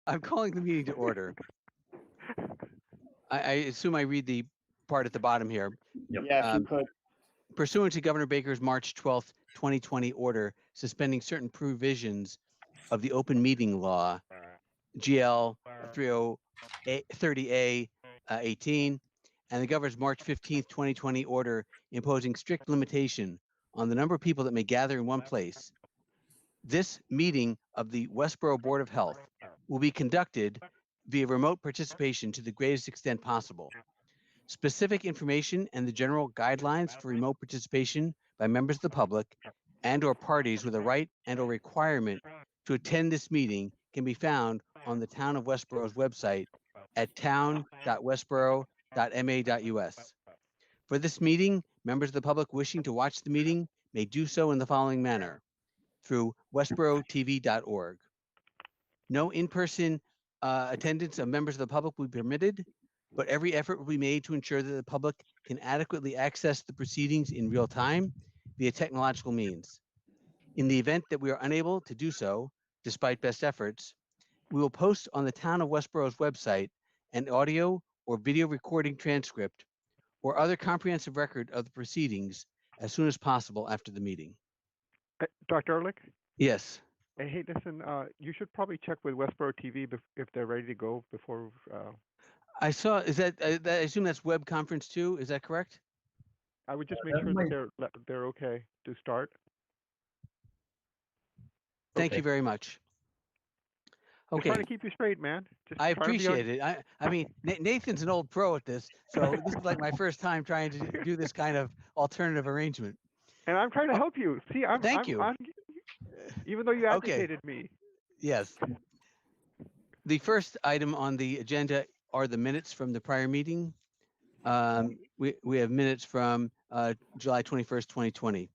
I'm calling the meeting to order. I assume I read the part at the bottom here. Yep. Yeah, if you could. Pursuant to Governor Baker's March 12th, 2020 order suspending certain provisions of the open meeting law, GL 30A 18, and the governor's March 15th, 2020 order imposing strict limitation on the number of people that may gather in one place. This meeting of the Westborough Board of Health will be conducted via remote participation to the greatest extent possible. Specific information and the general guidelines for remote participation by members of the public and or parties with a right and or requirement to attend this meeting can be found on the Town of Westborough's website at town.westborough.ma.us. For this meeting, members of the public wishing to watch the meeting may do so in the following manner: through westboroughTV.org. No in-person attendance of members of the public will be permitted, but every effort will be made to ensure that the public can adequately access the proceedings in real time via technological means. In the event that we are unable to do so, despite best efforts, we will post on the Town of Westborough's website an audio or video recording transcript or other comprehensive record of the proceedings as soon as possible after the meeting. Dr. Ehrlich? Yes. Hey, listen, you should probably check with Westborough TV if they're ready to go before. I saw, is that, I assume that's web conference too, is that correct? I would just make sure that they're okay to start. Thank you very much. Just trying to keep you straight, man. I appreciate it. I mean, Nathan's an old pro at this, so this is like my first time trying to do this kind of alternative arrangement. And I'm trying to help you. See, Thank you. Even though you agitated me. Yes. The first item on the agenda are the minutes from the prior meeting. We have minutes from July 21st, 2020.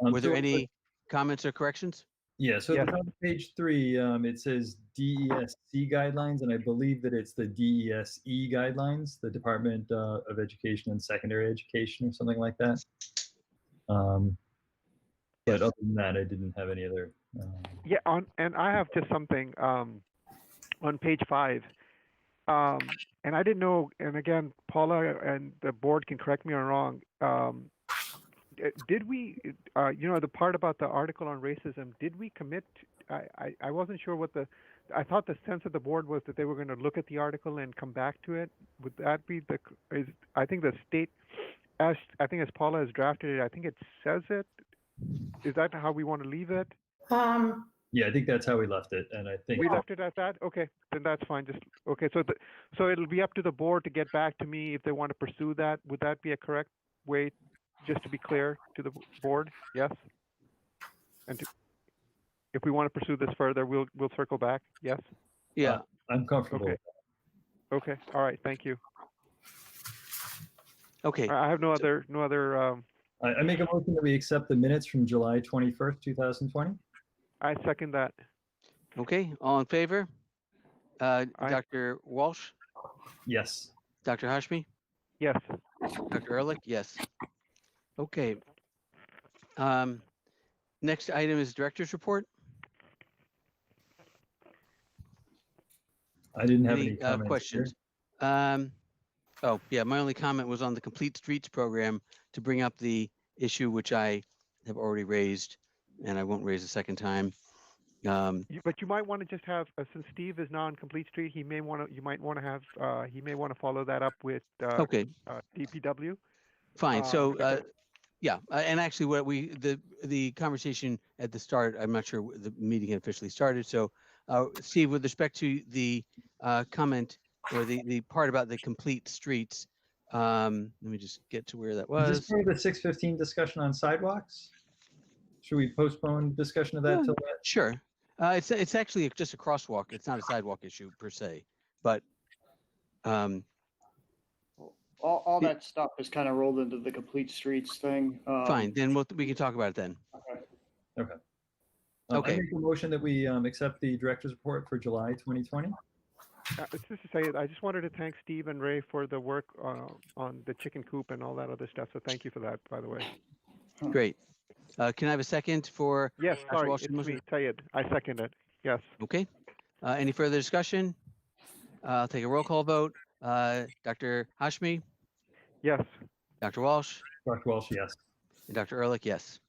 Were there any comments or corrections? Yeah, so at the top of page 3, it says DESC guidelines, and I believe that it's the DESE guidelines, the Department of Education and Secondary Education or something like that. But other than that, I didn't have any other. Yeah, and I have just something on page 5. And I didn't know, and again, Paula and the board can correct me if I'm wrong. Did we, the part about the article on racism, did we commit? I wasn't sure what I thought the sense of the board was that they were going to look at the article and come back to it. Would that be I think the state, as Paula has drafted it, I think it says it. Is that how we want to leave it? Yeah, I think that's how we left it, and I think we left it at that. Okay, then that's fine. So it'll be up to the board to get back to me if they want to pursue that. Would that be a correct way? Just to be clear to the board, yes. And if we want to pursue this further, we'll circle back. Yes. Yeah, I'm comfortable. Okay. Okay. All right. Thank you. Okay. I have no other. I make a motion that we accept the minutes from July 21st, 2020. I second that. Okay. All in favor? Dr. Walsh? Yes. Dr. Hashmi? Yes. Dr. Ehrlich? Yes. Okay. Next item is director's report. I didn't have any questions. Oh, yeah, my only comment was on the Complete Streets program to bring up the issue which I have already raised, and I won't raise a second time. But you might want to just have, since Steve is now on Complete Street, he may want to follow that up with DPW. Fine. So yeah, and actually, what the conversation at the start, I'm not sure the meeting had officially started. So, Steve, with respect to the comment or the part about the complete streets, let me just get to where that was. Is this part of the 6:15 discussion on sidewalks? Should we postpone discussion of that till then? Sure. It's actually just a crosswalk. It's not a sidewalk issue per se, but. All that stuff is kind of rolled into the complete streets thing. Fine, then we can talk about it then. Okay. Okay. I make a motion that we accept the director's report for July 2020. It's just to say, I just wanted to thank Steve and Ray for the work on the chicken coop and all that other stuff. So thank you for that, by the way. Great. Can I have a second for? Yes, sorry, it's me, Sayed. I second it. Yes. Okay. Any further discussion? I'll take a roll call vote. Dr. Hashmi, Yes. Dr. Walsh, Dr. Walsh, yes. and Dr. Ehrlich, yes.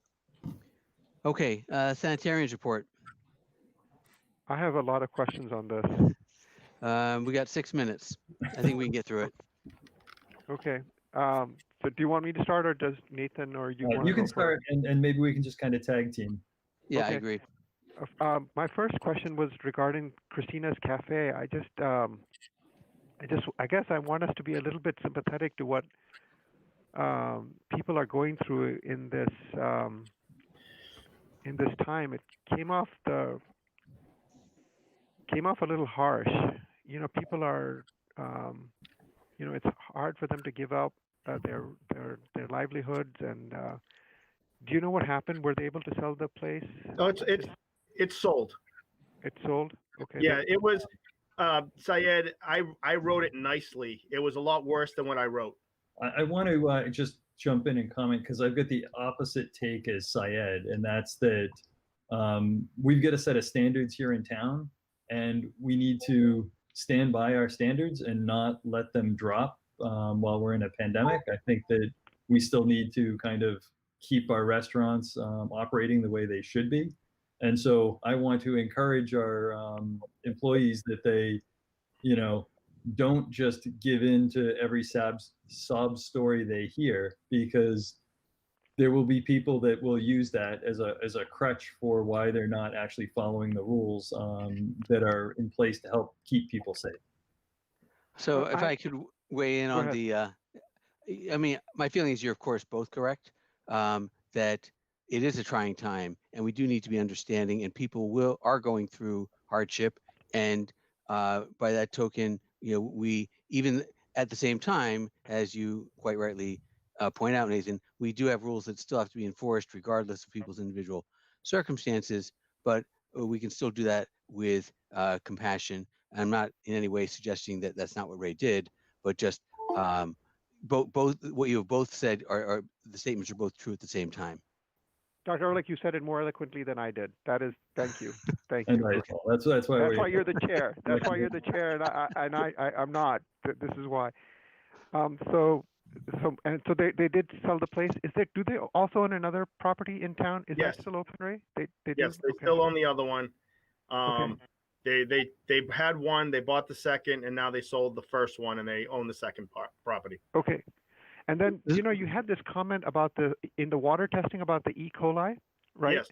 Okay, sanitarians report. I have a lot of questions on this. We got 6 minutes. I think we can get through it. Okay. So do you want me to start, or does Nathan or you want to You can go start, first? and maybe we can just kind of tag team. Yeah, I Okay. agree. My first question was regarding Christina's Cafe. I guess I want us to be a little bit sympathetic to what people are going through in this time. It came off a little harsh. You know, people are, it's hard for them to give up their livelihoods. And do you know what happened? Were they able to sell the place? Oh, it's sold. It's sold. Okay. Yeah, it was. Syed, I wrote it nicely. It was a lot worse than what I wrote. I want to just jump in and comment because I've got the opposite take as Syed, and that's that we've got a set of standards here in town, and we need to stand by our standards and not let them drop while we're in a pandemic. I think that we still need to kind of keep our restaurants operating the way they should be. And so I want to encourage our employees that they, don't just give in to every sob story they hear, because there will be people that will use that as a crutch for why they're not actually following the rules that are in place to help keep people safe. So Well, if I could weigh in Go on ahead. I mean, my feeling is you're of course both correct, that it is a trying time and we do need to be understanding, and people are going through hardship. And by that token, we, even at the same time, as you quite rightly point out, Nathan, we do have rules that still have to be enforced regardless of people's individual circumstances, but we can still do that with compassion. I'm not in any way suggesting that that's not what Ray did, but just both what you have both said are the statements are both true at the same time. Dr. Ehrlich, you said it more eloquently than I did. Thank you. Thank And you. that's why That's why you're the chair. That's why you're the chair, and I'm not. This is why. So they did sell the place. Do they also own another property in town? Is Yes. that still open, Ray? They Yes, do? they Okay. still own the other one. Okay. They had one, they bought the second, and now they sold the first one, and they own the second property. Okay. And then, you had this comment about in the water testing about the E. coli, right? Yes.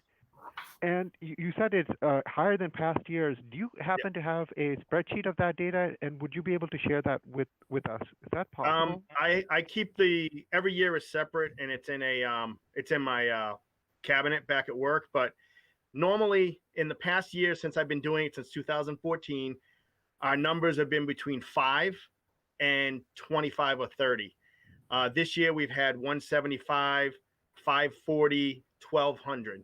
And you said it's higher than past years. Do you happen to have a spreadsheet of that data, and would you be able to share that with us? Is that possible? I keep every year is separate, and it's in my cabinet back at work. But normally in the past year, since I've been doing it since 2014, our numbers have been between 5 and 25 or 30. This year we've had 175, 540, 1200.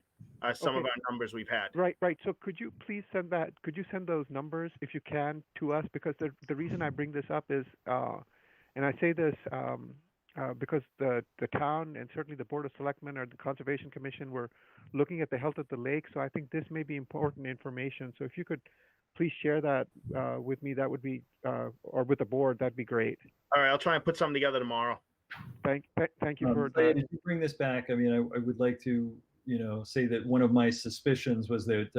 Some of Okay. our numbers we've had. Right. So could you please send those numbers, if you can, to us? Because the reason I bring this up is, and I say this because the town and certainly the Board of Selectmen or the Conservation Commission were looking at the health of the lake. So I think this may be important information. So if you could please share that with me, that would be, or with the board, that'd be great. All right, I'll try and put something together tomorrow. Thank you for If that. you bring this back, I mean, I would like to, say that one of my suspicions was that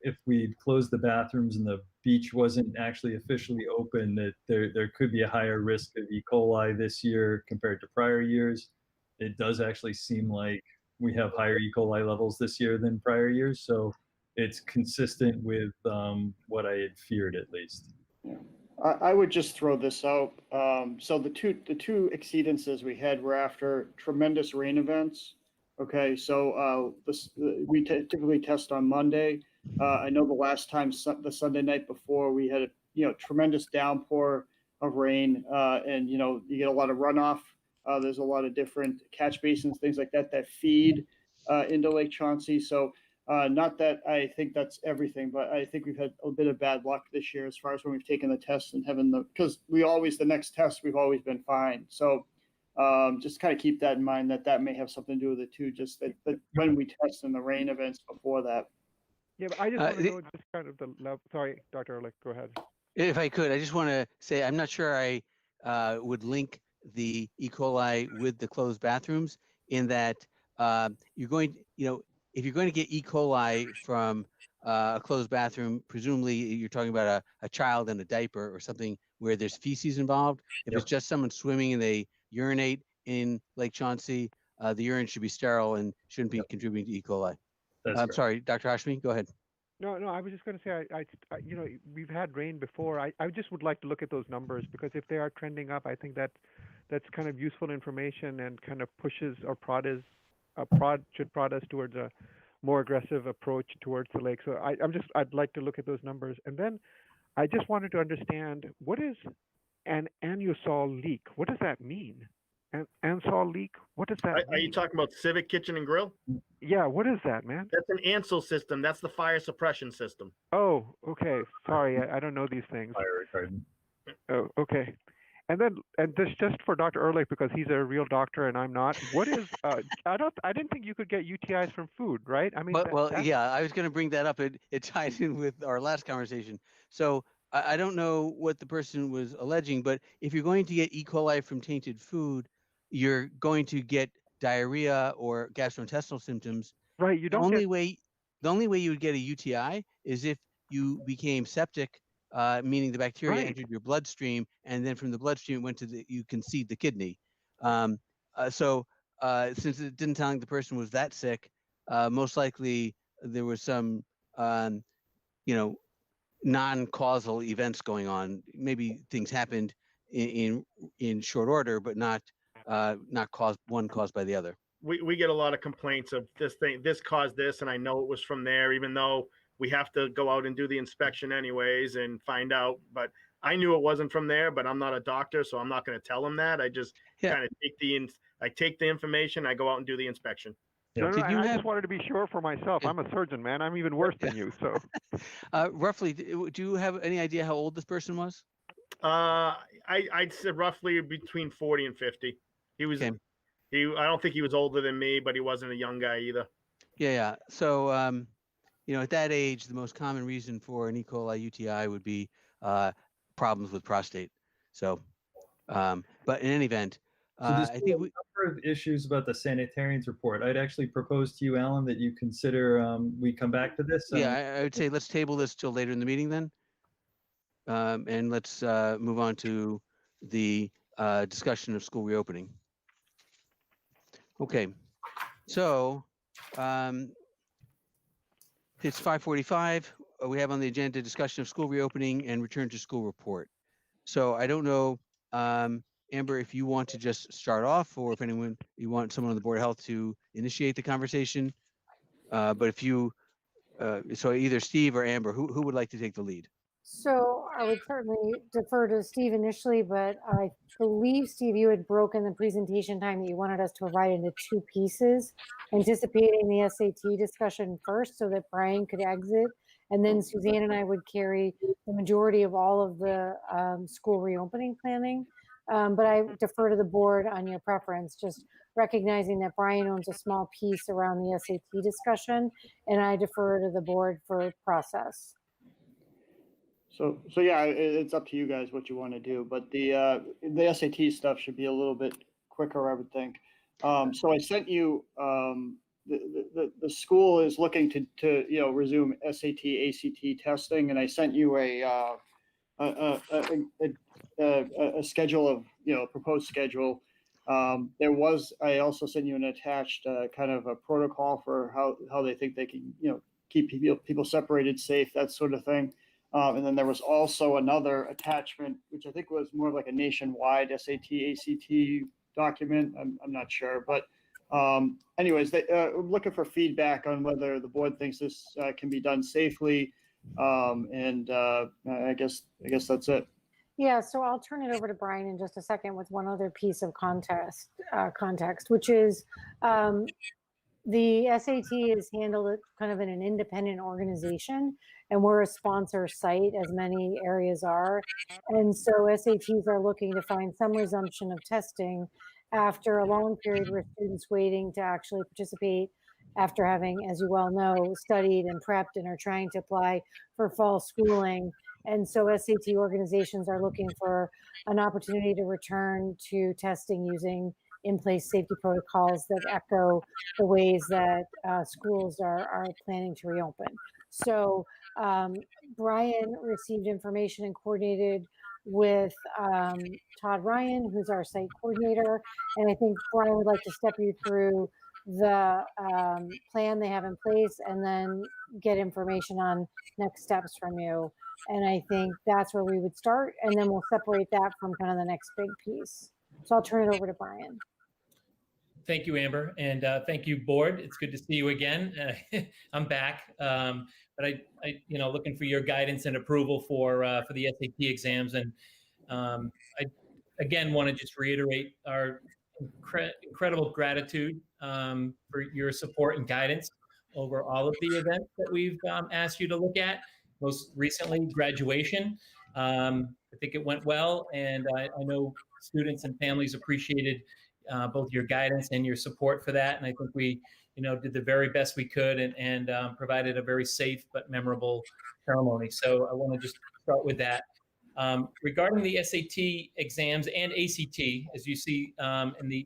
if we closed the bathrooms and the beach wasn't actually officially open, that there could be a higher risk of E. coli this year compared to prior years. It does actually seem like we have higher E. coli levels this year than prior years, so it's consistent with what I had feared, at least. I would just throw this out. So the two exceedances we had were after tremendous rain events. Okay, so we typically test on Monday. I know the last time, the Sunday night before, we had a tremendous downpour of rain, and you get a lot of runoff. There's a lot of different catch basins, things like that feed into Lake Chauncey. So not that I think that's everything, but I think we've had a bit of bad luck this year as far as when we've taken the tests and having because the next test we've always been fine. So just kind of keep that in mind, that may have something to do with it too. Just that when we test in the rain events before that. Yeah, but I just Uh, want to the- know just kind of the level. Sorry, Dr. Ehrlich, go ahead. If I could, I just want to say I'm not sure I would link the E. coli with the closed bathrooms in that you're going, if you're going to get E. coli from a closed bathroom, presumably you're talking about a child in a diaper or something where there's feces involved. If Yep. it's just someone swimming and they urinate in Lake Chauncey, the urine should be sterile and shouldn't be contributing to E. coli. That's I'm correct. sorry, Dr. Hashmi, go ahead. No, I was just going to say, we've had rain before. I just would like to look at those numbers because if they are trending up, I think that's kind of useful information and kind of pushes or should prod us towards a more aggressive approach towards the lake. So I'd like to look at those numbers. And then I just wanted to understand what is an anosol leak? What does that mean? An anosol leak? What does that Are you mean? talking about Civic Kitchen and Grill? Yeah, what is that, man? That's an ANSEL system. That's the fire suppression system. Oh, okay. Sorry, I don't know these things. Fire retardant. Oh, okay. And this just for Dr. Ehrlich because he's a real doctor and I'm not. What is I didn't think you could get UTIs from food, right? I mean, Yeah, I was going to bring that up. It ties in with our last conversation. So I don't know what the person was alleging, but if you're going to get E. coli from tainted food, you're going to get diarrhea or gastrointestinal symptoms. right. You The don't only get way, the only way you would get a UTI is if you became septic, meaning the bacteria Right. entered your bloodstream, and then from the bloodstream it went to you conceived the kidney. Um, since it didn't sound like the person was that sick, most likely there was some, you know, non-causal events going on. Maybe things happened in short order, but not caused by the other. We get a lot of complaints of this caused this, and I know it was from there, even though we have to go out and do the inspection anyways and find out. But I knew it wasn't from there, but I'm not a doctor, so I'm not going to tell them that. I just kind of take the information, I go out and do the inspection. No, Did you I have- just wanted to be sure for myself. Yeah. I'm a surgeon, man. I'm even worse than you. So Roughly, do you have any idea how old this person was? I'd say roughly between 40 and 50. He was. Okay. I don't think he was older than me, but he wasn't a young guy either. Yeah. So, at that age, the most common reason for an E. coli UTI would be problems with prostate. So, but in any event, So there's I still think a number of issues about the sanitarians report. I'd actually propose to you, Alan, that you consider we come back to this. I would say let's table this till later in the meeting then. And let's move on to the discussion of school reopening. Okay, so it's 5:45. We have on the agenda discussion of school reopening and return to school report. So I don't know, Amber, if you want to just start off, or if you want someone on the Board of Health to initiate the conversation. But if you, so either Steve or Amber, who would like to take the lead? So I would certainly defer to Steve initially, but I believe, Steve, you had broken the presentation time that you wanted us to provide into two pieces, anticipating the SAT discussion first so that Brian could exit, and then Suzanne and I would carry the majority of all of the school reopening planning. But I defer to the board on your preference, just recognizing that Brian owns a small piece around the SAT discussion, and I defer to the board for process. So yeah, it's up to you guys what you want to do, but the SAT stuff should be a little bit quicker, I would think. So I sent you, the school is looking to resume SAT, ACT testing, and I sent you a schedule of, proposed schedule. I also sent you an attached kind of a protocol for how they think they can, keep people separated, safe, that sort of thing. And then there was also another attachment, which I think was more of like a nationwide SAT, ACT document. I'm not sure, but anyways, I'm looking for feedback on whether the board thinks this can be done safely. And I guess that's it. Yeah, so I'll turn it over to Brian in just a second with one other piece of context, which is the SAT is handled kind of in an independent organization, and we're a sponsor site, as many areas are. And so SATs are looking to find some resumption of testing after a long period where students waiting to actually participate after having, as you well know, studied and prepped and are trying to apply for fall schooling. And so SAT organizations are looking for an opportunity to return to testing using in-place safety protocols that echo the ways that schools are planning to reopen. So Brian received information and coordinated with Todd Ryan, who's our site coordinator. And I think Brian would like to step you through the plan they have in place and then get information on next steps from you. And I think that's where we would start. And then we'll separate that from kind of the next big piece. So I'll turn it over to Brian. Thank you, Amber, and thank you, board. It's good to see you again. I'm back, but I, looking for your guidance and approval for the SAT exams, and I again want to just reiterate our incredible gratitude for your support and guidance over all of the events that we've asked you to look at. Most recently, graduation. I think it went well, and I know students and families appreciated both your guidance and your support for that. And I think we, did the very best we could and provided a very safe but memorable ceremony. So I want to just start with that. Regarding the SAT exams and ACT, as you see in the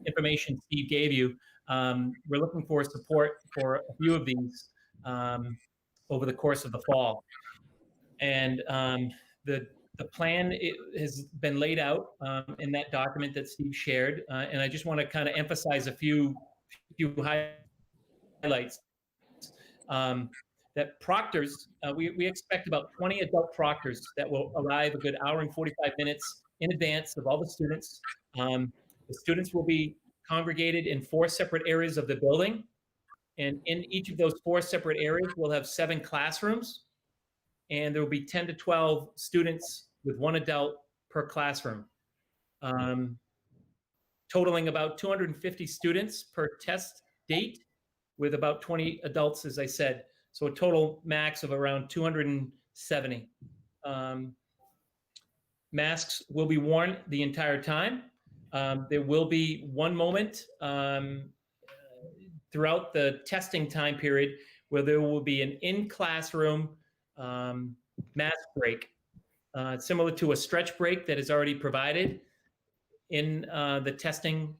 information Steve gave you, we're looking for support for a few of these over the course of the fall. And the plan has been laid out in that document that Steve shared, and I just want to kind of emphasize a few highlights. That proctors, we expect about 20 adult proctors that will arrive a good hour and 45 minutes in advance of all the students. The students will be congregated in 4 separate areas of the building, and in each of those 4 separate areas, we'll have 7 classrooms, and there will be 10 to 12 students with 1 adult per classroom, totaling about 250 students per test date, with about 20 adults, as I said. So a total max of around 270. Masks will be worn the entire time. There will be one moment throughout the testing time period where there will be an in-classroom mask break, similar to a stretch break that is already provided in the testing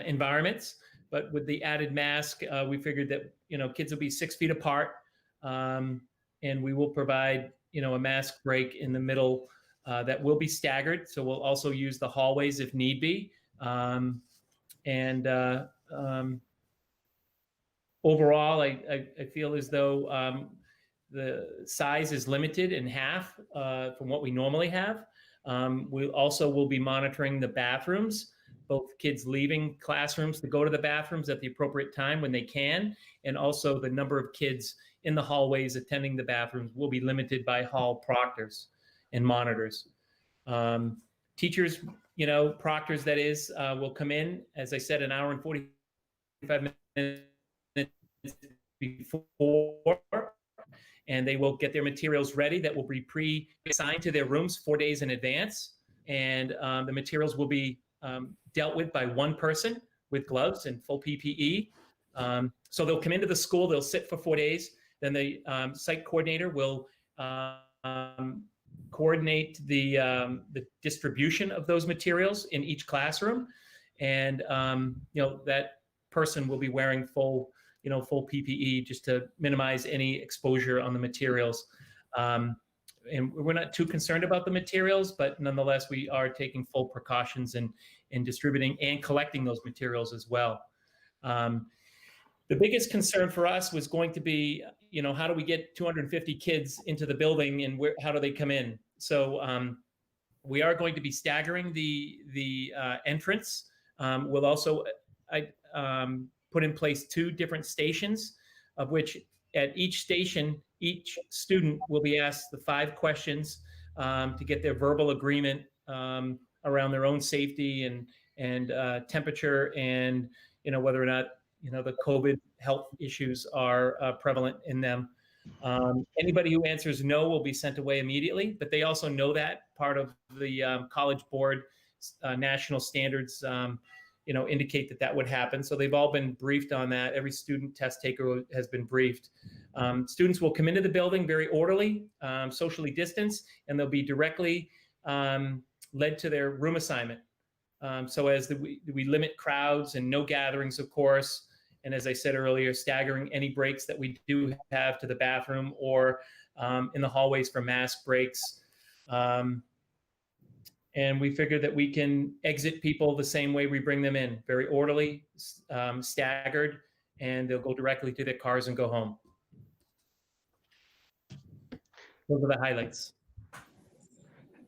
environments. But with the added mask, we figured that kids will be 6 feet apart, and we will provide a mask break in the middle that will be staggered. So we'll also use the hallways if need be. Overall, I feel as though the size is limited in half from what we normally have. We also will be monitoring the bathrooms, both kids leaving classrooms to go to the bathrooms at the appropriate time when they can, and also the number of kids in the hallways attending the bathrooms will be limited by hall proctors and monitors. Teachers, proctors that is, will come in, as I said, an hour and 45 minutes before, and they will get their materials ready that will be pre-assigned to their rooms 4 days in advance. And the materials will be dealt with by one person with gloves and full PPE. So they'll come into the school, they'll sit for 4 days. Then the site coordinator will coordinate the distribution of those materials in each classroom. And, that person will be wearing full PPE just to minimize any exposure on the materials. And we're not too concerned about the materials, but nonetheless, we are taking full precautions in distributing and collecting those materials as well. The biggest concern for us was going to be, how do we get 250 kids into the building, and how do they come in? So we are going to be staggering the entrance. We'll also put in place 2 different stations, of which at each station, each student will be asked the 5 questions to get their verbal agreement around their own safety and temperature, and whether or not the COVID health issues are prevalent in them. Anybody who answers no will be sent away immediately, but they also know that part of the College Board national standards indicate that that would happen. So they've all been briefed on that. Every student test taker has been briefed. Students will come into the building very orderly, socially distanced, and they'll be directly led to their room assignment. So as we limit crowds and no gatherings, of course, and as I said earlier, staggering any breaks that we do have to the bathroom or in the hallways for mask breaks. And we figured that we can exit people the same way we bring them in, very orderly, staggered, and they'll go directly to their cars and go home. Those are the highlights.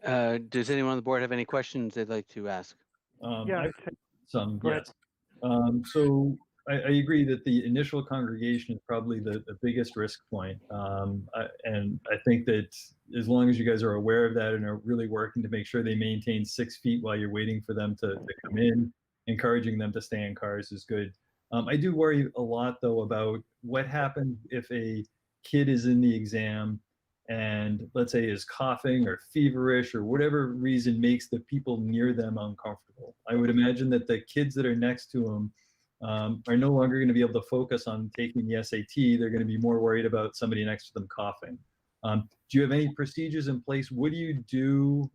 Does anyone on the board have any questions they'd like to ask? Yeah, I- Some, Go ahead. yes. So I agree that the initial congregation is probably the biggest risk point. And I think that as long as you guys are aware of that and are really working to make sure they maintain 6 feet while you're waiting for them to come in, encouraging them to stay in cars is good. I do worry a lot though about what happens if a kid is in the exam and let's say is coughing or feverish or whatever reason makes the people near them uncomfortable. I would imagine that the kids that are next to them are no longer going to be able to focus on taking the SAT. They're going to be more worried about somebody next to them coughing. Do you have any procedures in place? What do you do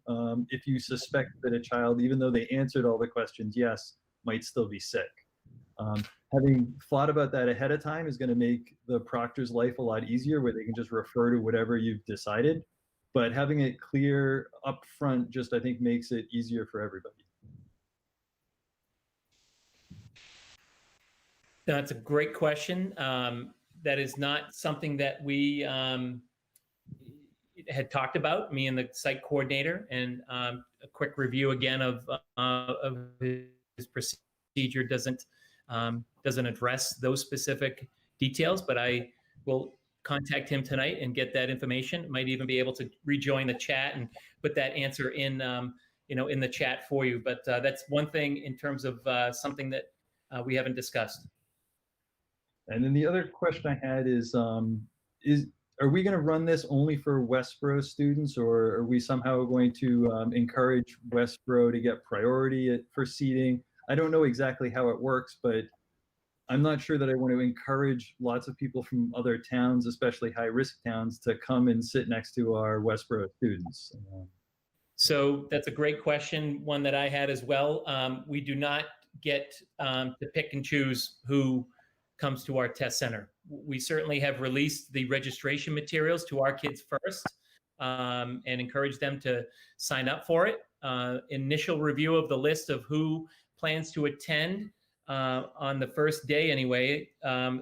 if you suspect that a child, even though they answered all the questions yes, might still be sick? Having thought about that ahead of time is going to make the proctor's life a lot easier, where they can just refer to whatever you've decided. But having it clear up front just, I think, makes it easier for everybody. That's a great question. That is not something that we had talked about, me and the site coordinator, and a quick review again of his procedure doesn't address those specific details, but I will contact him tonight and get that information. Might even be able to rejoin the chat and put that answer in, in the chat for you. But that's one thing in terms of something that we haven't discussed. And then the other question I had is are we going to run this only for Westborough students, or are we somehow going to encourage Westborough to get priority for seating? I don't know exactly how it works, but I'm not sure that I want to encourage lots of people from other towns, especially high-risk towns, to come and sit next to our Westborough students. So that's a great question, one that I had as well. We do not get to pick and choose who comes to our test center. We certainly have released the registration materials to our kids first and encourage them to sign up for it. Initial review of the list of who plans to attend on the first day anyway,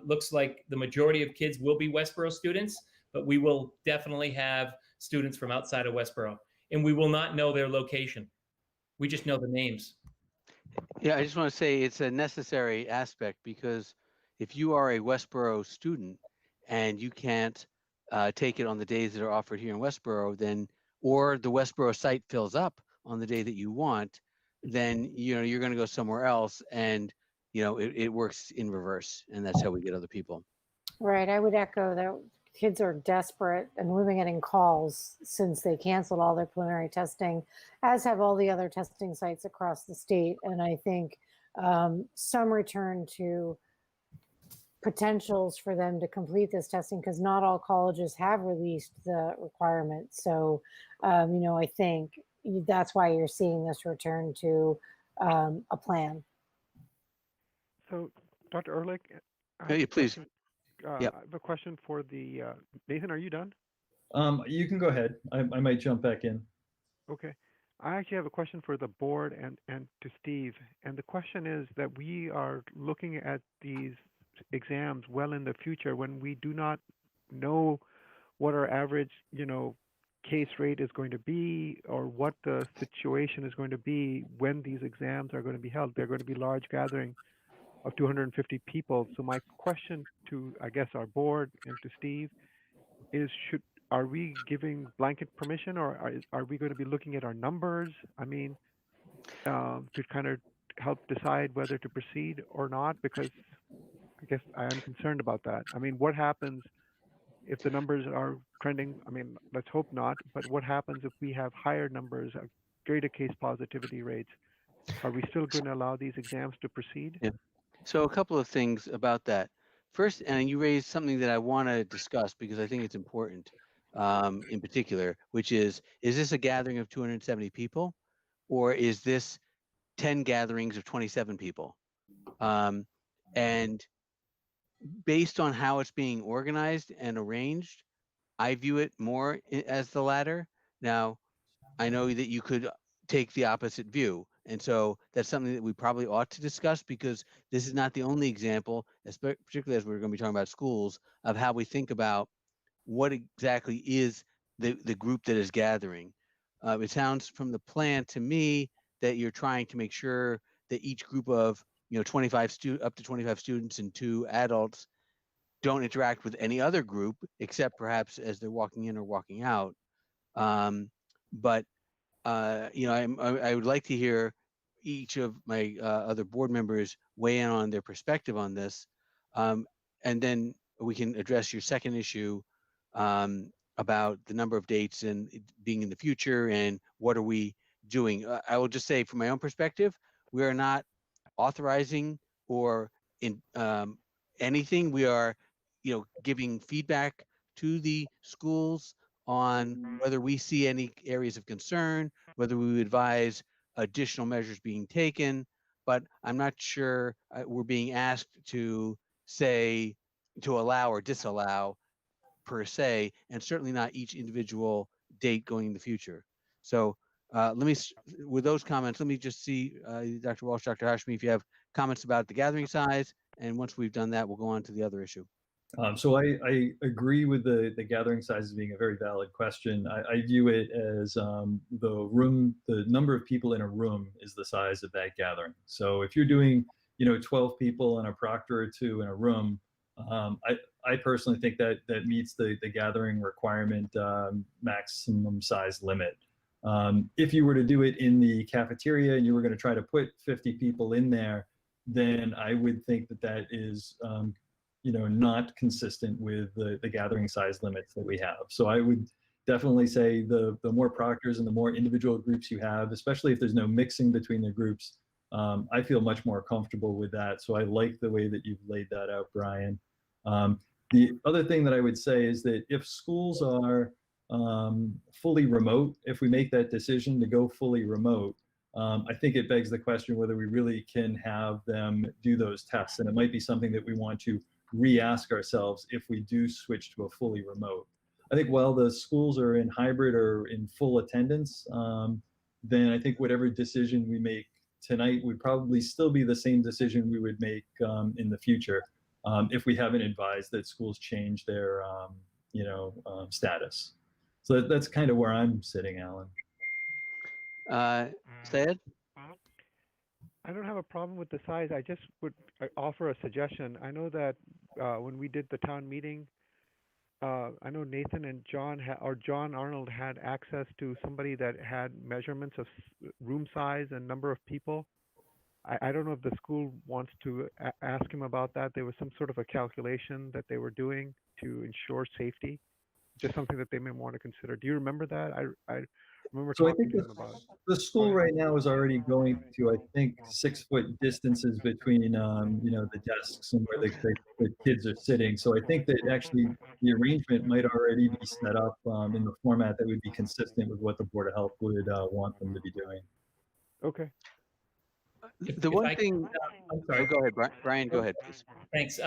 looks like the majority of kids will be Westborough students, but we will definitely have students from outside of Westborough, and we will not know their location. We just know the names. Yeah, I just want to say it's a necessary aspect, because if you are a Westborough student and you can't take it on the days that are offered here in Westborough, then, or the Westborough site fills up on the day that you want, then you're going to go somewhere else, and it works in reverse, and that's how we get other people. Right, I would echo that kids are desperate and we've been getting calls since they canceled all their preliminary testing, as have all the other testing sites across the state. And I think some return to potentials for them to complete this testing, because not all colleges have released the requirements. So, I think that's why you're seeing this return to a plan. So, Dr. Ehrlich, Hey, please. I have a question for the Nathan. Are you done? You can go ahead. I might jump back in. Okay. I actually have a question for the board and to Steve. And the question is that we are looking at these exams well in the future when we do not know what our average, case rate is going to be, or what the situation is going to be when these exams are going to be held. They're going to be large gathering of 250 people. So my question to, I guess, our board and to Steve is, are we giving blanket permission, or are we going to be looking at our numbers? I mean, to kind of help decide whether to proceed or not, because I guess I am concerned about that. I mean, what happens if the numbers are trending? I mean, let's hope not, but what happens if we have higher numbers, greater case positivity rates? Are we still going to allow these exams to proceed? Yeah. So a couple of things about that. First, and you raised something that I want to discuss because I think it's important, in particular, which is this a gathering of 270 people, or is this 10 gatherings of 27 people? And based on how it's being organized and arranged, I view it more as the latter. Now, I know that you could take the opposite view. And so that's something that we probably ought to discuss because this is not the only example, particularly as we're going to be talking about schools, of how we think about what exactly is the group that is gathering. It sounds from the plan to me that you're trying to make sure that each group of 25 up to 25 students and 2 adults don't interact with any other group except perhaps as they're walking in or walking out. But I would like to hear each of my other board members weigh in on their perspective on this, and then we can address your second issue about the number of dates and it being in the future and what are we doing. I will just say, from my own perspective, we are not authorizing or in anything. We are, giving feedback to the schools on whether we see any areas of concern, whether we would advise additional measures being taken. But I'm not sure we're being asked to say, to allow or disallow per se, and certainly not each individual date going in the future. So with those comments, let me just see, Dr. Walsh, Dr. Hashmi, if you have comments about the gathering size. And once we've done that, we'll go on to the other issue. So I agree with the gathering size being a very valid question. I view it as the number of people in a room is the size of that gathering. So if you're doing 12 people and a proctor or 2 in a room, I personally think that meets the gathering requirement maximum size limit. If you were to do it in the cafeteria and you were going to try to put 50 people in there, then I would think that is not consistent with the gathering size limits that we have. So I would definitely say the more proctors and the more individual groups you have, especially if there's no mixing between the groups, I feel much more comfortable with that. So I like the way that you've laid that out, Brian. The other thing that I would say is that if schools are fully remote, if we make that decision to go fully remote, I think it begs the question whether we really can have them do those tests. And it might be something that we want to re-ask ourselves if we do switch to a fully remote. I think while the schools are in hybrid or in full attendance, then I think whatever decision we make tonight would probably still be the same decision we would make in the future if we haven't advised that schools change their status. So that's kind of where I'm sitting, Alan. Syed? I don't have a problem with the size. I just would offer a suggestion. I know that when we did the town meeting, I know Nathan and John John Arnold had access to somebody that had measurements of room size and number of people. I don't know if the school wants to ask him about that. There was some sort of a calculation that they were doing to ensure safety. Just something that they may want to consider. Do you remember that? I remember So I talking think to him about it. the school right now is already going to, I think, 6-foot distances between, the desks and where the kids are sitting. So I think that actually the arrangement might already be set up in the format that would be consistent with what the Board of Health would want them to be doing. Okay. The one thing. I'm sorry. Go ahead, Brian. Go ahead, please. Thanks.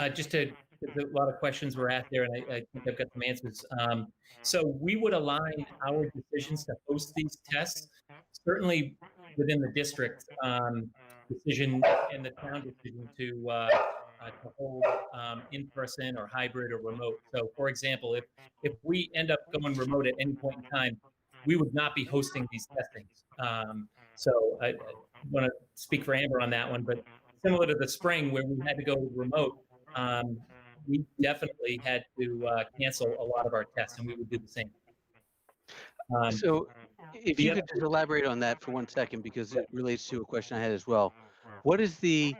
There's a lot of questions were asked there, and I think I've got some answers. So we would align our decisions to host these tests, certainly within the district decision and the town decision to hold in person or hybrid or remote. So, for example, if we end up going remote at any point in time, we would not be hosting these testings. So I want to speak for Amber on that one, but similar to the spring where we had to go remote, we definitely had to cancel a lot of our tests, and we would do the same. So if you could just elaborate on that for 1 second, because it relates to a question I had as well. What is the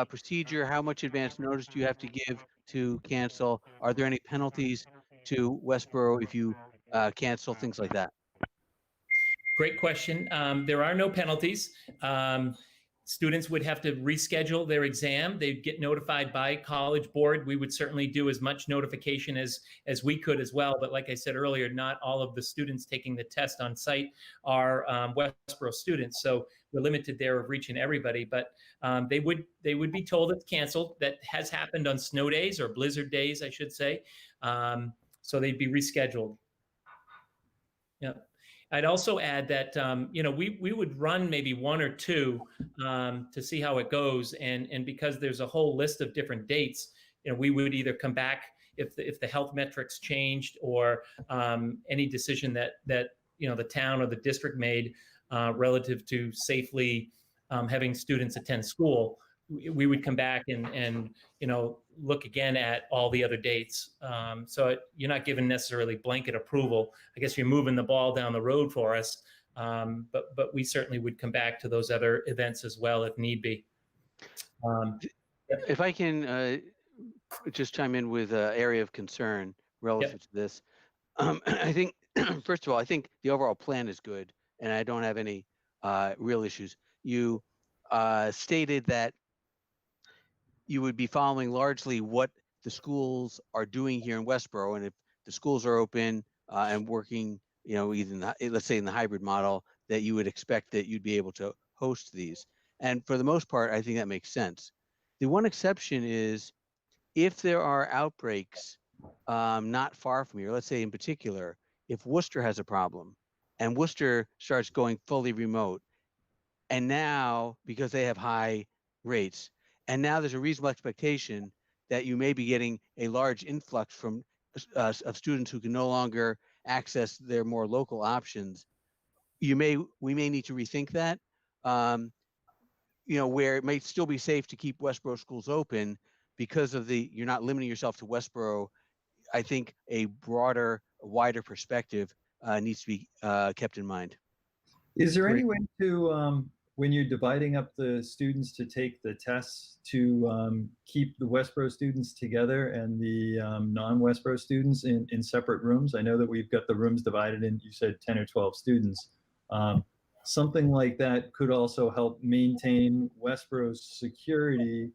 procedure? How much advance notice do you have to give to cancel? Are there any penalties to Westborough if you cancel, things like that? Great question. There are no penalties. Students would have to reschedule their exam. They'd get notified by College Board. We would certainly do as much notification as we could as well. But like I said earlier, not all of the students taking the test on site are Westborough students. So we're limited there of reaching everybody. But they would be told it's canceled. That has happened on snow days or blizzard days, I should say. So they'd be rescheduled. Yeah. I'd also add that, we would run maybe one or two to see how it goes. And because there's a whole list of different dates, we would either come back if the health metrics changed or any decision that the town or the district made relative to safely having students attend school. We would come back and look again at all the other dates. So you're not given necessarily blanket approval. I guess you're moving the ball down the road for us. But we certainly would come back to those other events as well if need be. If I can just chime in with an area of concern relative to this. I think, first of all, I think the overall plan is good, and I don't have any real issues. You stated that you would be following largely what the schools are doing here in Westborough, and if the schools are open and working, either let's say in the hybrid model, that you would expect that you'd be able to host these. And for the most part, I think that makes sense. The one exception is if there are outbreaks not far from here, let's say in particular, if Worcester has a problem and Worcester starts going fully remote, and now because they have high rates, and now there's a reasonable expectation that you may be getting a large influx from of students who can no longer access their more local options. We may need to rethink that. Where it may still be safe to keep Westborough schools open because of you're not limiting yourself to Westborough. I think a broader, wider perspective needs to be kept in mind. Is there Great. any way to, when you're dividing up the students to take the tests, to keep the Westborough students together and the non-Westborough students in separate rooms? I know that we've got the rooms divided in, you said 10 or 12 students. Something like that could also help maintain Westborough's security,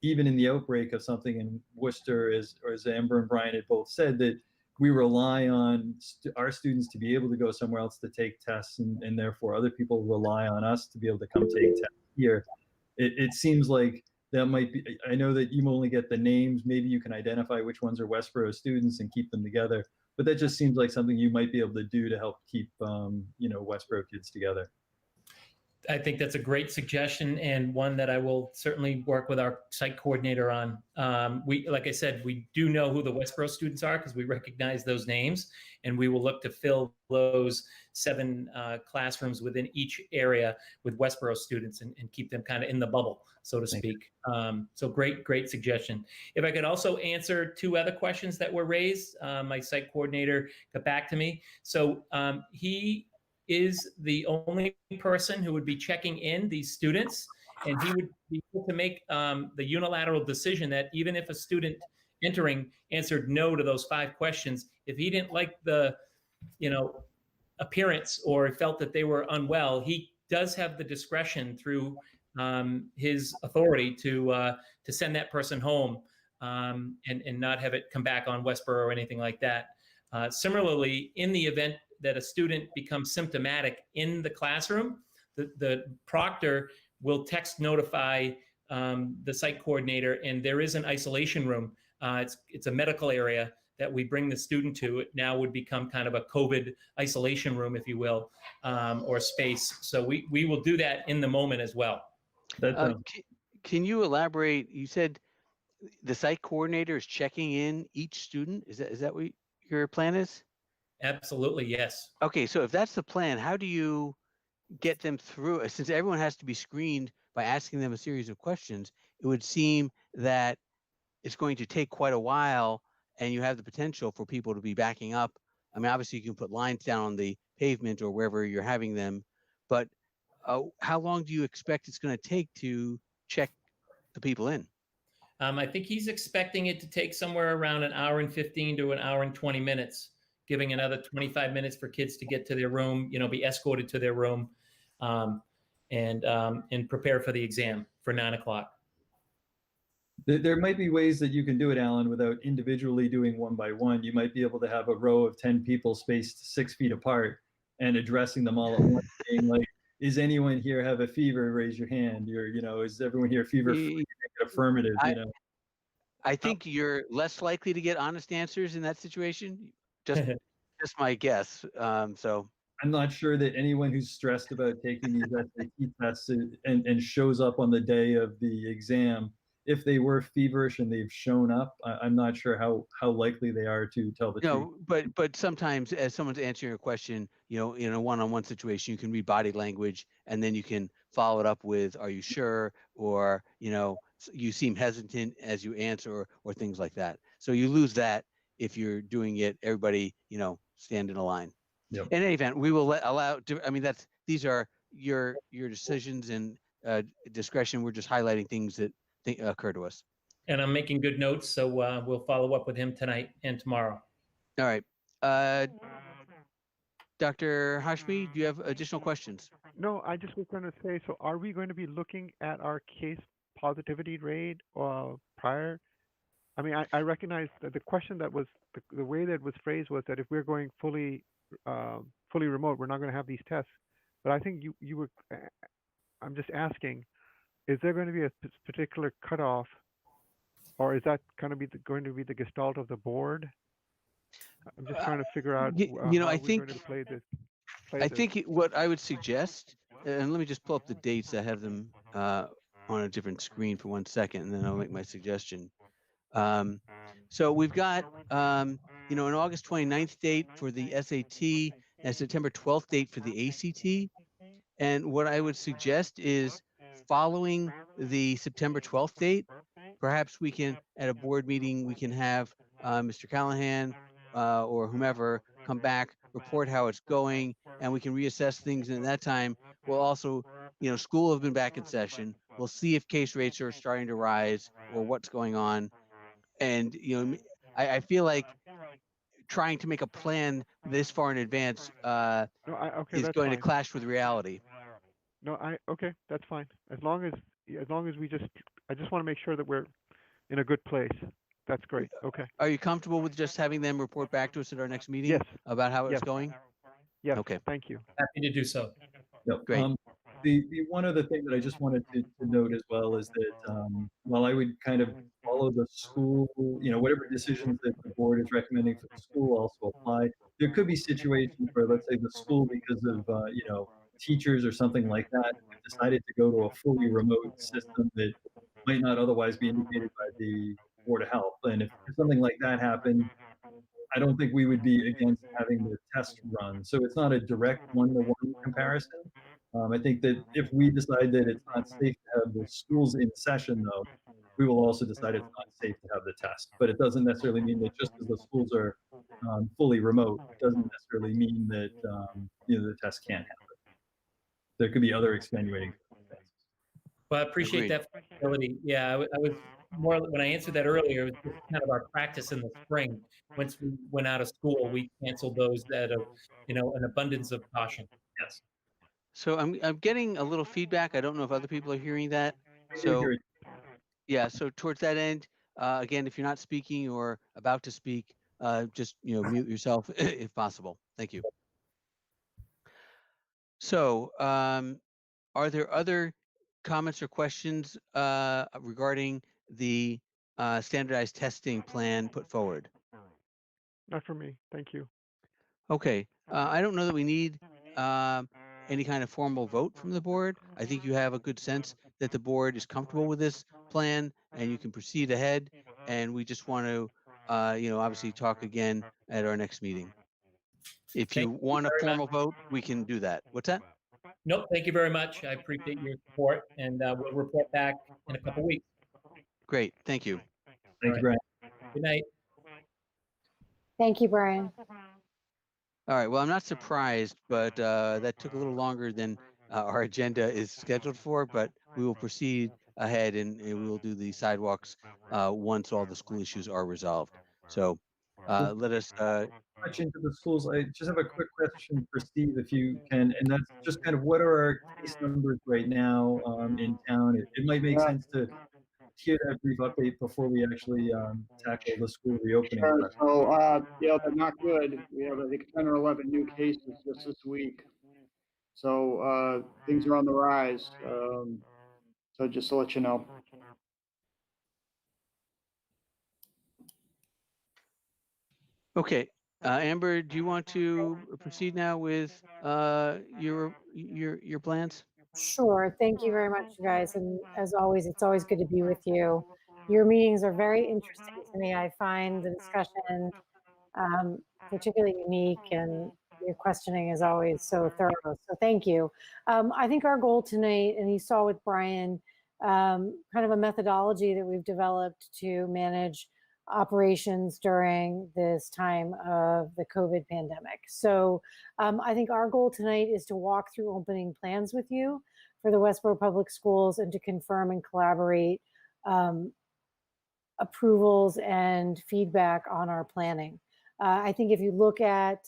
even in the outbreak of something in Worcester, as Amber and Brian had both said, that we rely on our students to be able to go somewhere else to take tests, and therefore other people rely on us to be able to come take tests here. It seems like that might be, I know that you only get the names, maybe you can identify which ones are Westborough students and keep them together, but that just seems like something you might be able to do to help keep, Westborough kids together. I think that's a great suggestion and one that I will certainly work with our site coordinator on. Like I said, we do know who the Westborough students are because we recognize those names, and we will look to fill those 7 classrooms within each area with Westborough students and keep them kind of in the bubble, so to speak. So great suggestion. If I could also answer 2 other questions that were raised, my site coordinator got back to me. So he is the only person who would be checking in these students, and he would be able to make the unilateral decision that even if a student entering answered no to those 5 questions, if he didn't like the appearance or felt that they were unwell, he does have the discretion through his authority to send that person home and not have it come back on Westborough or anything like that. Similarly, in the event that a student becomes symptomatic in the classroom, the proctor will text notify the site coordinator, and there is an isolation room. It's a medical area that we bring the student to. It now would become kind of a COVID isolation room, if you will, or space. So we will do that in the moment as well. Can you elaborate? You said the site coordinator is checking in each student. Is that what your plan is? Absolutely, yes. Okay, so if that's the plan, how do you get them through? Since everyone has to be screened by asking them a series of questions, it would seem that it's going to take quite a while, and you have the potential for people to be backing up. I mean, obviously you can put lines down on the pavement or wherever you're having them, but how long do you expect it's going to take to check the people in? I think he's expecting it to take somewhere around 1 hour and 15 to 1 hour and 20 minutes, giving another 25 minutes for kids to get to their room, be escorted to their room. and prepare for the exam for 9 o'clock. There might be ways that you can do it, Alan, without individually doing one by one. You might be able to have a row of 10 people spaced 6 feet apart and addressing them all at once, saying like, is anyone here have a fever? Raise your hand. Is everyone here fever free? Affirmative, I think you're less likely to get honest answers in that situation. Just my guess. So I'm not sure that anyone who's stressed about taking these SAT tests and shows up on the day of the exam, if they were feverish and they've shown up, I'm not sure how likely they are to tell the truth. no, but sometimes as someone's answering a question, in a one-on-one situation, you can read body language and then you can follow it up with, "Are you sure?" Or you seem hesitant as you answer, or things like that. So you lose that if you're doing it. Everybody, stand in a line. Yep. In any event, we will allow. These are your decisions and discretion. We're just highlighting things that occur to us. And I'm making good notes, so we'll follow up with him tonight and tomorrow. All right. Dr. Hashmi, do you have additional questions? No, I just was going to say, so are we going to be looking at our case positivity rate prior? I mean, I recognize that the question that was, the way that was phrased was that if we're going fully remote, we're not going to have these tests. But I think you were, I'm just asking, is there going to be a particular cutoff, or is that going to be the gestalt of the board? I'm just trying to figure out. I think going to play this. What I would suggest, and let me just pull up the dates. I have them on a different screen for 1 second, and then I'll make my suggestion. So we've got, an August 29th date for the SAT and September 12th date for the ACT. And what I would suggest is, following the September 12th date, perhaps we can, at a board meeting, we can have Mr. Callahan or whomever come back, report how it's going, and we can reassess things. And at that time, we'll also, school have been back in session. We'll see if case rates are starting to rise or what's going on. And, I feel like trying to make a plan this far in advance is going to clash with reality. No, okay, that's fine. As long as I just want to make sure that we're in a good place. That's great. Okay. Are you comfortable with just having them report back to us at our next meeting? Yes. About how it's Yes. going? Yes. Okay. Thank you. Happy to do so. Yep. Great. The one other thing that I just wanted to note as well is that while I would kind of follow the school, whatever decisions that the board is recommending for the school also apply, there could be situations where, let's say, the school, because of teachers or something like that, decided to go to a fully remote system that might not otherwise be indicated by the Board of Health. And if something like that happened, I don't think we would be against having the test run. So it's not a direct one-to-one comparison. I think that if we decide that it's not safe to have the schools in session, though, we will also decide it's not safe to have the test. But it doesn't necessarily mean that just because the schools are fully remote, it doesn't necessarily mean that the test can't happen. There could be other extenuating things. Well, I appreciate Agreed. that flexibility. Yeah, I was more, when I answered that earlier, it was kind of our practice in the spring. Once we went out of school, we canceled those out of, an abundance of caution. Yes. So I'm getting a little feedback. I don't know if other people are hearing that. So yeah, so towards that end, again, if you're not speaking or about to speak, just mute yourself if possible. Thank you. So are there other comments or questions regarding the standardized testing plan put forward? Not for me. Thank you. Okay, I don't know that we need any kind of formal vote from the board. I think you have a good sense that the board is comfortable with this plan and you can proceed ahead. And we just want to, obviously talk again at our next meeting. If you Thank you want a very formal vote, we can do that. What's that? Nope, thank you very much. I appreciate your support, and we'll report back in a couple weeks. Great, thank you. Thank you, Brian. Good night. Thank you, Brian. All right, well, I'm not surprised, but that took a little longer than our agenda is scheduled for, but we will proceed ahead and we will do the sidewalks once all the school issues are resolved. So let us. Much into the schools. I just have a quick question for Steve, if you can, and that's just kind of what are our case numbers right now in town? It might make sense to hear that brief update before we actually tackle the school reopening. Sure. question. So, they're not good. We have, I think, 10 or 11 new cases just this week. So, things are on the rise. So just to let you know. Okay, Amber, do you want to proceed now with your plans? Sure. Thank you very much, you guys. And as always, it's always good to be with you. Your meetings are very interesting to me. I find the discussion particularly unique, and your questioning is always so thorough. So thank you. I think our goal tonight, and you saw with Brian, kind of a methodology that we've developed to manage operations during this time of the COVID pandemic. So I think our goal tonight is to walk through opening plans with you for the Westborough Public Schools and to confirm and collaborate approvals and feedback on our planning. I think if you look at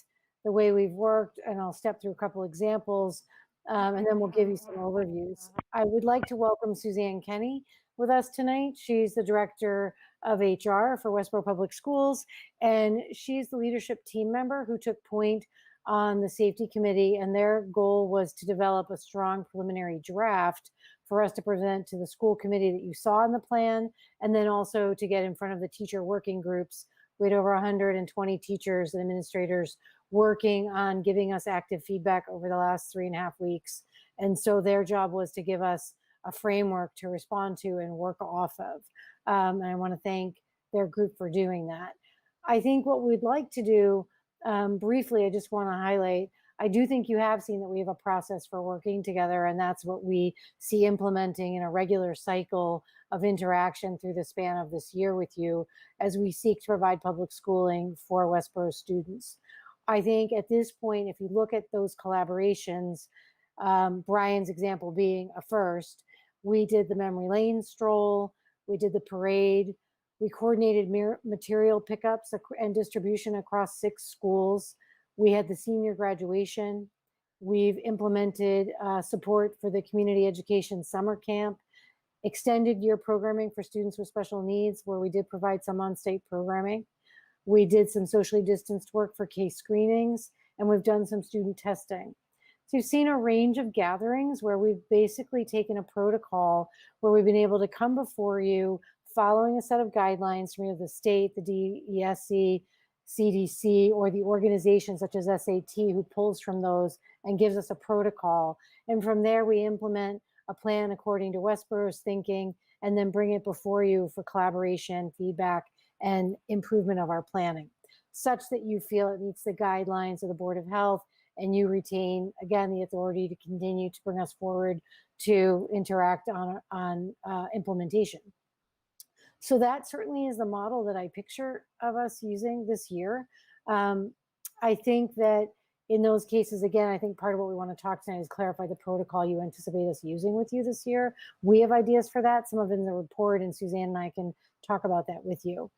the way we've worked, and I'll step through a couple examples, and then we'll give you some overviews. I would like to welcome Suzanne Kenny with us tonight. She's the Director of HR for Westborough Public Schools, and she's the leadership team member who took point on the safety committee, and their goal was to develop a strong preliminary draft for us to present to the school committee that you saw in the plan, and then also to get in front of the teacher working groups. We had over 120 teachers and administrators working on giving us active feedback over the last 3.5 weeks. And so their job was to give us a framework to respond to and work off of. And I want to thank their group for doing that. I think what we'd like to do, briefly, I just want to highlight, I do think you have seen that we have a process for working together, and that's what we see implementing in a regular cycle of interaction through the span of this year with you as we seek to provide public schooling for Westborough students. I think at this point, if you look at those collaborations, Brian's example being a first, we did the memory lane stroll, we did the parade, we coordinated material pickups and distribution across 6 schools. We had the senior graduation. We've implemented support for the community education summer camp, extended year programming for students with special needs, where we did provide some on-site programming. We did some socially distanced work for case screenings, and we've done some student testing. So you've seen a range of gatherings where we've basically taken a protocol where we've been able to come before you following a set of guidelines from either the state, the DESE, CDC, or the organization such as SAT, who pulls from those and gives us a protocol. And from there, we implement a plan according to Westborough's thinking, and then bring it before you for collaboration, feedback, and improvement of our planning, such that you feel it meets the guidelines of the Board of Health, and you retain, again, the authority to continue to bring us forward to interact on implementation. So that certainly is the model that I picture of us using this year. I think that in those cases, again, I think part of what we want to talk tonight is clarify the protocol you anticipate us using with you this year. We have ideas for that, some of it in the report, and Suzanne and I can talk about that with you.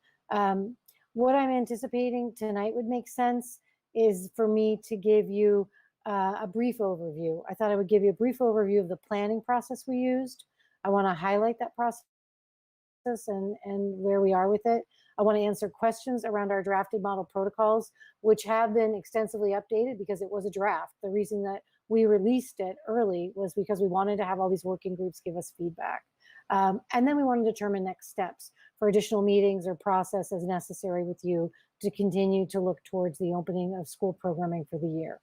What I'm anticipating tonight would make sense is for me to give you a brief overview. I thought I would give you a brief overview of the planning process we used. I want to highlight that process and where we are with it. I want to answer questions around our drafted model protocols, which have been extensively updated because it was a draft. The reason that we released it early was because we wanted to have all these working groups give us feedback. And then we want to determine next steps for additional meetings or process as necessary with you to continue to look towards the opening of school programming for the year.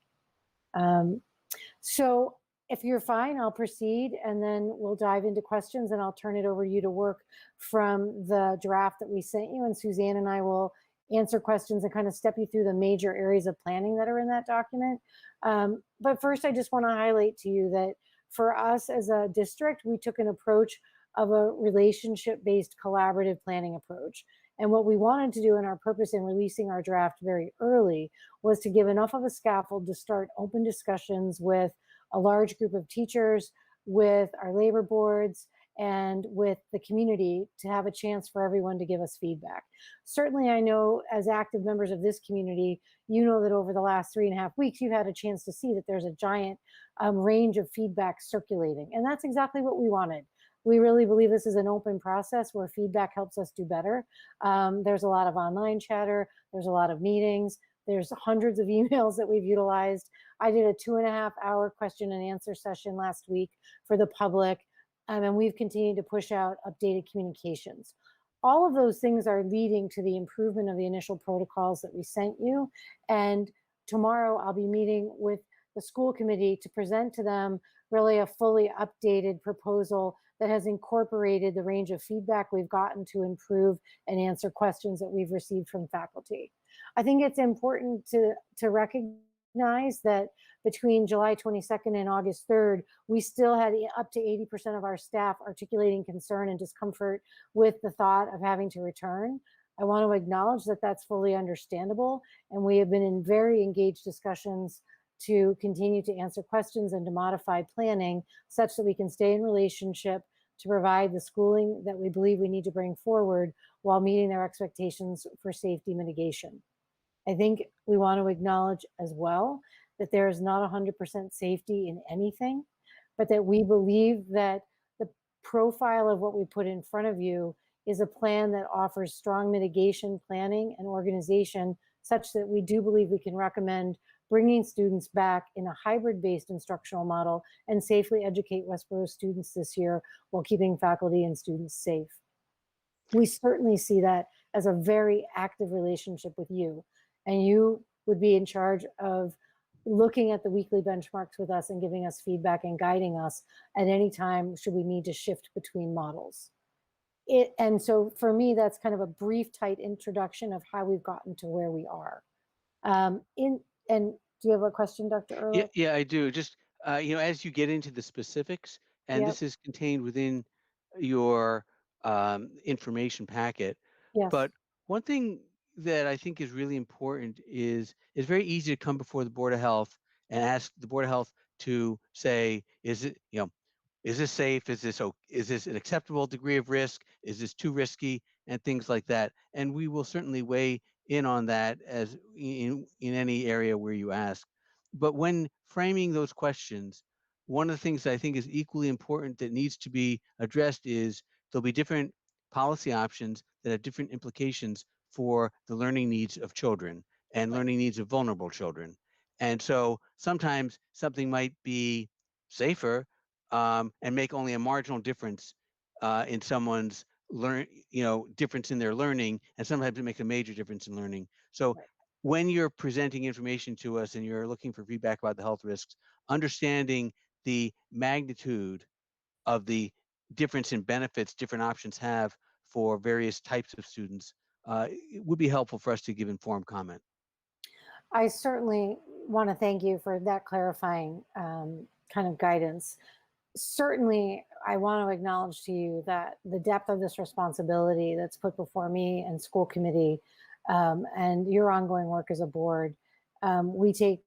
So if you're fine, I'll proceed, and then we'll dive into questions, and I'll turn it over to you to work from the draft that we sent you, and Suzanne and I will answer questions and kind of step you through the major areas of planning that are in that document. But first, I just want to highlight to you that for us as a district, we took an approach of a relationship-based collaborative planning approach. And what we wanted to do, and our purpose in releasing our draft very early, was to give enough of a scaffold to start open discussions with a large group of teachers, with our labor boards, and with the community to have a chance for everyone to give us feedback. Certainly, I know as active members of this community, you know that over the last 3.5 weeks, you've had a chance to see that there's a giant range of feedback circulating. And that's exactly what we wanted. We really believe this is an open process where feedback helps us do better. There's a lot of online chatter, there's a lot of meetings, there's hundreds of emails that we've utilized. I did a 2.5-hour question and answer session last week for the public. And we've continued to push out updated communications. All of those things are leading to the improvement of the initial protocols that we sent you. And tomorrow I'll be meeting with the school committee to present to them really a fully updated proposal that has incorporated the range of feedback we've gotten to improve and answer questions that we've received from faculty. I think it's important to recognize that between July 22nd and August 3rd, we still had up to 80% of our staff articulating concern and discomfort with the thought of having to return. I want to acknowledge that that's fully understandable, and we have been in very engaged discussions to continue to answer questions and to modify planning such that we can stay in relationship to provide the schooling that we believe we need to bring forward while meeting their expectations for safety mitigation. I think we want to acknowledge as well that there is not 100% safety in anything, but that we believe that the profile of what we put in front of you is a plan that offers strong mitigation planning and organization such that we do believe we can recommend bringing students back in a hybrid-based instructional model and safely educate Westborough students this year while keeping faculty and students safe. We certainly see that as a very active relationship with you, and you would be in charge of looking at the weekly benchmarks with us and giving us feedback and guiding us at any time should we need to shift between models. And so for me, that's kind of a brief, tight introduction of how we've gotten to where we are. And do you have a question, Dr. Ehrlich? Yeah, I do. Just, as you get into the specifics, and Yep. this is contained within your information packet, Yes. but one thing that I think is really important is it's very easy to come before the Board of Health and ask the Board of Health to say, is it, is this safe? Is this an acceptable degree of risk? Is this too risky? And things like that. And we will certainly weigh in on that as in any area where you ask. But when framing those questions, one of the things that I think is equally important that needs to be addressed is there'll be different policy options that have different implications for the learning needs of children and learning needs of vulnerable children. And so sometimes something might be safer and make only a marginal difference in someone's difference in their learning, and sometimes it makes a major difference in learning. So when you're presenting information to us and you're looking for feedback about the health risks, understanding the magnitude of the difference in benefits different options have for various types of students it would be helpful for us to give informed comment. I certainly want to thank you for that clarifying kind of guidance. Certainly, I want to acknowledge to you that the depth of this responsibility that's put before me and school committee and your ongoing work as a board, we take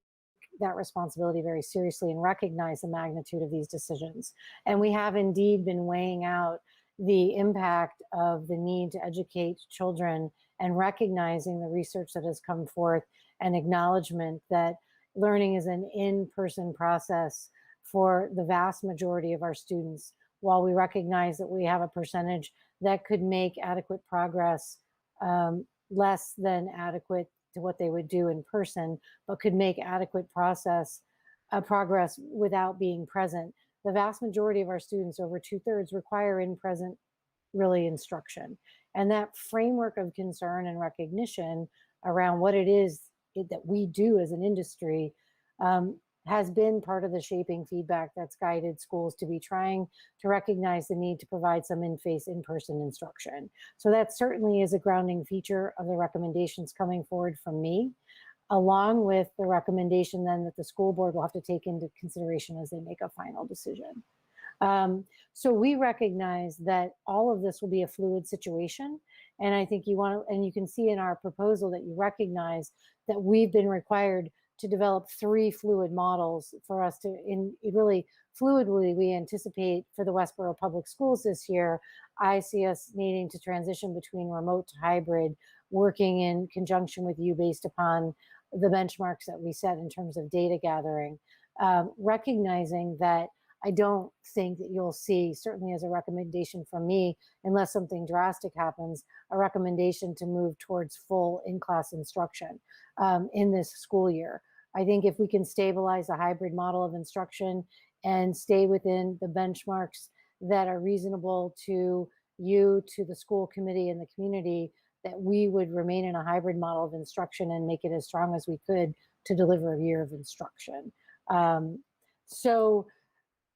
that responsibility very seriously and recognize the magnitude of these decisions. And we have indeed been weighing out the impact of the need to educate children and recognizing the research that has come forth and acknowledgement that learning is an in-person process for the vast majority of our students. While we recognize that we have a percentage that could make adequate progress less than adequate to what they would do in person, but could make adequate progress without being present. The vast majority of our students, over 2/3, require in-present really instruction. And that framework of concern and recognition around what it is that we do as an industry has been part of the shaping feedback that's guided schools to be trying to recognize the need to provide some in-person instruction. So that certainly is a grounding feature of the recommendations coming forward from me, along with the recommendation then that the school board will have to take into consideration as they make a final decision. So we recognize that all of this will be a fluid situation. And I think and you can see in our proposal that you recognize that we've been required to develop 3 fluid models for us to really fluidly we anticipate for the Westborough Public Schools this year. I see us needing to transition between remote to hybrid, working in conjunction with you based upon the benchmarks that we set in terms of data gathering, recognizing that I don't think that you'll see, certainly as a recommendation from me, unless something drastic happens, a recommendation to move towards full in-class instruction in this school year. I think if we can stabilize a hybrid model of instruction and stay within the benchmarks that are reasonable to you, to the school committee and the community, that we would remain in a hybrid model of instruction and make it as strong as we could to deliver a year of instruction. So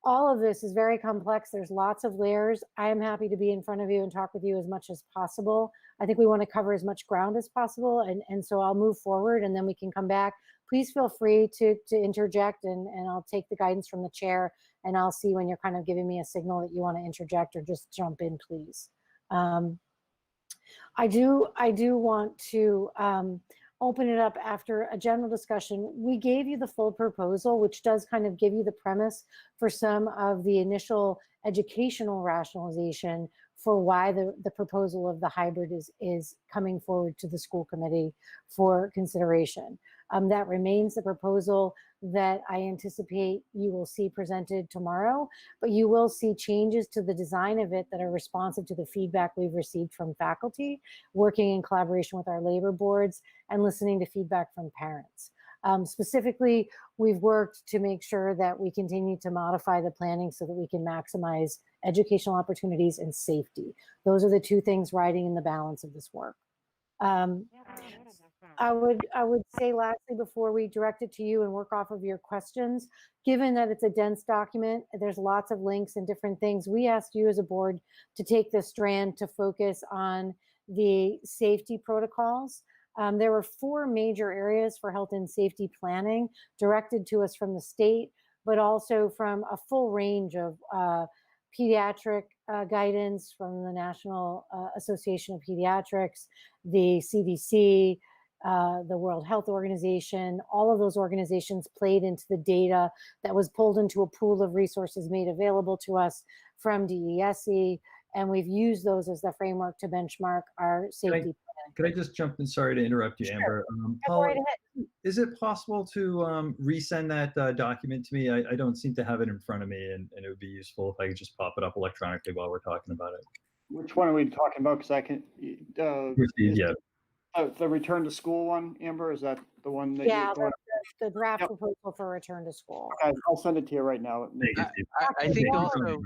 all of this is very complex. There's lots of layers. I am happy to be in front of you and talk with you as much as possible. I think we want to cover as much ground as possible. And so I'll move forward and then we can come back. Please feel free to interject and I'll take the guidance from the chair and I'll see when you're kind of giving me a signal that you want to interject or just jump in, please. I do want to open it up after a general discussion. We gave you the full proposal, which does kind of give you the premise for some of the initial educational rationalization for why the proposal of the hybrid is coming forward to the school committee for consideration. That remains the proposal that I anticipate you will see presented tomorrow, but you will see changes to the design of it that are responsive to the feedback we've received from faculty, working in collaboration with our labor boards and listening to feedback from parents. Specifically, we've worked to make sure that we continue to modify the planning so that we can maximize educational opportunities and safety. Those are the 2 things riding in the balance of this work. I would say lastly, before we direct it to you and work off of your questions, given that it's a dense document, there's lots of links and different things, we asked you as a board to take this strand to focus on the safety protocols. There were 4 major areas for health and safety planning directed to us from the state, but also from a full range of pediatric guidance from the National Association of Pediatrics, the CDC, the World Health Organization. All of those organizations played into the data that was pulled into a pool of resources made available to us from DESE, and we've used those as the framework to benchmark our safety planning. Could I just jump in? Sorry to interrupt you, Sure. Amber. Go right ahead. Is it possible to resend that document to me? I don't seem to have it in front of me, and it would be useful if I could just pop it up electronically while we're talking about it. Which one are we talking about? Because I can, Yeah. the return to school one, Amber, is that the one that Yeah, you're the draft Yep. proposal for return to school. Okay, I'll send it to you right now. Thank you, Steve. I think Yeah. also,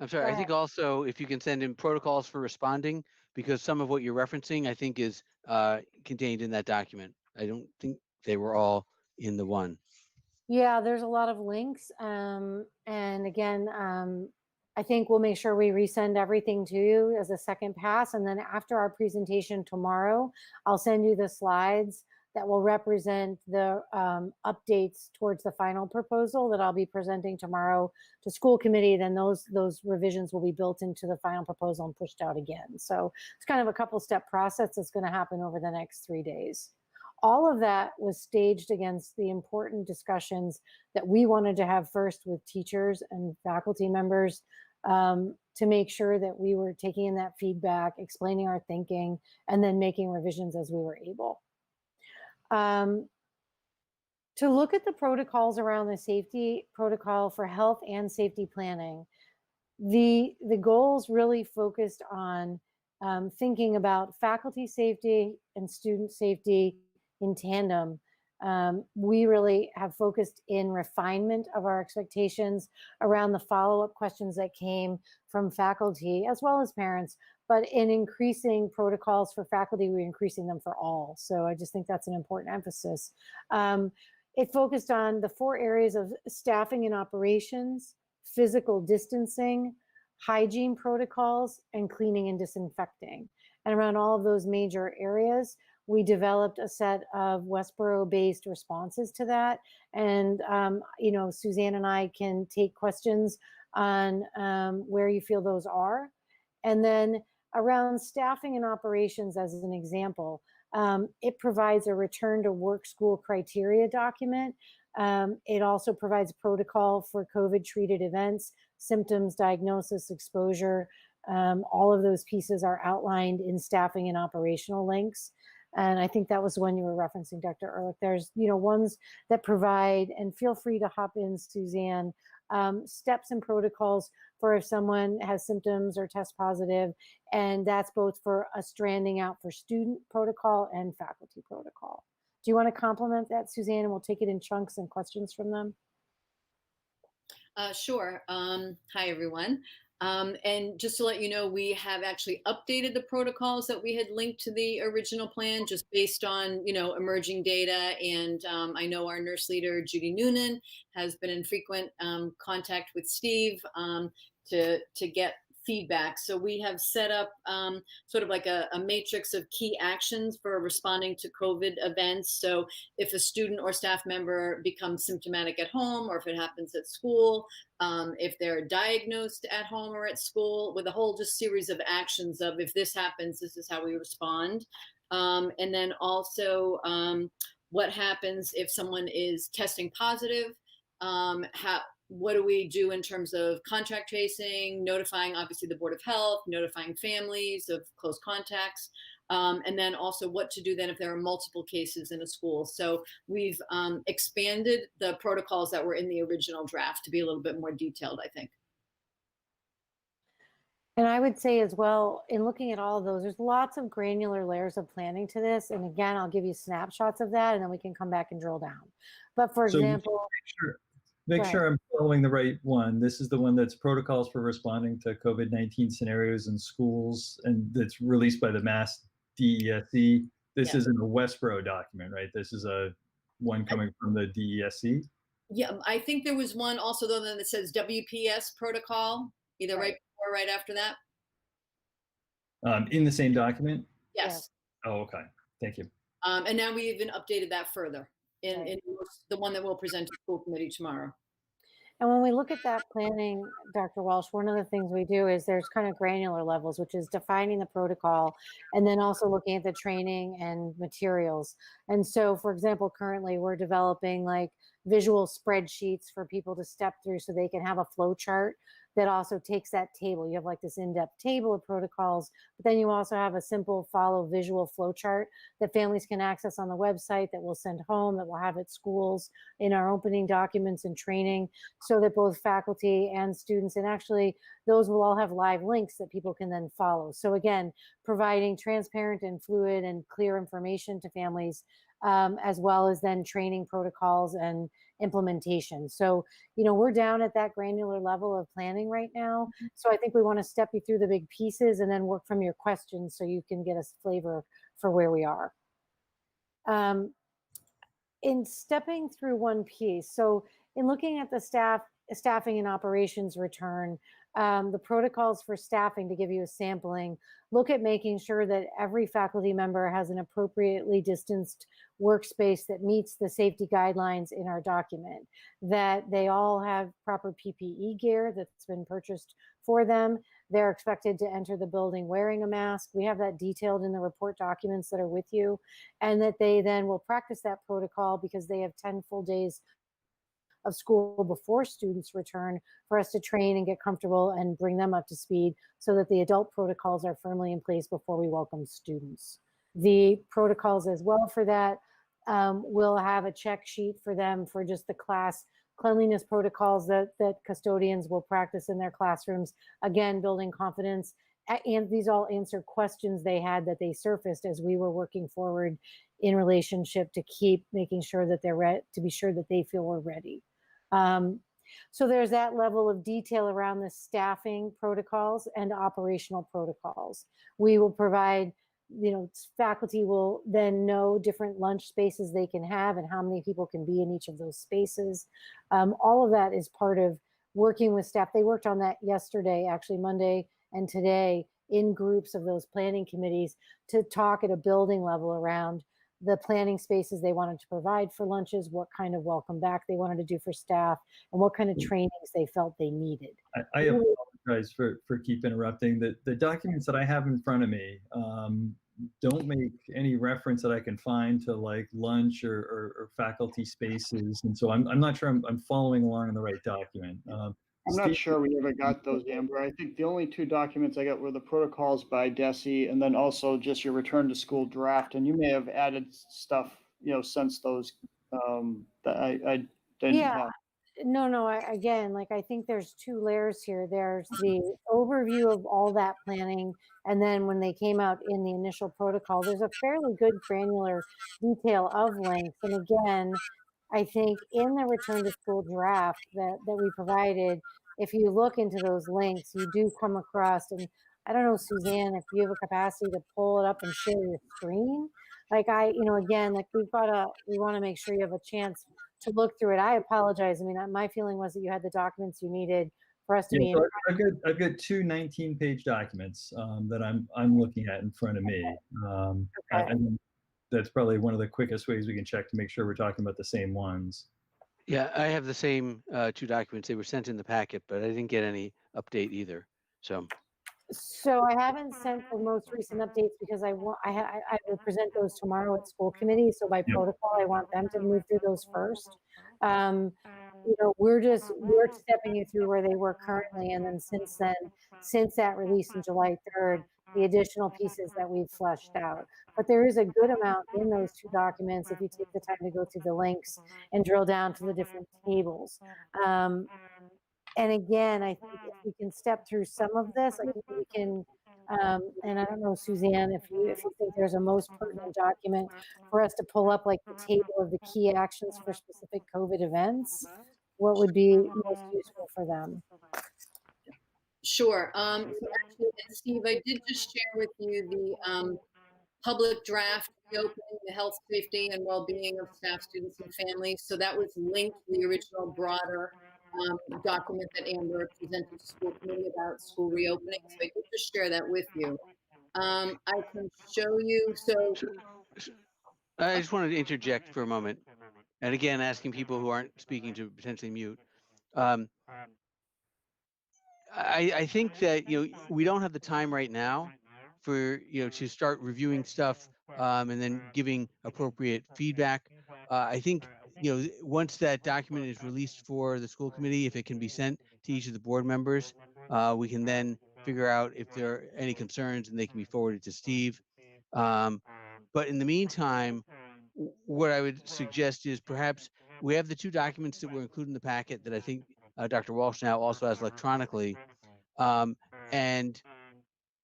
I'm sorry, Go I think also if you can send in protocols for responding, because some of what you're referencing, I think is contained in that document. I don't think they were all in the one. Yeah, there's a lot of links. And again, I think we'll make sure we resend everything to you as a second pass. And then after our presentation tomorrow, I'll send you the slides that will represent the updates towards the final proposal that I'll be presenting tomorrow to school committee. Then those revisions will be built into the final proposal and pushed out again. So it's kind of a couple step process that's going to happen over the next 3 days. All of that was staged against the important discussions that we wanted to have first with teachers and faculty members to make sure that we were taking in that feedback, explaining our thinking, and then making revisions as we were able. To look at the protocols around the safety protocol for health and safety planning, the goals really focused on thinking about faculty safety and student safety in tandem. We really have focused in refinement of our expectations around the follow-up questions that came from faculty as well as parents, but in increasing protocols for faculty, we're increasing them for all. So I just think that's an important emphasis. It focused on the 4 areas of staffing and operations, physical distancing, hygiene protocols, and cleaning and disinfecting. And around all of those major areas, we developed a set of Westborough-based responses to that. And, Suzanne and I can take questions on where you feel those are. And then around staffing and operations, as an example, It provides a return to work school criteria document. It also provides protocol for COVID treated events, symptoms, diagnosis, exposure. All of those pieces are outlined in staffing and operational links. And I think that was the one you were referencing, Dr. Ehrlich. There's, ones that provide, and feel free to hop in, Suzanne, steps and protocols for if someone has symptoms or test positive. And that's both for a stranding out for student protocol and faculty protocol. Do you want to complement that, Suzanne? And we'll take it in chunks and questions from them. Sure. Hi, everyone. And just to let you know, we have actually updated the protocols that we had linked to the original plan, just based on, emerging data. And I know our nurse leader, Judy Noonan, has been in frequent contact with Steve to get feedback. So we have set up sort of like a matrix of key actions for responding to COVID events. So if a student or staff member becomes symptomatic at home, or if it happens at school, if they're diagnosed at home or at school, with a whole just series of actions of, if this happens, this is how we respond. And then also what happens if someone is testing positive, what do we do in terms of contact tracing, notifying obviously the Board of Health, notifying families of close contacts, and then also what to do then if there are multiple cases in a school. So we've expanded the protocols that were in the original draft to be a little bit more detailed, I think. And I would say as well, in looking at all of those, there's lots of granular layers of planning to this. And again, I'll give you snapshots of that, and then we can come back and drill down. But for example, make sure I'm following the right one. This is the one that's protocols for responding to COVID-19 scenarios in schools, and that's released by the Mass DESE. This isn't a Westborough document, right? This is a one coming from the DESE. Yeah, I think there was one also though that says WPS protocol, either right before or right after that. In the same document? Yes. Oh, okay. Thank you. And now we even updated that further in the one that we'll present to the school committee tomorrow. And when we look at that planning, Dr. Walsh, one of the things we do is there's kind of granular levels, which is defining the protocol and then also looking at the training and materials. And so, for example, currently we're developing like visual spreadsheets for people to step through so they can have a flow chart that also takes that table. You have like this in-depth table of protocols, but then you also have a simple follow visual flow chart that families can access on the website, that we'll send home, that we'll have at schools in our opening documents and training, so that both faculty and students, and actually those will all have live links that people can then follow. So again, providing transparent and fluid and clear information to families, as well as then training protocols and implementation. So, we're down at that granular level of planning right now. So I think we want to step you through the big pieces and then work from your questions so you can get a flavor for where we are. In stepping through one piece, so in looking at the staffing and operations return, the protocols for staffing, to give you a sampling, look at making sure that every faculty member has an appropriately distanced workspace that meets the safety guidelines in our document, that they all have proper PPE gear that's been purchased for them. They're expected to enter the building wearing a mask. We have that detailed in the report documents that are with you, and that they then will practice that protocol because they have 10 full days of school before students return for us to train and get comfortable and bring them up to speed so that the adult protocols are firmly in place before we welcome students. The protocols as well for that will have a check sheet for them for just the class cleanliness protocols that custodians will practice in their classrooms, again, building confidence. And these all answer questions they had that they surfaced as we were working forward in relationship to keep making sure that they're ready, to be sure that they feel we're ready. So there's that level of detail around the staffing protocols and operational protocols. We will provide, faculty will then know different lunch spaces they can have and how many people can be in each of those spaces. All of that is part of working with staff. They worked on that yesterday, actually Monday and today, in groups of those planning committees to talk at a building level around the planning spaces they wanted to provide for lunches, what kind of welcome back they wanted to do for staff, and what kind of trainings they felt they needed. I apologize for keep interrupting. The documents that I have in front of me, don't make any reference that I can find to like lunch or faculty spaces. And so I'm not sure I'm following along in the right document. I'm not Steve- sure we ever got those, Amber. I think the only two documents I got were the protocols by Desi and then also just your return to school draft. And you may have added stuff, since those, that I didn't Yeah. have. No, again, like I think there's two layers here. There's the overview of all that planning, and then when they came out in the initial protocol, there's a fairly good granular detail of links. And again, I think in the return to school draft that we provided, if you look into those links, you do come across, and I don't know, Suzanne, if you have a capacity to pull it up and share your screen. Like again, like we want to make sure you have a chance to look through it. I apologize. I mean, my feeling was that you had the documents you needed for us to be. Yeah, so I've got two 19-page documents that I'm looking at in front of me. Okay. And that's probably one of the quickest ways we can check to make sure we're talking about the same ones. Yeah, I have the same two documents. They were sent in the packet, but I didn't get any update either. So I haven't sent the most recent updates because I will present those tomorrow at school committee. So by Yep. protocol, I want them to move through those first. We're stepping you through where they were currently, and then since that release on July 3rd, the additional pieces that we've fleshed out. But there is a good amount in those two documents if you take the time to go through the links and drill down to the different tables. And again, I think if we can step through some of this, I think we can, and I don't know, Suzanne, if you think there's a most pertinent document for us to pull up, like the table of the key actions for specific COVID events, what would be most useful for them? Sure. So actually, and Steve, I did just share with you the public draft reopening the health, safety, and well-being of staff, students, and families. So that was linked to the original broader document that Amber presented to school committee about school reopening. So I could just share that with you. I can show you. So I just wanted to interject for a moment, and again, asking people who aren't speaking to potentially mute. I think that we don't have the time right now for to start reviewing stuff and then giving appropriate feedback. I think once that document is released for the school committee, if it can be sent to each of the board members, we can then figure out if there are any concerns and they can be forwarded to Steve. But in the meantime, what I would suggest is perhaps we have the two documents that were included in the packet that I think Dr. Walsh now also has electronically. And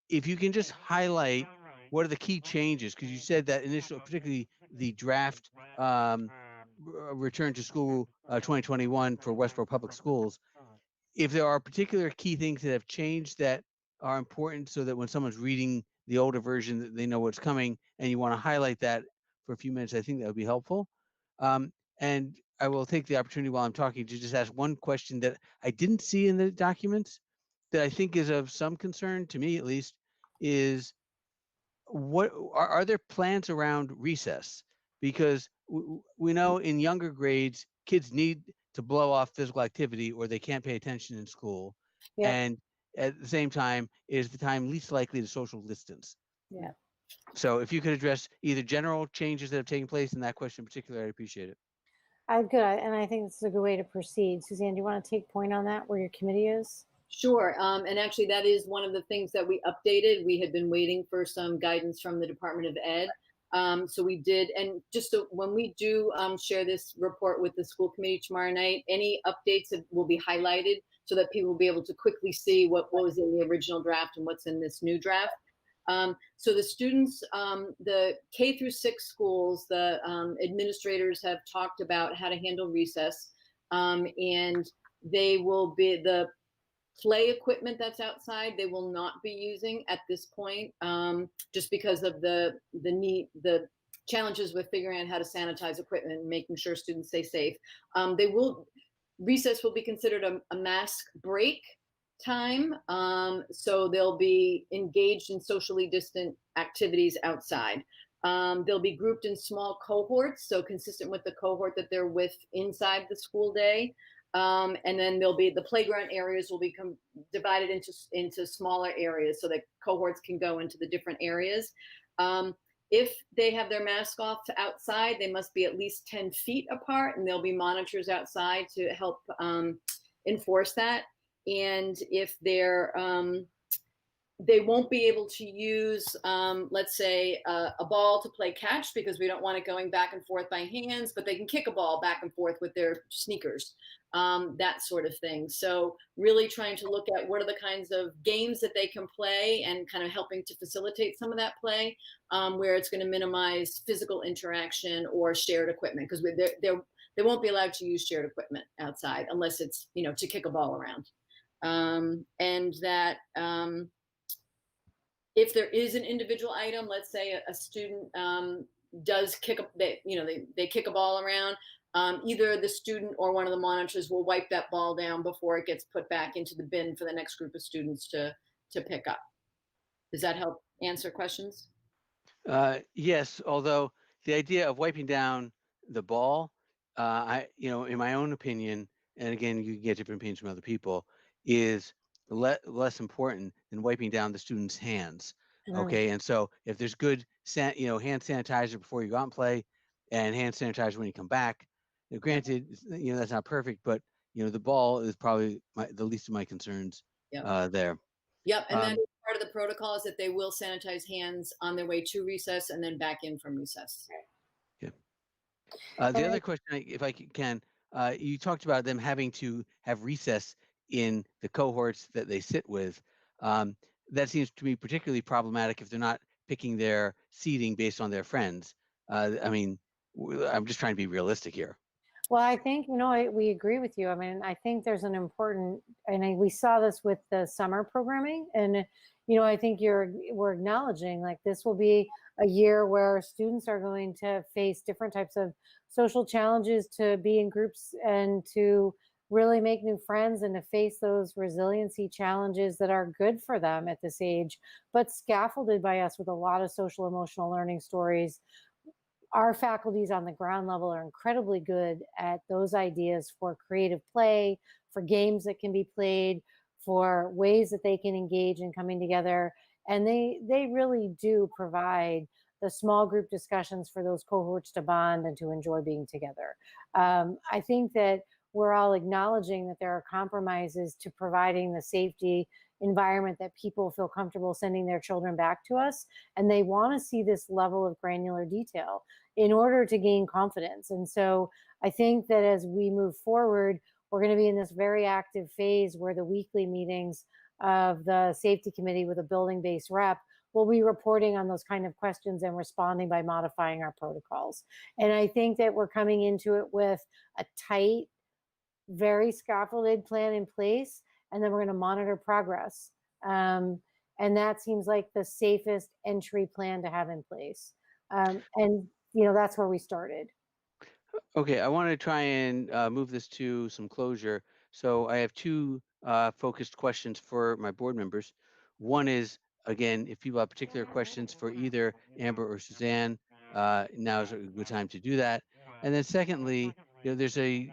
if you can just highlight what are the key changes, because you said that particularly the draft return to school 2021 for Westborough Public Schools, if there are particular key things that have changed that are important so that when someone's reading the older version, that they know what's coming, and you want to highlight that for a few minutes, I think that would be helpful. And I will take the opportunity while I'm talking to just ask one question that I didn't see in the documents that I think is of some concern, to me at least, is what are there plans around recess? Because we know in younger grades, kids need to blow off physical activity or they can't pay attention in school. Yeah. And at the same time, is the time least likely to social distance. Yeah. So if you could address either general changes that have taken place in that question in particular, I'd appreciate it. Good, and I think this is a good way to proceed. Suzanne, do you want to take point on that, where your committee is? sure. And actually, that is one of the things that we updated. We had been waiting for some guidance from the Department of Ed. So we did, and just so when we do share this report with the school committee tomorrow night, any updates will be highlighted so that people will be able to quickly see what was in the original draft and what's in this new draft. So the students, the K through 6 schools, the administrators have talked about how to handle recess, and they will be the play equipment that's outside. They will not be using at this point, just because of the challenges with figuring out how to sanitize equipment and making sure students stay safe. Recess will be considered a mask break time, so they'll be engaged in socially distant activities outside. They'll be grouped in small cohorts, so consistent with the cohort that they're with inside the school day. And then the playground areas will become divided into smaller areas so that cohorts can go into the different areas. If they have their mask off outside, they must be at least 10 feet apart, and there'll be monitors outside to help enforce that. And if they won't be able to use, let's say, a ball to play catch because we don't want it going back and forth by hands, but they can kick a ball back and forth with their sneakers, that sort of thing. So really trying to look at what are the kinds of games that they can play and kind of helping to facilitate some of that play, where it's going to minimize physical interaction or shared equipment, because they won't be allowed to use shared equipment outside unless it's, to kick a ball around. And that if there is an individual item, let's say a student does kick they kick a ball around, either the student or one of the monitors will wipe that ball down before it gets put back into the bin for the next group of students to pick up. Does that help answer questions? Yes, although the idea of wiping down the ball, in my own opinion, and again, you can get different opinions from other people, is less important than wiping down the student's hands. Okay, and so if there's good hand sanitizer before you go out and play, and hand sanitizer when you come back, granted, that's not perfect, but the ball is probably the least of my concerns there. Yep, and that is part of the protocol is that they will sanitize hands on their way to recess and then back in from recess. Yeah. The other question, if I can, you talked about them having to have recess in the cohorts that they sit with. That seems to me particularly problematic if they're not picking their seating based on their friends. I'm just trying to be realistic here. Well, I think, we agree with you. I mean, I think there's an important, and we saw this with the summer programming. And, I think we're acknowledging like this will be a year where students are going to face different types of social challenges, to be in groups and to really make new friends and to face those resiliency challenges that are good for them at this age, but scaffolded by us with a lot of social emotional learning stories. Our faculties on the ground level are incredibly good at those ideas for creative play, for games that can be played, for ways that they can engage in coming together. And they really do provide the small group discussions for those cohorts to bond and to enjoy being together. I think that we're all acknowledging that there are compromises to providing the safety environment that people feel comfortable sending their children back to us. And they want to see this level of granular detail in order to gain confidence. And so I think that as we move forward, we're going to be in this very active phase where the weekly meetings of the safety committee with a building-based rep will be reporting on those kind of questions and responding by modifying our protocols. And I think that we're coming into it with a tight, very scaffolded plan in place, and then we're going to monitor progress. And that seems like the safest entry plan to have in place. And that's where we started. Okay, I want to try and move this to some closure. So I have two focused questions for my board members. One is, again, if people have particular questions for either Amber or Suzanne, now is a good time to do that. And then secondly, there's a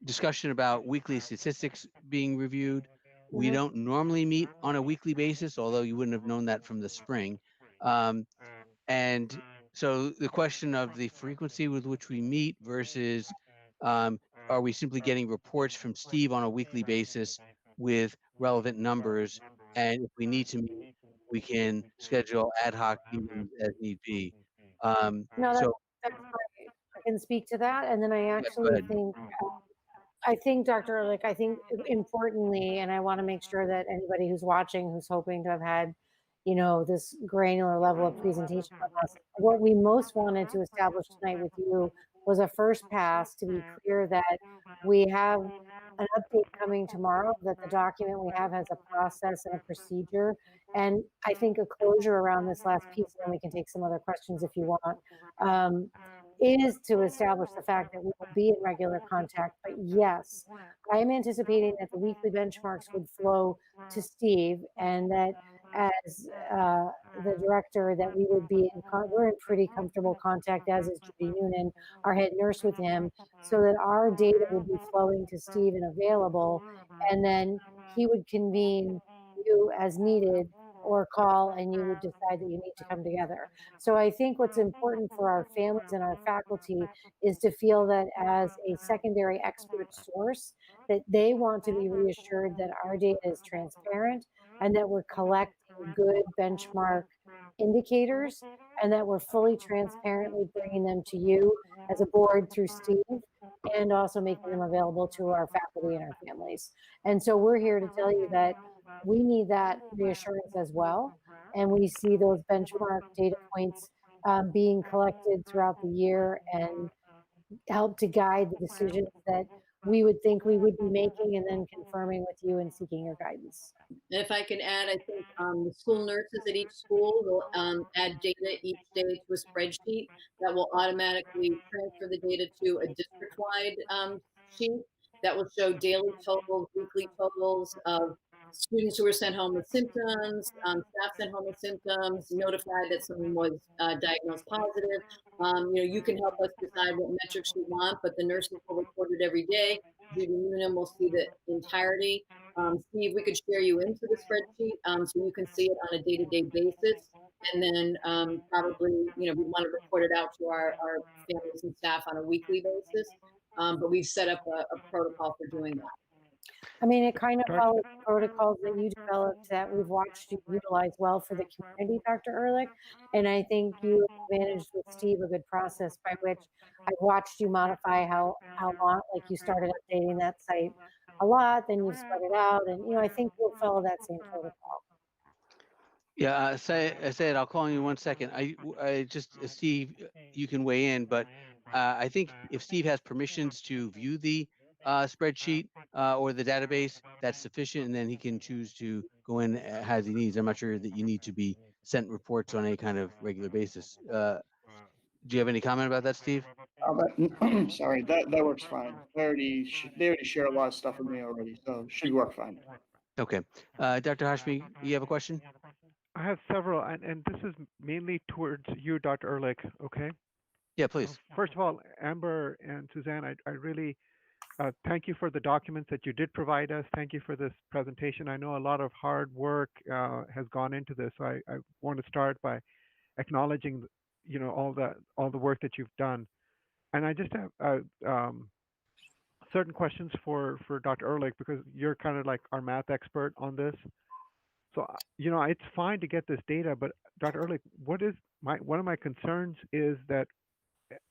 discussion about weekly statistics being reviewed. We don't normally meet on a weekly basis, although you wouldn't have known that from the spring. And so the question of the frequency with which we meet versus are we simply getting reports from Steve on a weekly basis with relevant numbers? And if we need to meet, we can schedule ad hoc meetings as need be. No, that's great. I can speak to that. And then I actually think, Dr. I think importantly, and I want to make sure that anybody who's watching, who's hoping to have had, this granular level of presentation from us, what we most wanted to establish tonight with you was a first pass to be clear that we have an update coming tomorrow, that the document we have has a process and a procedure. And I think a closure around this last piece, and then we can take some other questions if you want, is to establish the fact that we will be in regular contact. But yes, I'm anticipating that the weekly benchmarks would flow to Steve, and that as the director, that we would be we're in pretty comfortable contact, as is Judy Noonan, our head nurse, with him, so that our data would be flowing to Steve and available, and then he would convene you as needed or call and you would decide that you need to come together. So I think what's important for our families and our faculty is to feel that as a secondary expert source, that they want to be reassured that our data is transparent and that we're collecting good benchmark indicators and that we're fully transparently bringing them to you as a board through Steve and also making them available to our faculty and our families. And so we're here to tell you that we need that reassurance as well. And we see those benchmark data points being collected throughout the year and help to guide the decisions that we would think we would be making and then confirming with you and seeking your guidance. And if I can add, I think the school nurses at each school will add data each day to a spreadsheet that will automatically transfer the data to a district-wide sheet that will show daily totals, weekly totals of students who were sent home with symptoms, staff sent home with symptoms, notified that someone was diagnosed positive. You can help us decide what metrics you want, but the nurses will report it every day. Judy Noonan will see the entirety. Steve, we could share you into the spreadsheet so you can see it on a day-to-day basis. And then probably, we want to report it out to our families and staff on a weekly basis. But we've set up a protocol for doing that. I mean, it kind of follows protocols that you developed that we've watched you utilize well for the community, Dr. Ehrlich. And I think you managed with Steve a good process by which I've watched you modify how long, like you started updating that site a lot, then you've spread it out. And, I think we'll follow that same protocol. Yeah, Sayed, I'll call on you 1 second. I just, Steve, you can weigh in, but I think if Steve has permissions to view the spreadsheet or the database, that's sufficient, and then he can choose to go in as he needs. I'm not sure that you need to be sent reports on any kind of regular basis. Do you have any comment about that, Steve? Sorry, that works fine. They already share a lot of stuff with me already, so should work fine. Okay. Dr. Hashmi, you have a question? I have several, and this is mainly towards you, Dr. Ehrlich, okay? Yeah, please. First of all, Amber and Suzanne, I really thank you for the documents that you did provide us. Thank you for this presentation. I know a lot of hard work has gone into this. So I want to start by acknowledging, all the work that you've done. And I just have certain questions for Dr. Ehrlich because you're kind of like our math expert on this. So, it's fine to get this data, but Dr. Ehrlich, one of my concerns is that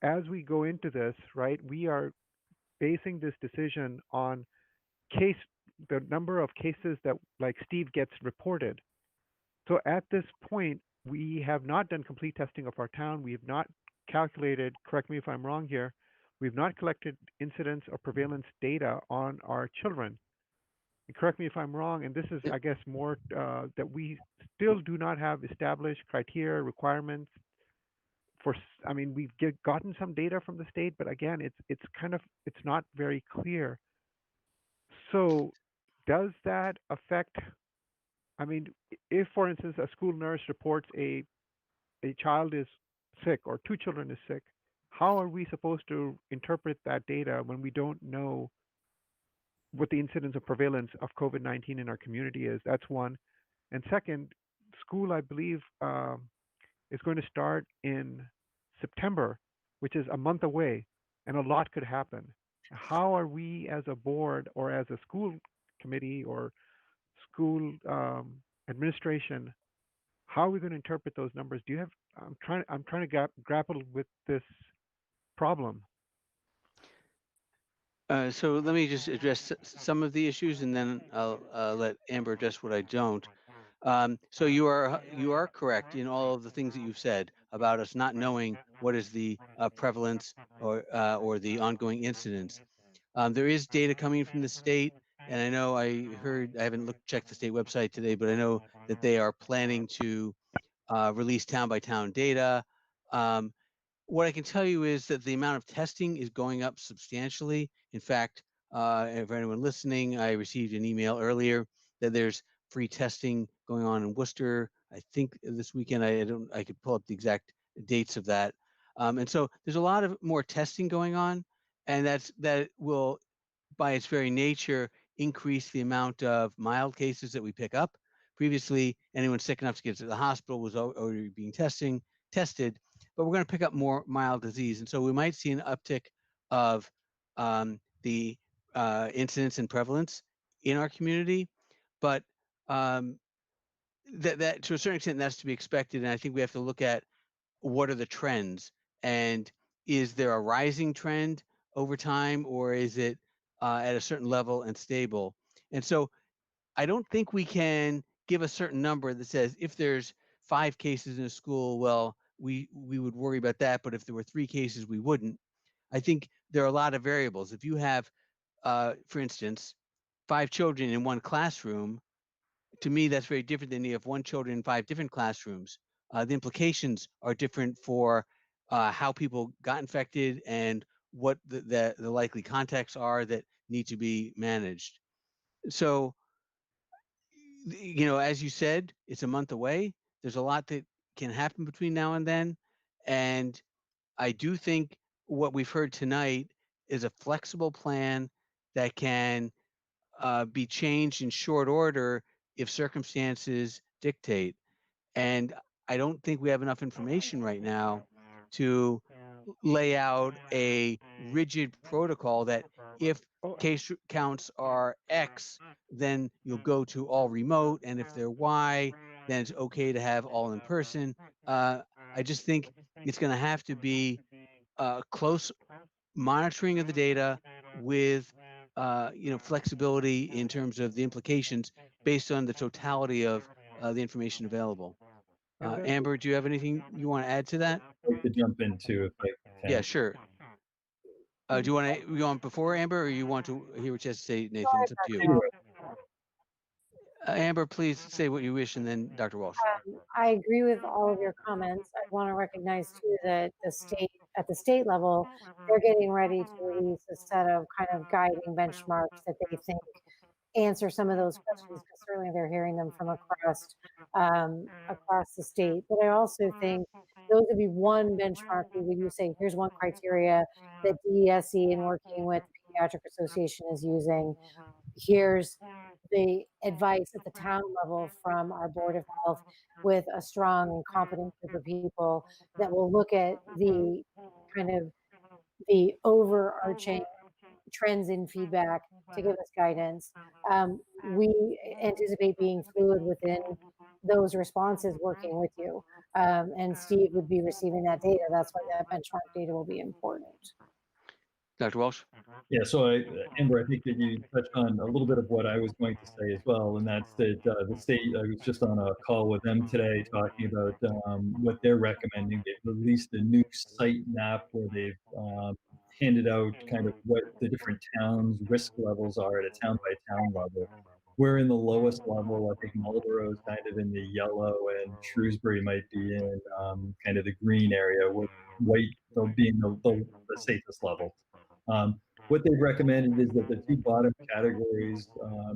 as we go into this, right, we are basing this decision on the number of cases that, like Steve, gets reported. So at this point, we have not done complete testing of our town. We have not calculated, correct me if I'm wrong here, we've not collected incidence or prevalence data on our children. And correct me if I'm wrong, and this is, I guess, more that we still do not have established criteria, requirements for, we've gotten some data from the state, but again, it's not very clear. So does that affect, if, for instance, a school nurse reports a child is sick or two children is sick, how are we supposed to interpret that data when we don't know what the incidence of prevalence of COVID-19 in our community is? That's one. And second, school, I believe, is going to start in September, which is a month away, and a lot could happen. How are we as a board or as a school committee or school administration, how are we going to interpret those numbers? I'm trying to grapple with this problem. So let me just address some of the issues, and then I'll let Amber address what I don't. So you are correct in all of the things that you've said about us not knowing what is the prevalence or the ongoing incidence. There is data coming from the state, and I know I haven't checked the state website today, but I know that they are planning to release town by town data. What I can tell you is that the amount of testing is going up substantially. In fact, for anyone listening, I received an email earlier that there's free testing going on in Worcester. I think this weekend. I could pull up the exact dates of that. And so there's a lot of more testing going on, and that will, by its very nature, increase the amount of mild cases that we pick up. previously anyone sick enough to get to the hospital was already being tested, but we're going to pick up more mild disease. And so we might see an uptick of the incidence and prevalence in our community, but that to a certain extent, that's to be expected. And I think we have to look at what are the trends, and is there a rising trend over time, or is it at a certain level and stable? And so I don't think we can give a certain number that says if there's 5 cases in a school, well, we would worry about that, but if there were 3 cases, we wouldn't. I think there are a lot of variables. If you have, for instance, 5 children in one classroom, to me, that's very different than you have 1 children in 5 different classrooms. The implications are different for how people got infected and what the likely contacts are that need to be managed. So, as you said, it's a month away. There's a lot that can happen between now and then. And I do think what we've heard tonight is a flexible plan that can be changed in short order if circumstances dictate. And I don't think we have enough information right now to lay out a rigid protocol that if case counts are X, then you'll go to all remote, and if they're Y, then it's okay to have all in person. I just think it's going to have to be close monitoring of the data with flexibility in terms of the implications based on the totality of the information available. Amber, do you have anything you want to add to that? I'd like to jump into if I can. Yeah, sure. Do you want to go on before Amber, or you want to hear what you have to say, Nathan? It's up to you. Either way. Amber, please say what you wish, and then Dr. Walsh. I agree with all of your comments. I want to recognize too that at the state level, they're getting ready to release a set of kind of guiding benchmarks that they think answer some of those questions, because certainly they're hearing them from across the state. But I also think those would be one benchmark we would use, say, here's one criteria that DESE in working with the Pediatric Association is using. Here's the advice at the town level from our Board of Health with a strong and competent group of people that will look at the kind of the overarching trends in feedback to give us guidance. We anticipate being fluid within those responses, working with you. And Steve would be receiving that data. That's why that benchmark data will be important. Dr. Walsh? Yeah, so Amber, I think that you touched on a little bit of what I was going to say as well, and that's that the state, I was just on a call with them today talking about what they're recommending. They've released a new site map where they've handed out kind of what the different towns' risk levels are at a town by town level. We're in the lowest level. I think Marlborough is kind of in the yellow, and Shrewsbury might be in kind of the green area, with white being the safest level. What they've recommended is that the 2 bottom categories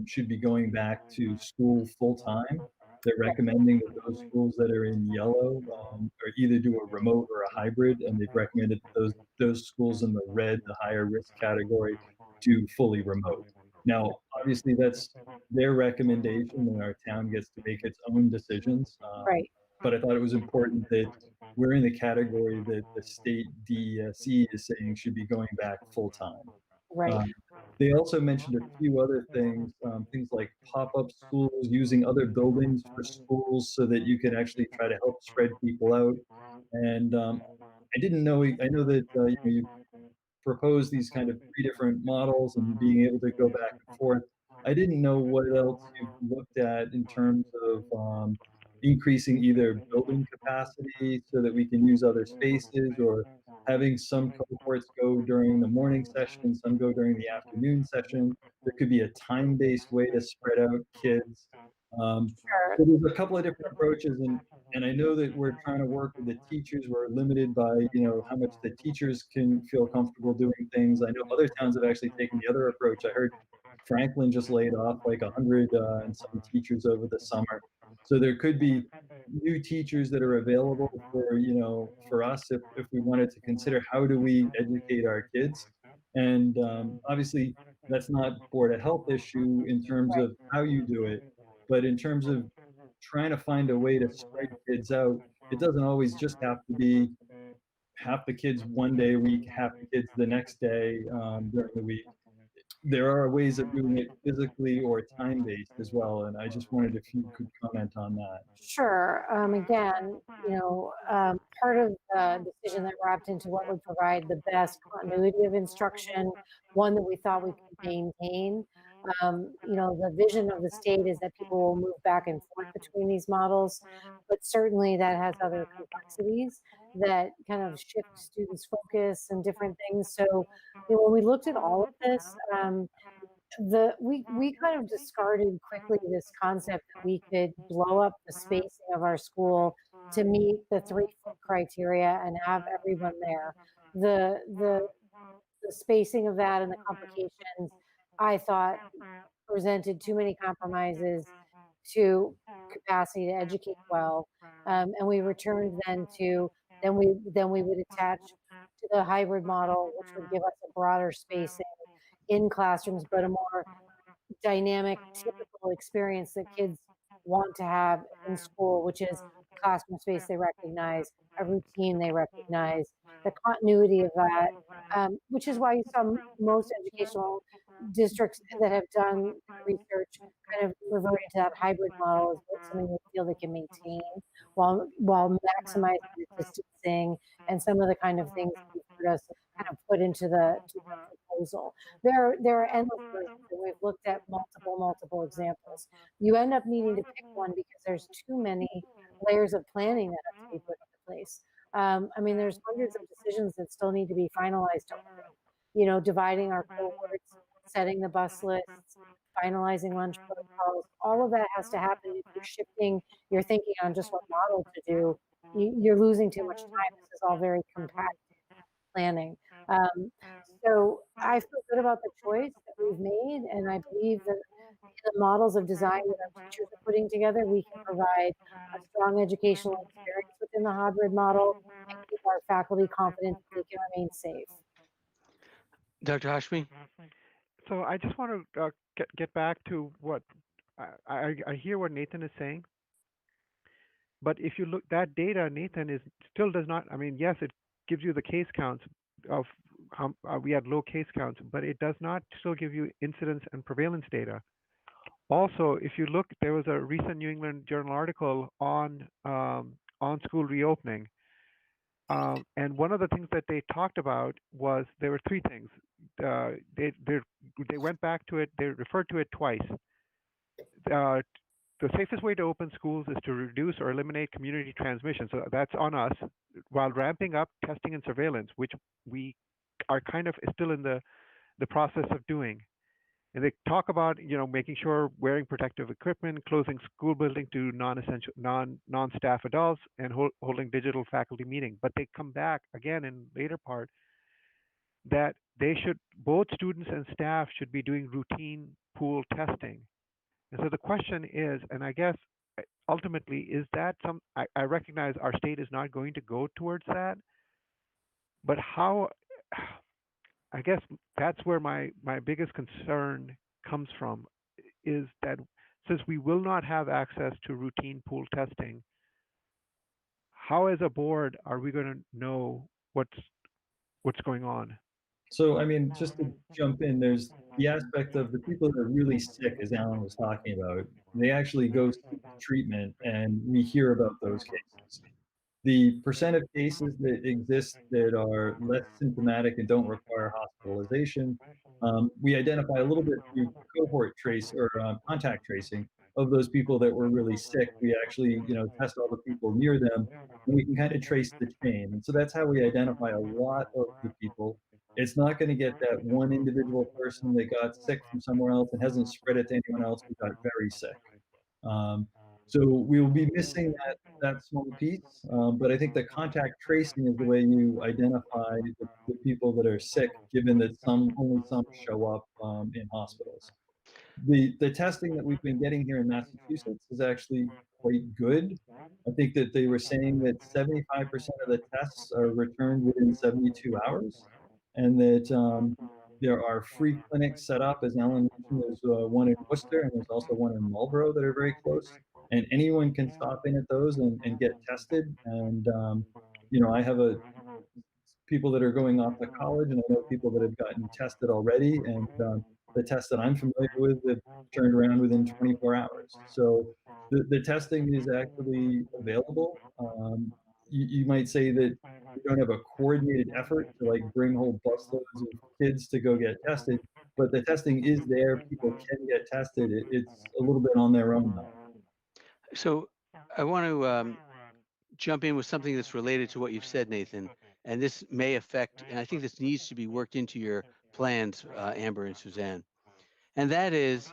should be going back to school full time. They're recommending that those schools that are in yellow or either do a remote or a hybrid, and they've recommended that those schools in the red, the higher risk category, do fully remote. Now, obviously, that's their recommendation, and our town gets to make its own decisions. Right. But I thought it was important that we're in the category that the state DESE is saying should be going back full time. Right. They also mentioned a few other things, things like pop-up schools, using other buildings for schools so that you can actually try to help spread people out. And I didn't know, I know that you proposed these kind of 3 different models and being able to go back and forth. I didn't know what else you've looked at in terms of increasing either building capacity so that we can use other spaces, or having some cohorts go during the morning session, some go during the afternoon session. There could be a time-based way to spread out kids. So there's a couple of different approaches, and I know that we're trying to work with the teachers. We're limited by how much the teachers can feel comfortable doing things. I know other towns have actually taken the other approach. I heard Franklin just laid off like 100 and some teachers over the summer. So there could be new teachers that are available for us if we wanted to consider how do we educate our kids. And obviously that's not Board of Health issue in terms of how you do it, but in terms of trying to find a way to spread kids out. It doesn't always just have to be half the kids one day a week, half the kids the next day during the week. There are ways of doing it physically or time-based as well, and I just wondered if you could comment on that. Sure. Again, part of the decision that wrapped into what would provide the best continuity of instruction, one that we thought we could maintain. The vision of the state is that people will move back and forth between these models, but certainly that has other complexities that kind of shift students' focus and different things. So, when we looked at all of this, we kind of discarded quickly this concept that we could blow up the spacing of our school to meet the 3-foot criteria and have everyone there. The spacing of that and the complications, I thought, presented too many compromises to capacity to educate well. And we returned then we would attach to the hybrid model, which would give us a broader spacing in classrooms, but a more dynamic, typical experience that kids want to have in school, which is classroom space they recognize, a routine they recognize, the continuity of that, which is why you saw most educational districts that have done research kind of reverting to that hybrid model as something they feel they can maintain while maximizing the distancing and some of the kind of things you've heard us kind of put into the proposal. There are endless versions, and we've looked at multiple examples. You end up needing to pick one because there's too many layers of planning that have to be put into place. There's hundreds of decisions that still need to be finalized. Dividing our cohorts, setting the bus lists, finalizing lunch protocols. All of that has to happen. If you're shifting your thinking on just what model to do, you're losing too much time. This is all very compact planning. So I feel good about the choice that we've made, and I believe that in the models of design that our teachers are putting together, we can provide a strong educational experience within the hybrid model and keep our faculty confident that they can remain safe. Dr. Hashmi? So I just want to get back to what I hear what Nathan is saying. But if you look, that data, Nathan, still does not, yes, it gives you the case counts of how we had low case counts, but it does not still give you incidence and prevalence data. Also, if you look, there was a recent New England Journal article on school reopening. And one of the things that they talked about was there were 3 things. They went back to it, they referred to it twice. The safest way to open schools is to reduce or eliminate community transmission. So that's on us, while ramping up testing and surveillance, which we are kind of still in the process of doing. And they talk about, making sure wearing protective equipment, closing school building to non-essential, non-staff adults, and holding digital faculty meeting. But they come back again in later part that both students and staff should be doing routine pool testing. And so the question is, and I guess ultimately, is that I recognize our state is not going to go towards that, but how, I guess that's where my biggest concern comes from, is that since we will not have access to routine pool testing, how as a board are we going to know what's going on? So, just to jump in, there's the aspect of the people that are really sick, as Alan was talking about. They actually go seek treatment, and we hear about those cases. The percent of cases that exist that are less symptomatic and don't require hospitalization, we identify a little bit through cohort trace or contact tracing of those people that were really sick. We actually, test all the people near them, and we can kind of trace the chain. And so that's how we identify a lot of the people. It's not going to get that one individual person that got sick from somewhere else and hasn't spread it to anyone else who got very sick. So we will be missing that small piece, but I think the contact tracing is the way you identify the people that are sick, given that only some show up in hospitals. The testing that we've been getting here in Massachusetts is actually quite good. I think that they were saying that 75% of the tests are returned within 72 hours, and that there are free clinics set up. As Alan mentioned, there's one in Worcester, and there's also one in Marlborough that are very close. and anyone can stop in at those and get tested. And I have people that are going off to college, and I know people that have gotten tested already, and the tests that I'm familiar with have turned around within 24 hours. So the testing is actually available. You might say that we don't have a coordinated effort to like bring whole busloads of kids to go get tested, but the testing is there. People can get tested. It's a little bit on their own though. So I want to jump in with something that's related to what you've said, Nathan, and this may affect, and I think this needs to be worked into your plans, Amber and Suzanne, and that is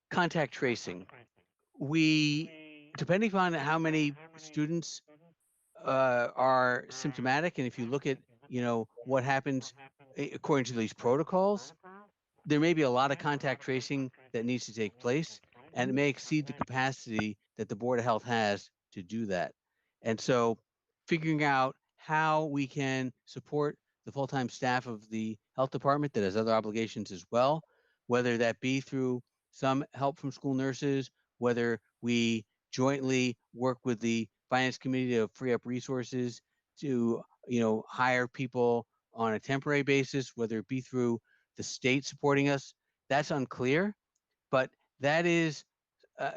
contact tracing. Depending upon how many students are symptomatic, and if you look at, what happens according to these protocols, there may be a lot of contact tracing that needs to take place, and it may exceed the capacity that the Board of Health has to do that. And so figuring out how we can support the full-time staff of the health department that has other obligations as well, whether that be through some help from school nurses, whether we jointly work with the finance committee to free up resources to, hire people on a temporary basis, whether it be through the state supporting us, that's unclear, but that is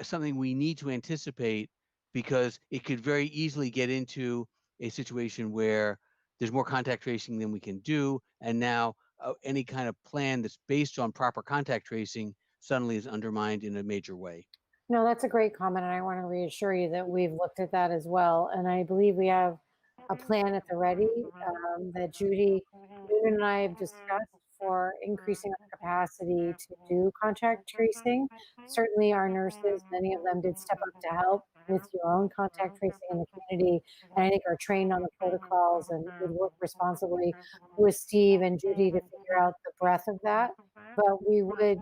something we need to anticipate, because it could very easily get into a situation where there's more contact tracing than we can do, and now any kind of plan that's based on proper contact tracing suddenly is undermined in a major way. No, that's a great comment, and I want to reassure you that we've looked at that as well. And I believe we have a plan at the ready that Judy Noonan and I have discussed for increasing our capacity to do contact tracing. Certainly, our nurses, many of them did step up to help with your own contact tracing in the community, and I think are trained on the protocols and would work responsibly with Steve and Judy to figure out the breadth of that. But we would,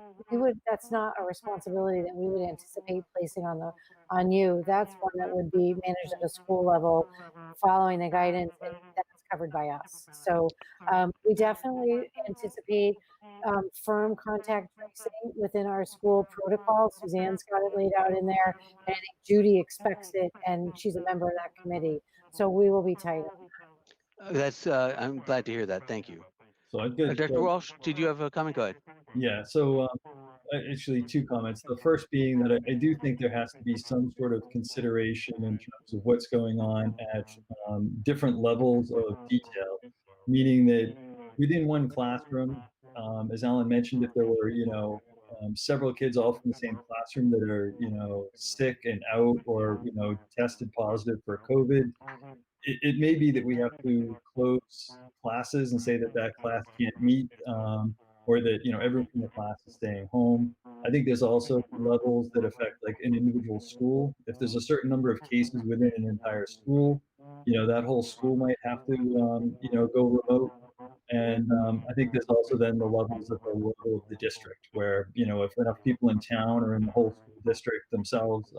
that's not a responsibility that we would anticipate placing on you. That's one that would be managed at a school level, following the guidance, and that's covered by us. So we definitely anticipate firm contact tracing within our school protocol. Suzanne's got it laid out in there, and I think Judy expects it, and she's a member of that committee. So we will be tight. That's I'm glad to hear that. Thank you. So I've got Dr. Walsh, did you have a comment? Go ahead. Yeah, so actually two comments. The first being that I do think there has to be some sort of consideration in terms of what's going on at different levels of detail, meaning that within one classroom, as Alan mentioned, if there were, several kids all from the same classroom that are, sick and out or, tested positive for COVID, it may be that we have to close classes and say that class can't meet, or that everyone in the class is staying home. I think there's also levels that affect like an individual school. If there's a certain number of cases within an entire school, that whole school might have to go remote. And I think there's also then the levels at the level of the district, where if enough people in town or in the whole school district themselves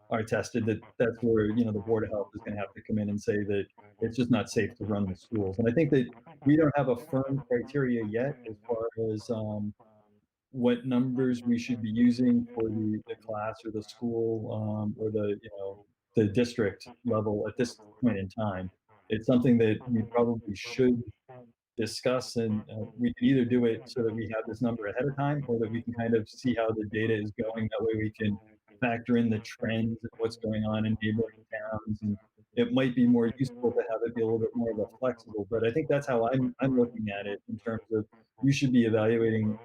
are tested, that's where the Board of Health is going to have to come in and say that it's just not safe to run the schools. And I think that we don't have a firm criteria yet as far as what numbers we should be using for the class or the school or the district level at this point in time. It's something that we probably should discuss, and we can either do it so that we have this number ahead of time, or that we can kind of see how the data is going. That way we can factor in the trends and what's going on in neighboring towns, and it might be more useful to have it be a little bit more of a flexible. But I think that's how I'm looking at it, in terms of you should be evaluating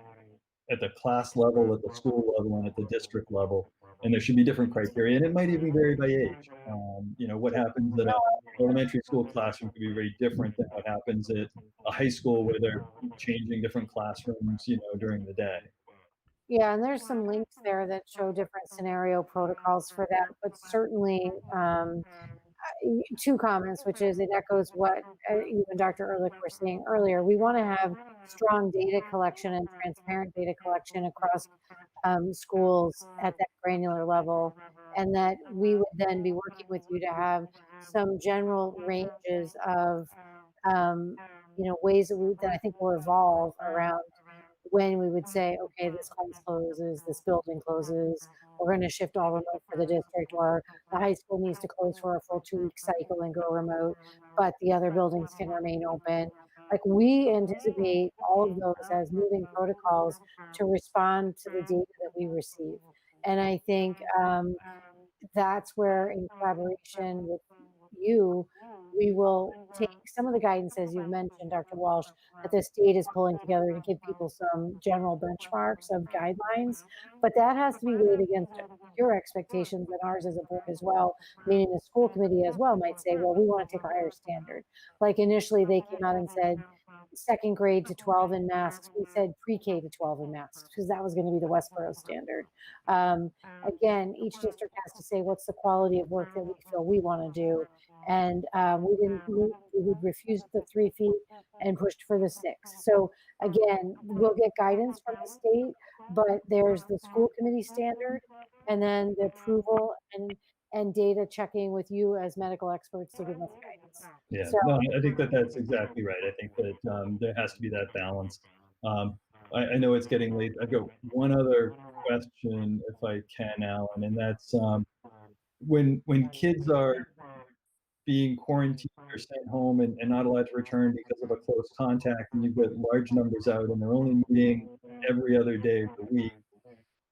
at the class level, at the school level, and at the district level. And there should be different criteria, and it might even vary by age. What happens at an elementary school classroom could be very different than what happens at a high school, where they're changing different classrooms, during the day. Yeah, and there's some links there that show different scenario protocols for that, but certainly two comments, which is it echoes what you and Dr. Ehrlich were saying earlier. We want to have strong data collection and transparent data collection across schools at that granular level, and that we would then be working with you to have some general ranges of ways that I think will evolve around when we would say, okay, this class closes, this building closes, we're going to shift all remote for the district, or the high school needs to close for a full 2-week cycle and go remote, but the other buildings can remain open. Like, we anticipate all of those as moving protocols to respond to the data that we receive. And I think that's where, in collaboration with you, we will take some of the guidance, as you've mentioned, Dr. Walsh, that the state is pulling together to give people some general benchmarks of guidelines, but that has to be weighed against your expectations and ours as a board as well, meaning the school committee as well might say, well, we want to take a higher standard. Like, initially they came out and said second grade to 12 in masks. We said pre-K to 12 in masks because that was going to be the Westborough standard. Again, each district has to say what's the quality of work that we feel we want to do. And we would refuse the 3 feet and pushed for the 6. So again, we'll get guidance from the state, but there's the school committee standard, and then the approval and data checking with you as medical experts to give us guidance. Yeah, So, no, I think that that's exactly right. I think that there has to be that balance. I know it's getting late. I've got one other question, if I can, Alan, and that's when kids are being quarantined or sent home and not allowed to return because of a close contact, and you've got large numbers out, and they're only meeting every other day of the week.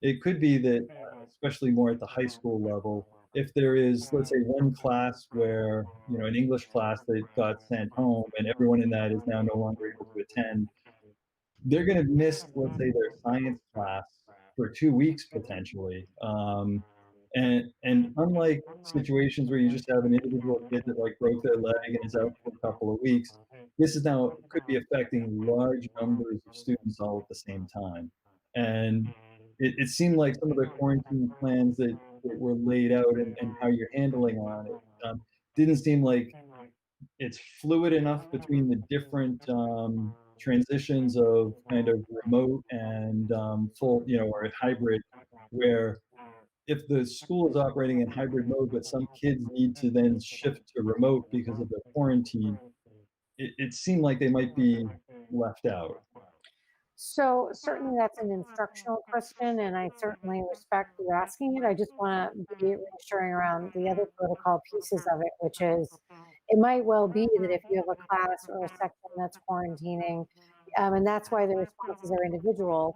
It could be that, especially more at the high school level, if there is, let's say, one class where, an English class that got sent home and everyone in that is now no longer able to attend, they're going to miss, let's say, their science class for 2 weeks potentially. And unlike situations where you just have an individual kid that like broke their leg and is out for a couple of weeks, this is now could be affecting large numbers of students all at the same time. And it seemed like some of the quarantine plans that were laid out and how you're handling on it didn't seem like it's fluid enough between the different transitions of kind of remote and full, or hybrid, where if the school is operating in hybrid mode, but some kids need to then shift to remote because of the quarantine, it seemed like they might be left out. So certainly that's an instructional question, and I certainly respect you asking it. I just want to be reassuring around the other protocol pieces of it, which is it might well be that if you have a class or a section that's quarantining, and that's why the responses are individual,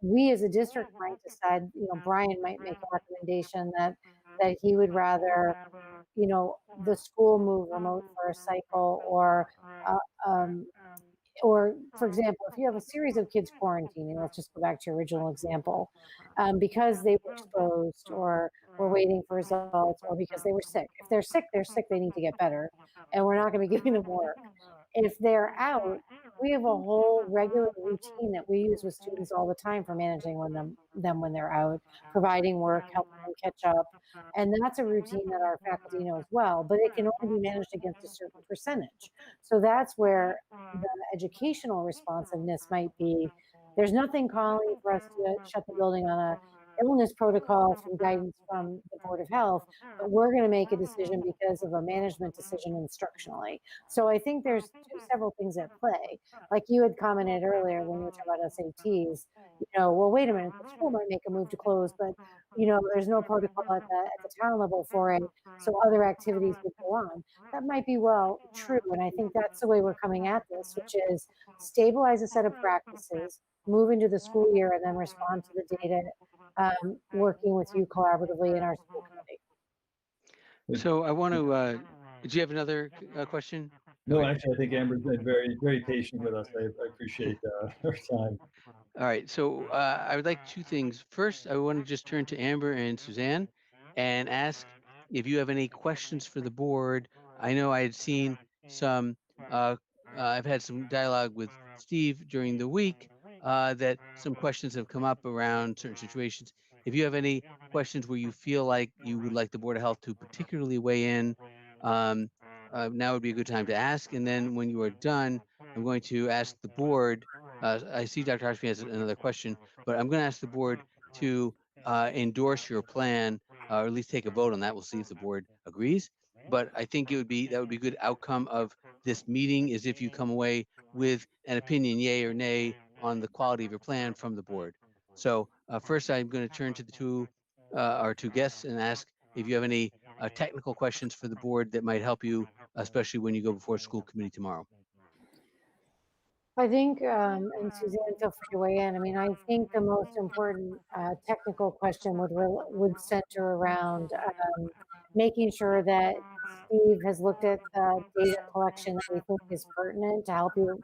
we as a district might decide, Brian might make a recommendation that he would rather, the school move remote for a cycle, uh, um, or for example, if you have a series of kids quarantining, let's just go back to your original example, because they were exposed or were waiting for results or because they were sick. If they're sick, they need to get better, and we're not going to be giving them work. If they're out, we have a whole regular routine that we use with students all the time for managing them when they're out, providing work, helping them catch up. And that's a routine that our faculty knows well, but it can only be managed against a certain percentage. So that's where the educational responsiveness might be. There's nothing calling for us to shut the building on a illness protocol from guidance from the Board of Health, but we're going to make a decision because of a management decision instructionally. So I think there's several things at play. Like you had commented earlier when you were talking about SATs, well, wait a minute, the school might make a move to close, but there's no protocol at the town level for it, so other activities would go on. That might be true, and I think that's the way we're coming at this, which is stabilize a set of practices, move into the school year, and then respond to the data, working with you collaboratively in our school committee. So I want to, do you have another question? No, actually, I think Amber's been very, very patient with us. I appreciate her time. All right, so I would like 2 things. First, I want to just turn to Amber and Suzanne and ask if you have any questions for the board. I know I had seen some, I've had some dialogue with Steve during the week that some questions have come up around certain situations. If you have any questions where you feel like you would like the Board of Health to particularly weigh in, now would be a good time to ask. And then when you are done, I'm going to ask the board. I see Dr. Hashmi has another question, but I'm going to ask the board to endorse your plan, or at least take a vote on that. We'll see if the board agrees. But I think that would be a good outcome of this meeting, is if you come away with an opinion, yay or nay, on the quality of your plan from the board. So first, I'm going to turn to our two guests and ask if you have any technical questions for the board that might help you, especially when you go before school committee tomorrow. I think, and Suzanne, feel free to weigh in. I mean, I think the most important technical question would center around making sure that Steve has looked at the data collection that we think is pertinent to help you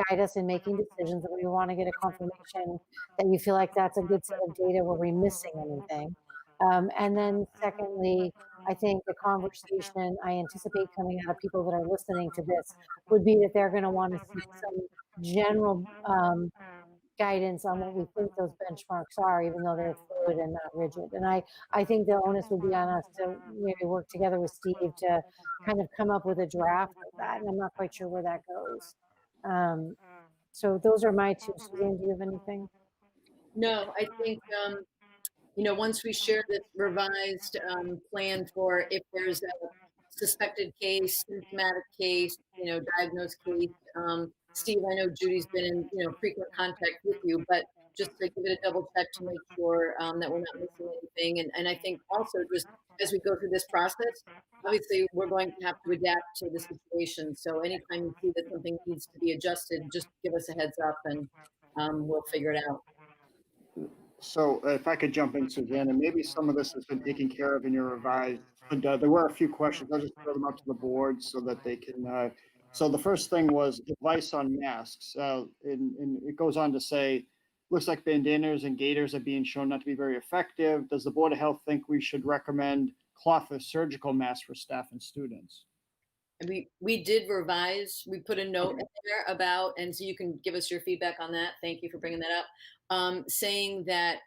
guide us in making decisions, and we want to get a confirmation that you feel like that's a good set of data. Were we missing anything? And then secondly, I think the conversation I anticipate coming out of people that are listening to this would be that they're going to want to see some general guidance on what we think those benchmarks are, even though they're fluid and not rigid. And I think the onus would be on us to maybe work together with Steve to kind of come up with a draft of that. And I'm not quite sure where that goes. So those are my two. Suzanne, do you have anything? No, I think, once we share this revised plan for if there's a suspected case, symptomatic case, diagnosed case, Steve, I know Judy's been in, frequent contact with you, but just to give it a double check to make sure that we're not missing anything. And I think also just as we go through this process, obviously we're going to have to adapt to the situation. So anytime you see that something needs to be adjusted, just give us a heads up and we'll figure it out. So if I could jump in, Suzanne, and maybe some of this has been taken care of in your revised, but there were a few questions. I'll just throw them up to the board so that they can. So the first thing was advice on masks. And it goes on to say, looks like bandanas and gaiters are being shown not to be very effective. Does the Board of Health think we should recommend cloth or surgical masks for staff and students? We did revise, we put a note in there about, and so you can give us your feedback on that. Thank you for bringing that up. Saying that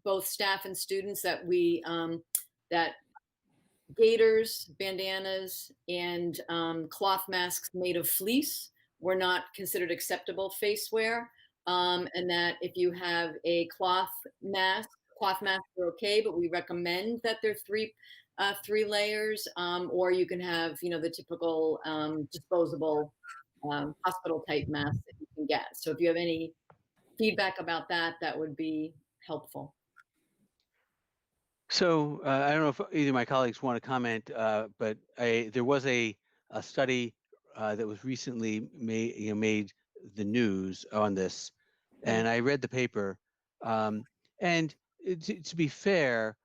both staff and students that that gaiters, bandanas, and cloth masks made of fleece were not considered acceptable face wear. And that if you have a cloth masks are okay, but we recommend that they're three layers, or you can have, the typical disposable hospital type mask that you can get. So if you have any feedback about that, that would be helpful. So I don't know if either of my colleagues want to comment, but there was a study that was recently made the news on this, and I read the paper. And to be fair,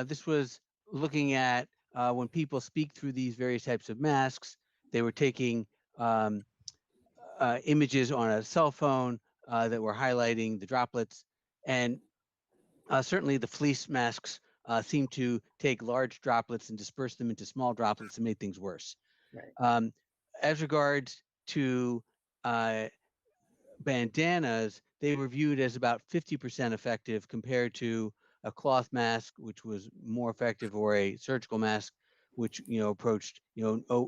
this was looking at when people speak through these various types of masks, they were taking images on a cell phone that were highlighting the droplets. And certainly the fleece masks seem to take large droplets and disperse them into small droplets and make things worse. Right. As regards to bandanas, they were viewed as about 50% effective compared to a cloth mask, which was more effective, or a surgical mask, which approached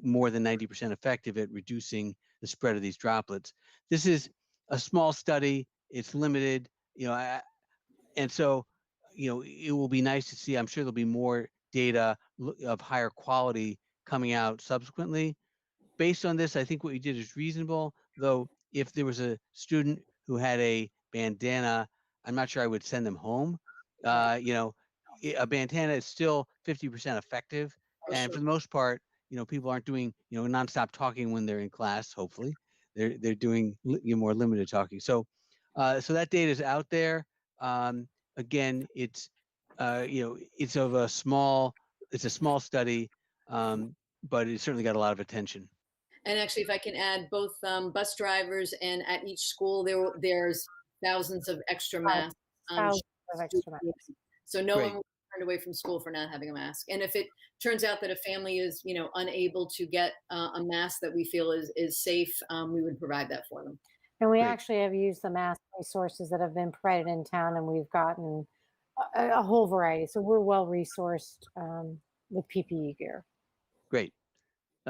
more than 90% effective at reducing the spread of these droplets. This is a small study; it's limited, and so it will be nice to see. I'm sure there'll be more data of higher quality coming out subsequently. Based on this, I think what you did is reasonable, though if there was a student who had a bandana, I'm not sure I would send them home. A bandana is still 50% effective. And for the most part, people aren't doing, nonstop talking when they're in class, hopefully. They're doing more limited talking. So that data is out there. Again, it's it's a small study, but it certainly got a lot of attention. And actually, if I can add, both bus drivers and at each school, there's thousands of extra masks. Thousands of extra masks. So no Great. one will be turned away from school for not having a mask. And if it turns out that a family is, unable to get a mask that we feel is safe, we would provide that for them. And we Great. actually have used the mask resources that have been provided in town, and we've gotten a whole variety. So we're well resourced with PPE gear. Great.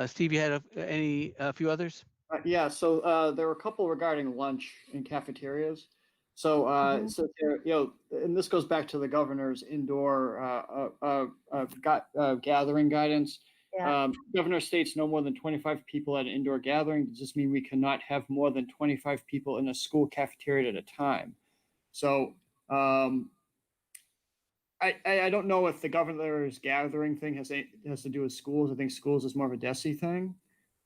Steve, you had a few others? Yeah, so there were a couple regarding lunch in cafeterias. So, so there, and this goes back to the governor's indoor gathering guidance. Yeah. Governor states no more than 25 people at an indoor gathering. Does this mean we cannot have more than 25 people in a school cafeteria at a time? So I don't know if the governor's gathering thing has to do with schools. I think schools is more of a DESI thing.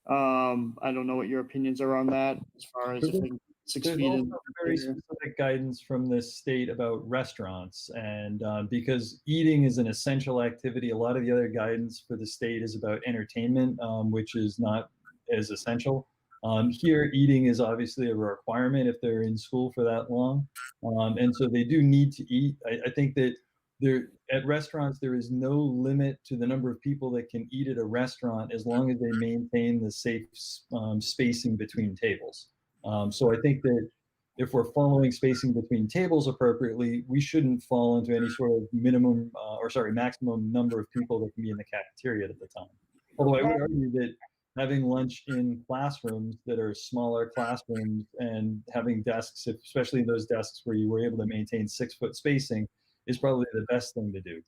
I don't know what your opinions are on that as far as if they can 6 There's feet also in. very specific guidance from the state about restaurants, and because eating is an essential activity, a lot of the other guidance for the state is about entertainment, which is not as essential. Here, eating is obviously a requirement if they're in school for that long, and so they do need to eat. I think that at restaurants there is no limit to the number of people that can eat at a restaurant as long as they maintain the safe spacing between tables. So I think that if we're following spacing between tables appropriately, we shouldn't fall into any sort of maximum number of people that can be in the cafeteria at the time. Although I would argue that having lunch in classrooms that are smaller classrooms and having desks, especially those desks where you were able to maintain 6-foot spacing, is probably the best thing to do,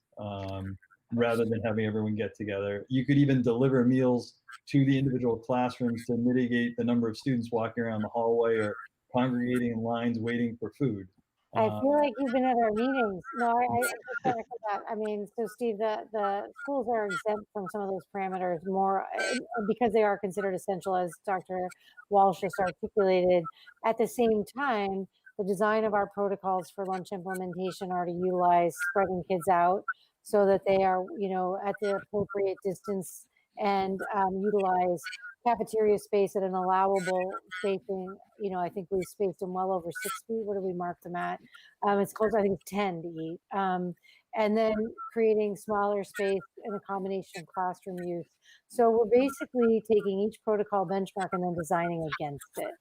rather than having everyone get together. You could even deliver meals to the individual classrooms to mitigate the number of students walking around the hallway or congregating in lines waiting for food. I feel like you've been at our meetings. No, I just want to say that. I mean, so Steve, the schools are exempt from some of those parameters more because they are considered essential, as Dr. Walsh just articulated. At the same time, the design of our protocols for lunch implementation are to utilize spreading kids out so that they are, at the appropriate distance and utilize cafeteria space at an allowable spacing. I think we spaced them well over 6 feet. What do we mark them at? It's close, I think it's 10 to eat. And then creating smaller space and a combination of classroom use. So we're basically taking each protocol benchmark and then designing against it.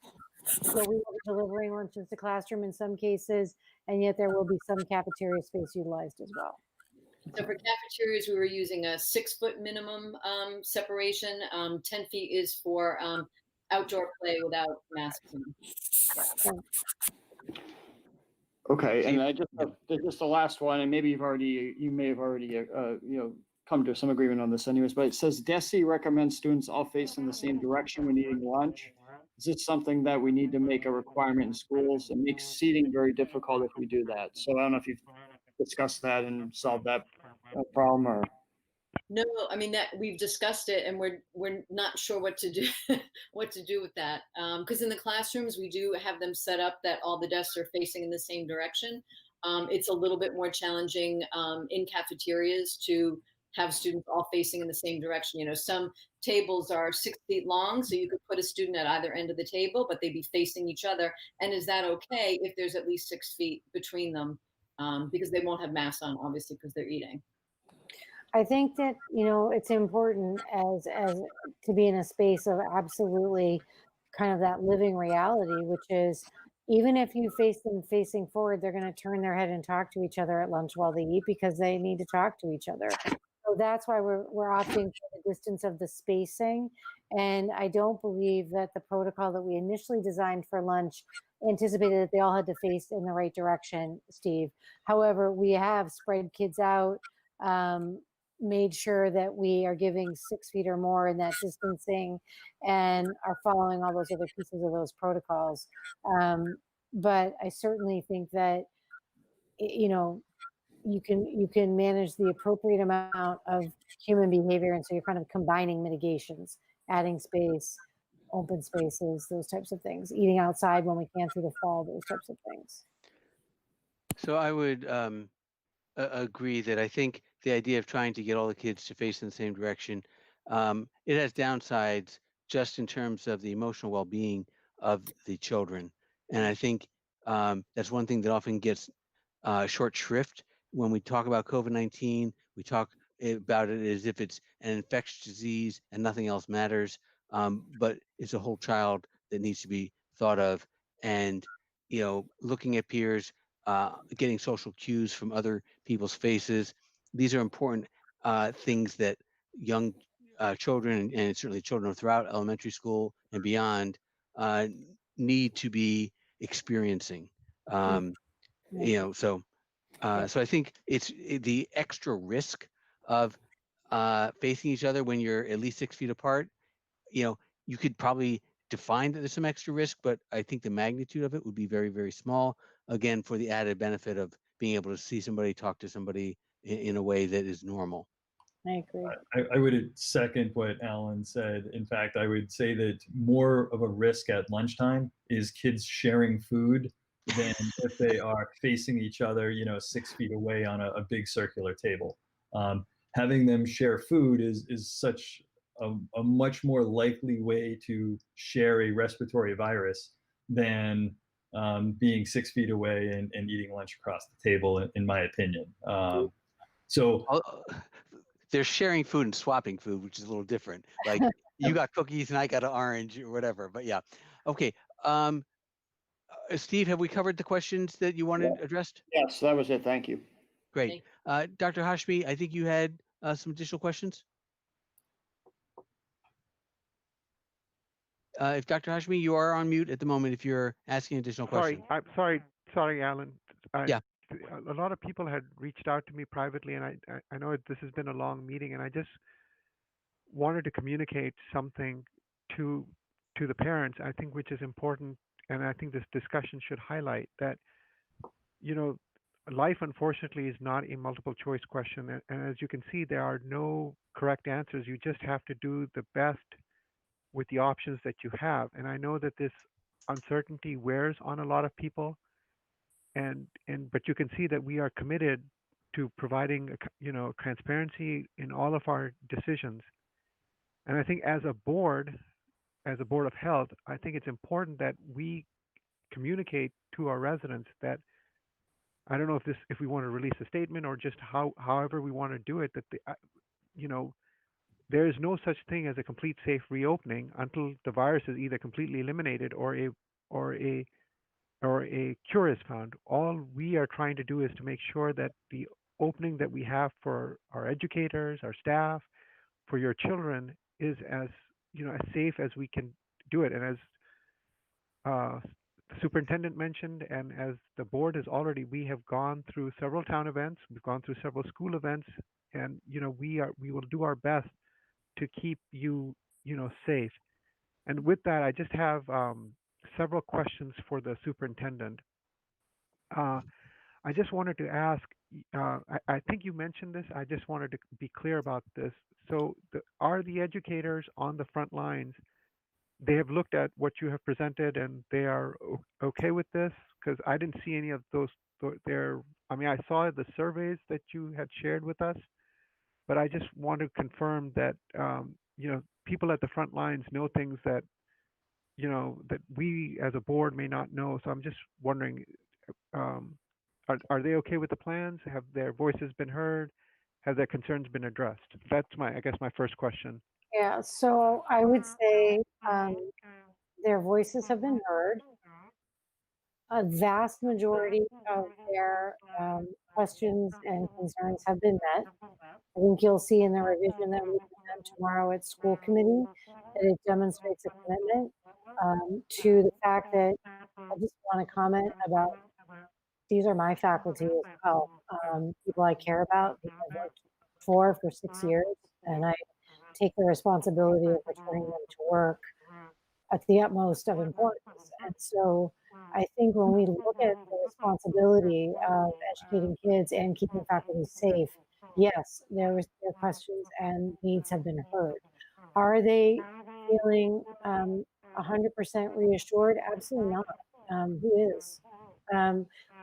So we will be delivering lunches to classroom in some cases, and yet there will be some cafeteria space utilized as well. So for cafeterias, we were using a 6-foot minimum separation. 10 feet is for outdoor play without masks. Yeah. Okay, and just the last one, and maybe you may have already come to some agreement on this anyways, but it says DESI recommends students all face in the same direction when eating lunch. Is this something that we need to make a requirement in schools? It makes seating very difficult if we do that. So I don't know if you've discussed that and solved that problem, or. No, I mean that we've discussed it, and we're not sure what to do with that. Because in the classrooms we do have them set up that all the desks are facing in the same direction. It's a little bit more challenging in cafeterias to have students all facing in the same direction. Some tables are 6 feet long, so you could put a student at either end of the table, but they'd be facing each other. And is that okay if there's at least 6 feet between them? Because they won't have masks on, obviously, because they're eating. I think that, it's important as to be in a space of absolutely kind of that living reality, which is even if you face them facing forward, they're going to turn their head and talk to each other at lunch while they eat because they need to talk to each other. So that's why we're opting for the distance of the spacing. And I don't believe that the protocol that we initially designed for lunch anticipated that they all had to face in the right direction, Steve. However, we have spread kids out, made sure that we are giving 6 feet or more in that distancing and are following all those other pieces of those protocols. But I certainly think that, you can manage the appropriate amount of human behavior. And so you're kind of combining mitigations, adding space, open spaces, those types of things, eating outside when we can through the fall, those types of things. So I would agree that I think the idea of trying to get all the kids to face in the same direction, it has downsides just in terms of the emotional well-being of the children. And I think that's one thing that often gets short shrift when we talk about COVID-19. We talk about it as if it's an infectious disease and nothing else matters. But it's a whole child that needs to be thought of. And, looking at peers, getting social cues from other people's faces. These are important things that young children and certainly children throughout elementary school and beyond need to be experiencing. So I think it's the extra risk of facing each other when you're at least 6 feet apart, you could probably define that there's some extra risk, but I think the magnitude of it would be very, very small. Again, for the added benefit of being able to see somebody, talk to somebody in a way that is normal. I agree. I would second what Alan said. In fact, I would say that more of a risk at lunchtime is kids sharing food than if they are facing each other, 6 feet away on a big circular table. Having them share food is such a much more likely way to share a respiratory virus than being 6 feet away and eating lunch across the table, in my opinion. So they're sharing food and swapping food, which is a little different. Like you got cookies and I got an orange or whatever. But yeah, okay. Steve, have we covered the questions that you wanted addressed? Yes, that was it. Thank you. Great. Dr. Hashmi, I think you had some additional questions. If Dr. Hashmi, you are on mute at the moment if you're asking additional questions. I'm sorry, Alan. Yeah. A lot of people had reached out to me privately, and I know this has been a long meeting, and I just wanted to communicate something to the parents, I think, which is important, and I think this discussion should highlight that, life unfortunately is not a multiple choice question, and as you can see, there are no correct answers. You just have to do the best with the options that you have. And I know that this uncertainty wears on a lot of people, but you can see that we are committed to providing transparency in all of our decisions. And I think as a board of health, I think it's important that we communicate to our residents that, I don't know if we want to release a statement or just however we want to do it, that there is no such thing as a complete safe reopening until the virus is either completely eliminated or a cure is found. All we are trying to do is to make sure that the opening that we have for our educators, our staff, for your children is as safe as we can do it. And as the superintendent mentioned, and as the board has already, we have gone through several town events, we've gone through several school events, and we will do our best to keep you safe. And with that, I just have several questions for the superintendent. I just wanted to ask, I think you mentioned this, I just wanted to be clear about this. So are the educators on the front lines, they have looked at what you have presented and they are okay with this? Because I didn't see any of those there. I mean, I saw the surveys that you had shared with us, but I just want to confirm that people at the front lines know things that that we as a board may not know. So I'm just wondering, are they okay with the plans? Have their voices been heard? Have their concerns been addressed? That's I guess my first question. Yeah, so I would say their voices have been heard. A vast majority of their questions and concerns have been met. I think you'll see in the revision that we present tomorrow at school committee that it demonstrates a commitment to the fact that I just want to comment about, these are my faculty as well, people I care about, people I've worked for 6 years, and I take the responsibility of returning them to work at the utmost of importance. And so I think when we look at the responsibility of educating kids and keeping faculty safe, yes, their questions and needs have been heard. Are they feeling 100% reassured? Absolutely not. Who is?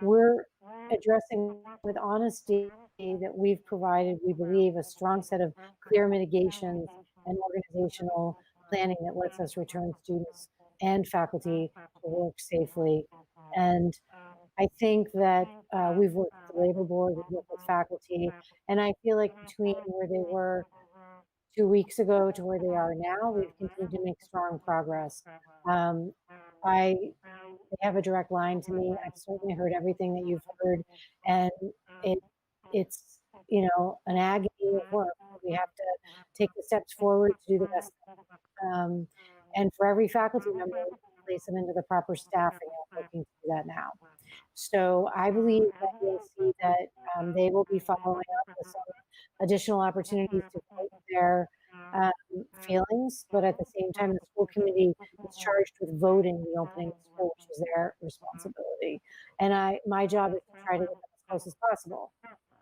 We're addressing with honesty that we've provided, we believe, a strong set of clear mitigations and organizational planning that lets us return students and faculty to work safely. And I think that we've worked with the labor board, we've worked with faculty, and I feel like between where they were 2 weeks ago to where they are now, we've continued to make strong progress. They have a direct line to me. I've certainly heard everything that you've heard, and it's an agony of work. We have to take the steps forward to do the best. And for every faculty member, place them into the proper staffing. I'm looking to do that now. So I believe that you'll see that they will be following up with some additional opportunities to vote their feelings, but at the same time, the school committee is charged with voting the opening of school, which is their responsibility. And my job is to try to get them as close as possible.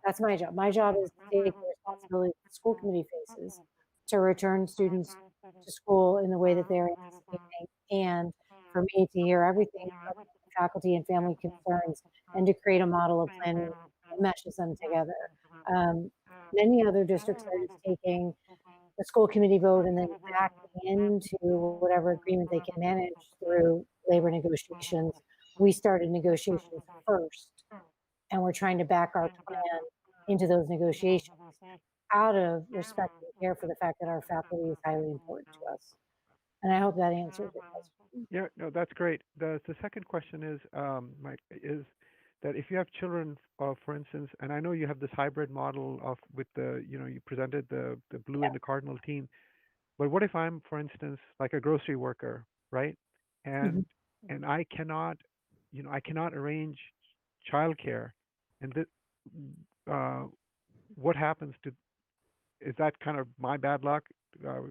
That's my job. My job is to take the responsibility the school committee faces to return students to school in the way that they're anticipating, and for me to hear everything from faculty and family concerns and to create a model of planning that meshes them together. Many other districts are just taking the school committee vote and then backing into whatever agreement they can manage through labor negotiations. We started negotiations first, and we're trying to back our plan into those negotiations out of respect and care for the fact that our faculty is highly important to us. And I hope that answers your question. Yeah, no, that's great. The second question is, Mike, is that if you have children, for instance, and I know you have this hybrid model of with the, you presented the blue and the cardinal team, but what if I'm, for instance, like a grocery worker, right? And I cannot, I cannot arrange childcare, and what happens to, is that kind of my bad luck, or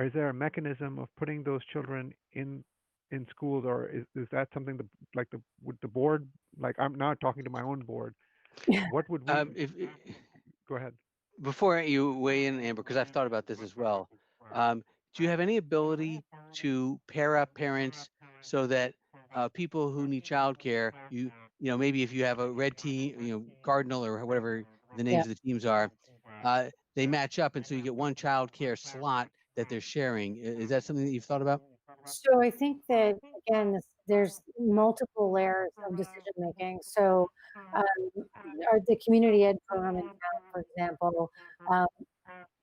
is there a mechanism of putting those children in schools, or is that something would the board, like, I'm now talking to my own board, what would we, go ahead. Before you weigh in, Amber, because I've thought about this as well, do you have any ability to pair up parents so that people who need childcare, maybe if you have a red team, Cardinal or whatever the names of the teams are, they match up, and so you get one child care slot that they're sharing. Is that something that you've thought about? So I think that, again, there's multiple layers of decision making. So the community ed program in town, for example,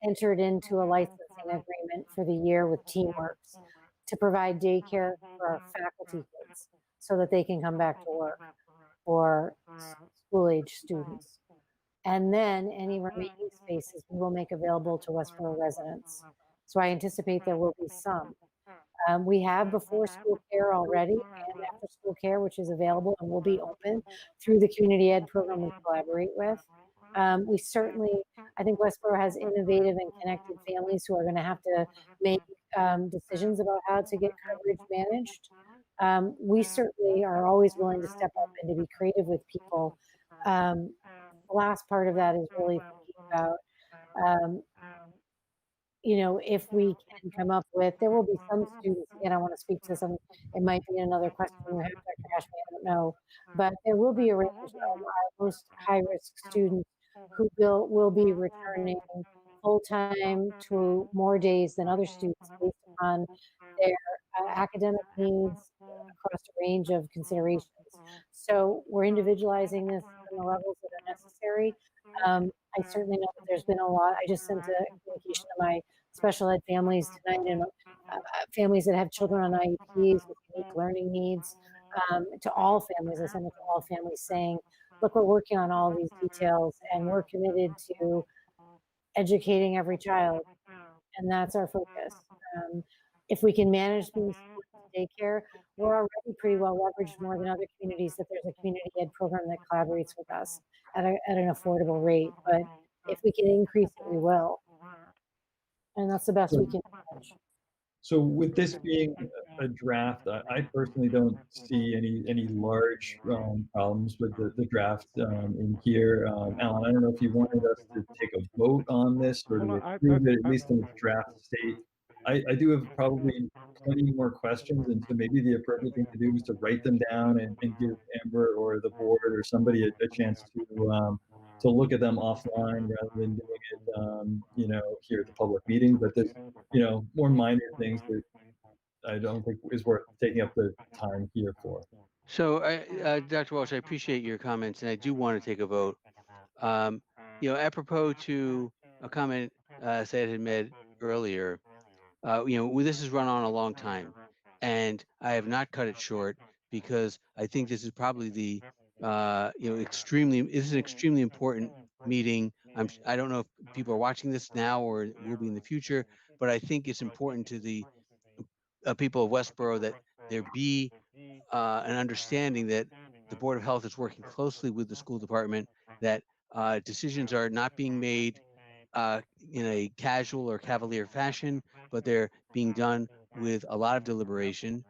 entered into a licensing agreement for the year with Teamworks to provide daycare for our faculty kids so that they can come back to work for school age students. And then any remaining spaces we will make available to Westborough residents. So I anticipate there will be some. We have before school care already and after school care, which is available and will be open through the community ed program we collaborate with. We certainly, I think Westborough has innovative and connected families who are going to have to make decisions about how to get coverage managed. We certainly are always willing to step up and to be creative with people. The last part of that is really thinking about if we can come up with, there will be some students, again, I want to speak to some, it might be another question you have, Dr. Ashby, I don't know, but there will be a range of our most high-risk students who will be returning full-time to more days than other students based on their academic needs across a range of considerations. So we're individualizing this on the levels that are necessary. I certainly know that there's been a lot. I just sent a communication to my special ed families tonight, and families that have children on IEPs with unique learning needs, to all families. I sent it to all families saying, look, we're working on all these details and we're committed to educating every child. And that's our focus. If we can manage these daycare, we're already pretty well leveraged more than other communities, that there's a community ed program that collaborates with us at an affordable rate. But if we can increase it, we will. And that's the best we can manage. So with this being a draft, I personally don't see any large problems with the draft in here. Alan, I don't know if you wanted us to take a vote on this or to approve it, at least in its draft state. I do have probably plenty more questions, and so maybe the appropriate thing to do is to write them down and give Amber or the board or somebody a chance to look at them offline rather than doing it, here at the public meeting. But there's, more minor things that I don't think is worth taking up the time here for. So, Dr. Walsh, I appreciate your comments, and I do want to take a vote. Apropos to a comment Syed had made earlier, this has run on a long time, and I have not cut it short because I think this is probably the, this is an extremely important meeting. I don't know if people are watching this now or will be in the future, but I think it's important to the people of Westborough that there be an understanding that the Board of Health is working closely with the school department, that Decisions are not being made in a casual or cavalier fashion, but they're being done with a lot of deliberation.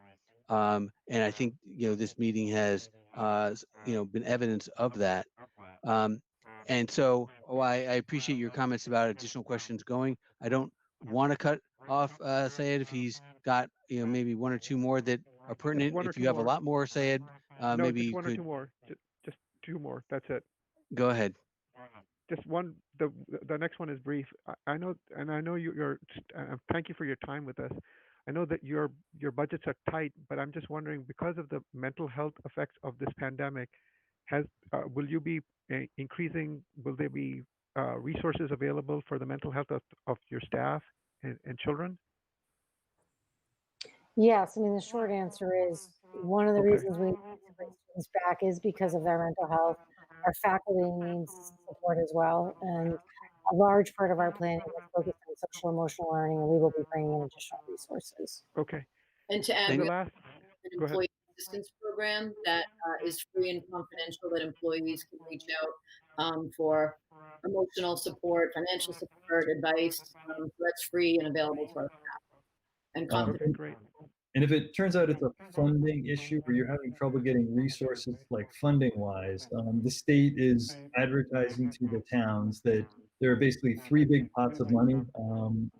And I think, this meeting has, been evidence of that. And so, I appreciate your comments about additional questions going. I don't want to cut off Syed if he's got, maybe one or two more that are pertinent. one or If two you have a more. lot more, Syed, No, maybe just you one or could two more. Just two more. That's it. go ahead. Just one. The next one is brief. I know, and I know you're. Thank you for your time with us. I know that your budgets are tight, but I'm just wondering, because of the mental health effects of this pandemic, will you be increasing? Will there be resources available for the mental health of your staff and children? Yes, I mean, the short answer is one of the Okay. reasons we need to bring students back is because of their mental health. Our faculty needs support as well. And a large part of our planning is focused on social emotional learning, and we will be bringing in additional resources. Okay. And to add, And The we last. an Go ahead. employee assistance program that is free and confidential, that employees can reach out for emotional support, financial support, advice. So that's free and available to our staff and confidential. Okay, great. And if it turns out it's a funding issue or you're having trouble getting resources, like funding wise, the state is advertising to the towns that there are basically three big pots of money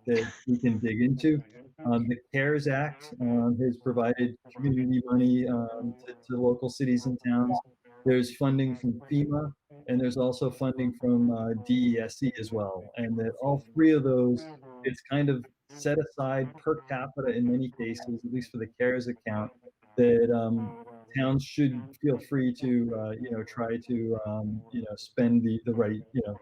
that we can dig into. The CARES Act has provided community money to local cities and towns. There's funding from FEMA, and there's also funding from DESE as well. And that all three of those, it's kind of set aside per capita in many cases, at least for the CARES account, that towns should feel free to, try to, spend the right, Dr.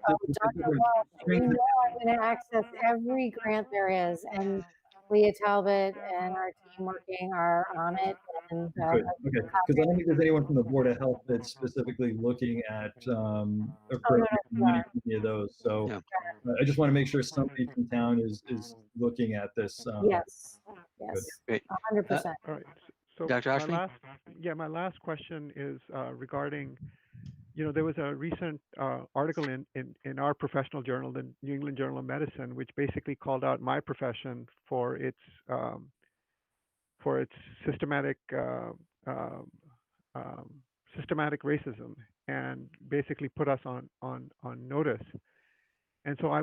Walsh, you know I'm going to access every grant there is, and Leah Talbot and our team working are on it. And Good. Okay. Because I don't think there's anyone from the Board of Health that's specifically looking at appropriate money for any of those. So Yeah. I just want to make sure somebody from town is looking at this. yes, yes, Great. 100%. All right. So Dr. Ashley? my last question is regarding, there was a recent article in our professional journal, the New England Journal of Medicine, which basically called out my profession for its systematic systematic racism, and basically put us on notice. And so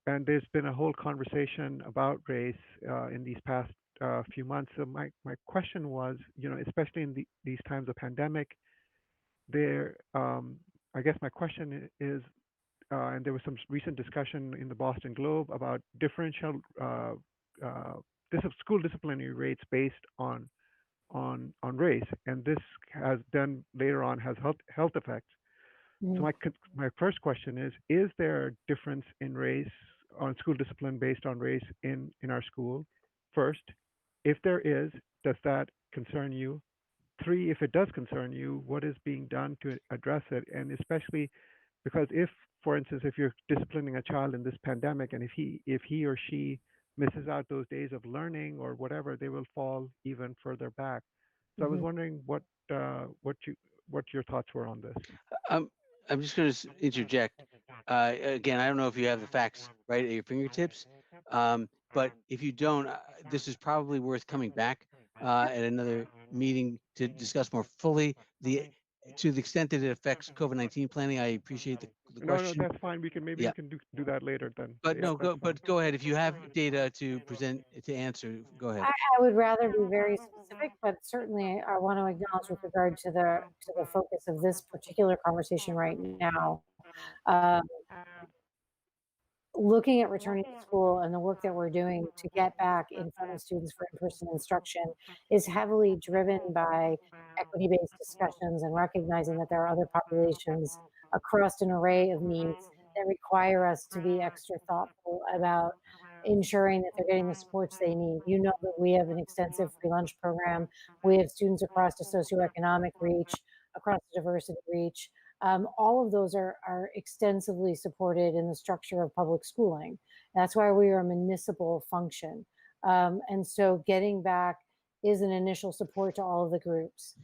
and there's been a whole conversation about race in these past few months. So my question was, especially in these times of pandemic, I guess my question is, and there was some recent discussion in the Boston Globe about differential school disciplinary rates based on race, and this has then later on has health effects. So my first question is there a difference in race on school discipline based on race in our school? First, if there is, does that concern you? 3, if it does concern you, what is being done to address it? And especially because if, for instance, if you're disciplining a child in this pandemic, and if he or she misses out those days of learning or whatever, they will fall even further back. So I was wondering what your thoughts were on this. I'm just going to interject. Again, I don't know if you have the facts right at your fingertips, but if you don't, this is probably worth coming back at another meeting to discuss more fully. To the extent that it affects COVID-19 planning, I appreciate the question. No, that's fine. We can we can do that later then. But Yeah, no, that's fine. go ahead. If you have data to present to answer, go ahead. I would rather be very specific, but certainly I want to acknowledge with regard to the focus of this particular conversation right now. Looking at returning to school and the work that we're doing to get back in front of students for in-person instruction is heavily driven by equity-based discussions and recognizing that there are other populations across an array of needs that require us to be extra thoughtful about ensuring that they're getting the supports they need. You know that we have an extensive free lunch program. We have students across the socioeconomic reach, across the diversity reach. All of those are extensively supported in the structure of public schooling. That's why we are a municipal function. And so getting back is an initial support to all of the groups.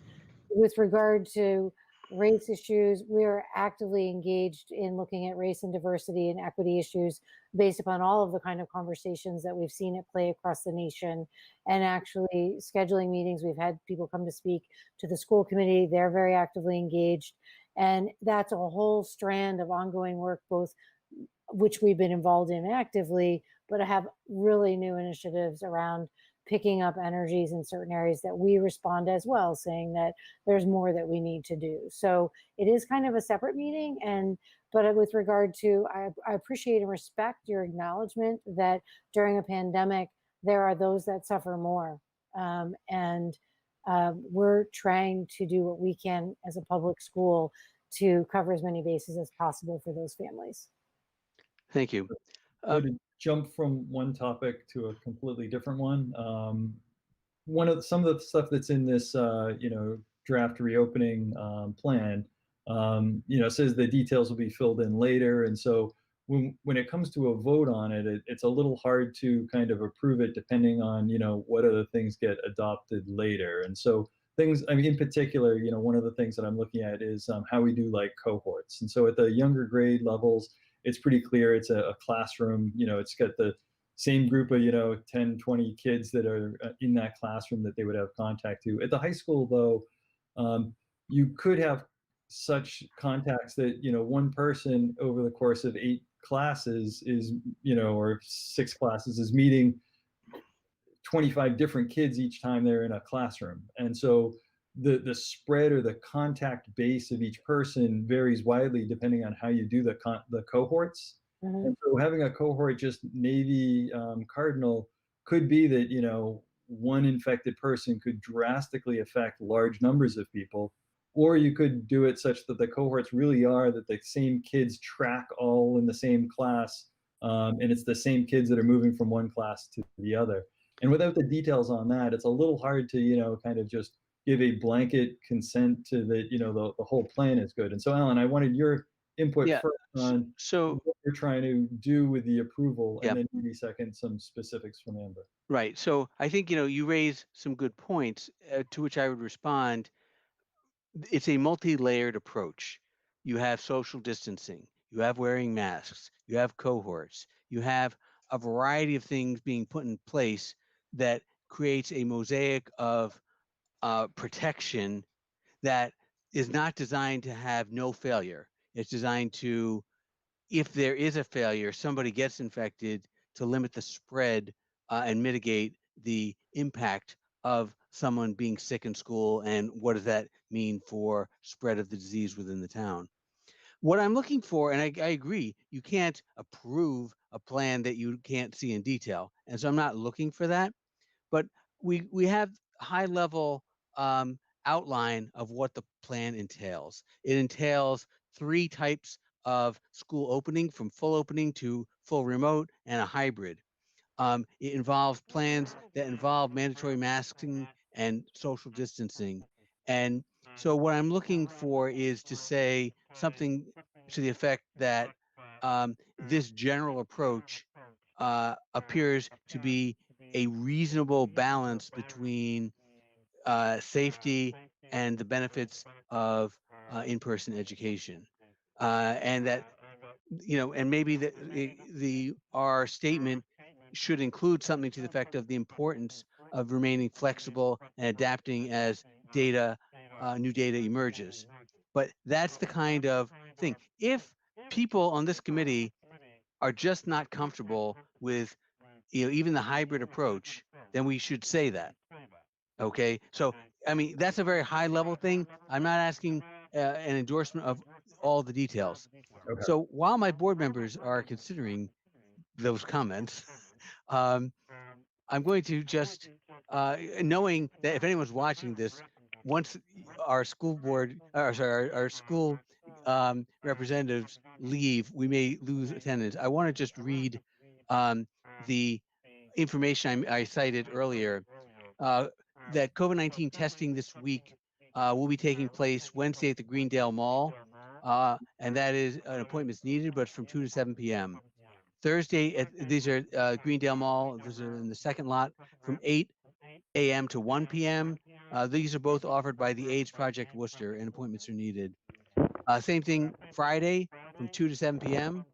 With regard to race issues. We are actively engaged in looking at race and diversity and equity issues based upon all of the kind of conversations that we've seen at play across the nation, and actually scheduling meetings. We've had people come to speak to the school committee. They're very actively engaged. And that's a whole strand of ongoing work, both which we've been involved in actively, but have really new initiatives around picking up energies in certain areas that we respond as well, saying that there's more that we need to do. So it is kind of a separate meeting. But with regard to, I appreciate and respect your acknowledgement that during a pandemic, there are those that suffer more. We're trying to do what we can as a public school to cover as many bases as possible for those families. Thank you. To jump from one topic to a completely different one. Some of the stuff that's in this, draft reopening plan, says the details will be filled in later. And so when it comes to a vote on it, it's a little hard to kind of approve it depending on, what other things get adopted later. And so things, in particular, one of the things that I'm looking at is how we do like cohorts. And so at the younger grade levels, it's pretty clear it's a classroom, it's got the same group of, 10, 20 kids that are in that classroom that they would have contact to. At the high school, though, you could have such contacts that, one person over the course of 8 classes is, or 6 classes is meeting 25 different kids each time they're in a classroom. And so the spread or the contact base of each person varies widely depending on how you do the cohorts. Mhm. And so having a cohort just Navy Cardinal could be that, one infected person could drastically affect large numbers of people, or you could do it such that the cohorts really are that the same kids track all in the same class, and it's the same kids that are moving from one class to the other. And without the details on that, it's a little hard to, kind of just give a blanket consent to that, the whole plan is good. And so, Alan, I wanted your input Yeah, first on So, what you're trying to do with the approval, Yep. and then maybe second some specifics from Amber. right. So I think, you raise some good points to which I would respond. It's a multi-layered approach. You have social distancing, you have wearing masks, you have cohorts, you have a variety of things being put in place that creates a mosaic of protection that is not designed to have no failure. It's designed to, if there is a failure, somebody gets infected, to limit the spread and mitigate the impact of someone being sick in school, and what does that mean for spread of the disease within the town. What I'm looking for, and I agree, you can't approve a plan that you can't see in detail, and so I'm not looking for that, but we have high level outline of what the plan entails. It entails 3 types of school opening, from full opening to full remote and a hybrid. It involves plans that involve mandatory masking and social distancing. And so what I'm looking for is to say something to the effect that this general approach appears to be a reasonable balance between safety and the benefits of in-person education. And that, and maybe our statement should include something to the effect of the importance of remaining flexible and adapting as new data emerges. But that's the kind of thing. If people on this committee are just not comfortable with, even the hybrid approach, then we should say that. Okay, so that's a very high level thing. I'm not asking an endorsement of all the details. Okay. So while my board members are considering those comments, um, I'm going to just, knowing that if anyone's watching this, once our school board, or sorry, our school representatives leave, we may lose attendance. I want to just read the information I cited earlier. That COVID-19 testing this week will be taking place Wednesday at the Greendale Mall, and that is an appointment is needed, but it's from 2 to 7 p.m. Thursday, these are Greendale Mall, these are in the second lot, from 8 a.m. to 1 p.m. These are both offered by the AIDS Project Worcester, and appointments are needed. Same thing Friday from 2 to 7 p.m.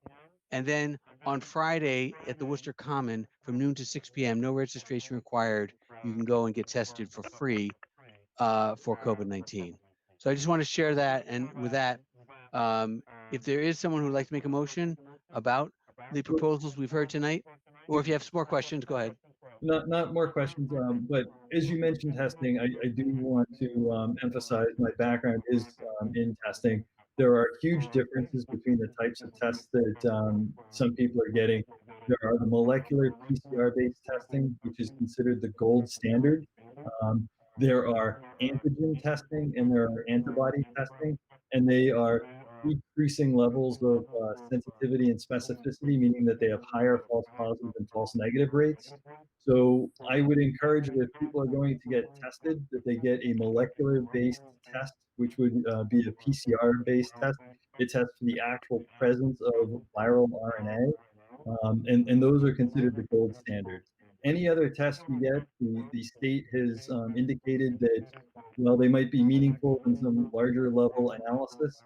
And then on Friday at the Worcester Common from noon to 6 p.m. No registration required. You can go and get tested for free for COVID-19. So I just want to share that. And with that, if there is someone who would like to make a motion about the proposals we've heard tonight, or if you have some more questions, go ahead. Not more questions, but as you mentioned testing, I do want to emphasize my background is in testing. There are huge differences between the types of tests that some people are getting. There are the molecular PCR-based testing, which is considered the gold standard. There are antigen testing and there are antibody testing, and they are decreasing levels of sensitivity and specificity, meaning that they have higher false positive and false negative rates. So I would encourage that if people are going to get tested, that they get a molecular-based test, which would be a PCR-based test. It tests for the actual presence of viral RNA, and those are considered the gold standard. Any other test we get, the state has indicated that, well, they might be meaningful in some larger level analysis.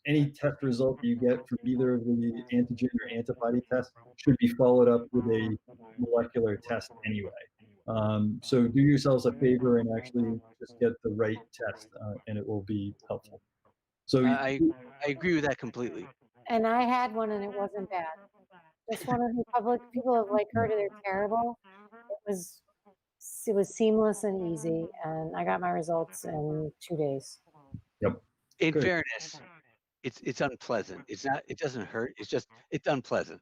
Any test result that you get from either of the antigen or antibody tests should be followed up with a molecular test anyway. So do yourselves a favor and actually just get the right test, and it will be helpful. So I agree with that completely. And I had one and it wasn't bad. Just one of the public people have like heard it, they're terrible. It was seamless and easy, and I got my results in 2 days. In Good. fairness, it's unpleasant. It doesn't hurt. It's unpleasant.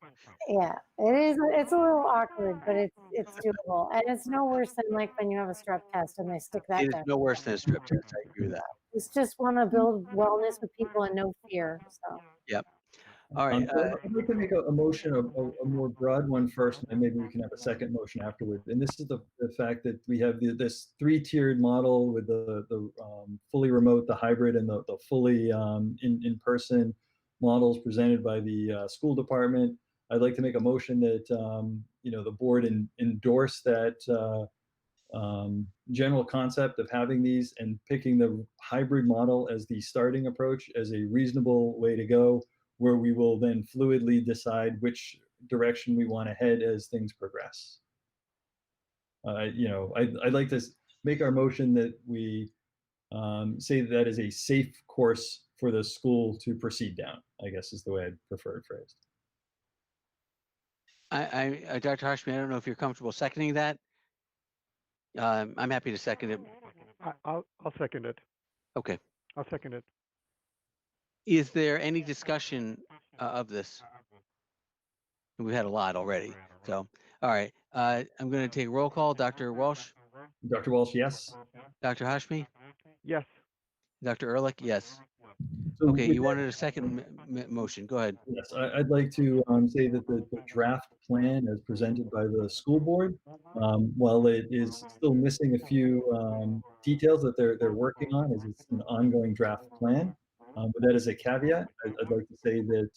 Yeah, it is. It's a little awkward, but it's doable, and it's no worse than like when you have a strep test and they stick that It is down. no worse than a strip test. I agree with that. It's just want to build wellness with people and no fear. So All right. I'd like to make a motion, a more broad one first, and maybe we can have a second motion afterward. And this is the fact that we have this three-tiered model with the fully remote, the hybrid, and the fully in-person models presented by the school department. I'd like to make a motion that the board endorse that general concept of having these and picking the hybrid model as the starting approach as a reasonable way to go, where we will then fluidly decide which direction we want to head as things progress. I'd like to make our motion that we say that is a safe course for the school to proceed down, I guess is the way I'd prefer it phrased. Dr. Harshman, I don't know if you're comfortable seconding that. I'm happy to second it. I'll second it. Okay. I'll second it. Is there any discussion of this? We've had a lot already. So, all right. I'm going to take roll call. Dr. Walsh, Dr. Walsh, yes. Dr. Hashmi, Yes. Dr. Ehrlich, yes. So Okay, with you that, wanted a second motion. Go ahead. yes, I'd like to say that the draft plan as presented by the school board, while it is still missing a few details that they're working on, as it's an ongoing draft plan. But that is a caveat. I'd like to say that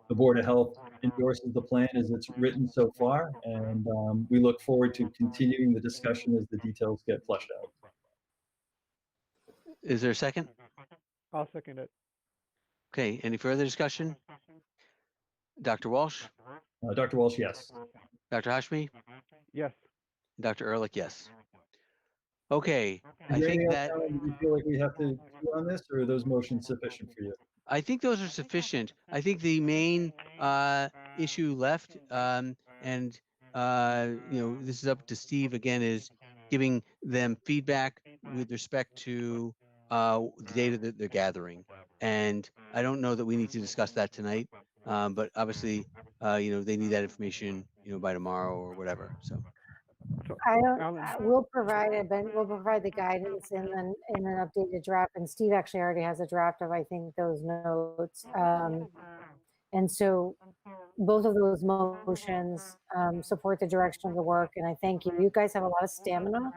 the Board of Health endorses the plan as it's written so far, and we look forward to continuing the discussion as the details get fleshed out. Is there a second? I'll second it. Okay, any further discussion? Dr. Walsh, Dr. Walsh, yes. Dr. Hashmi, Yes. Dr. Ehrlich, yes. Okay, Is I there think anything that else, Alan, that you feel like we have to do on this, or are those motions sufficient for you? I think those are sufficient. I think the main issue left, and this is up to Steve again, is giving them feedback with respect to the data that they're gathering. And I don't know that we need to discuss that tonight, but obviously, they need that information, by tomorrow or whatever. So. Alan. We'll provide the guidance in an updated draft, and Steve actually already has a draft of, I think, those notes. And so both of those motions support the direction of the work, and I thank you. You guys have a lot of stamina,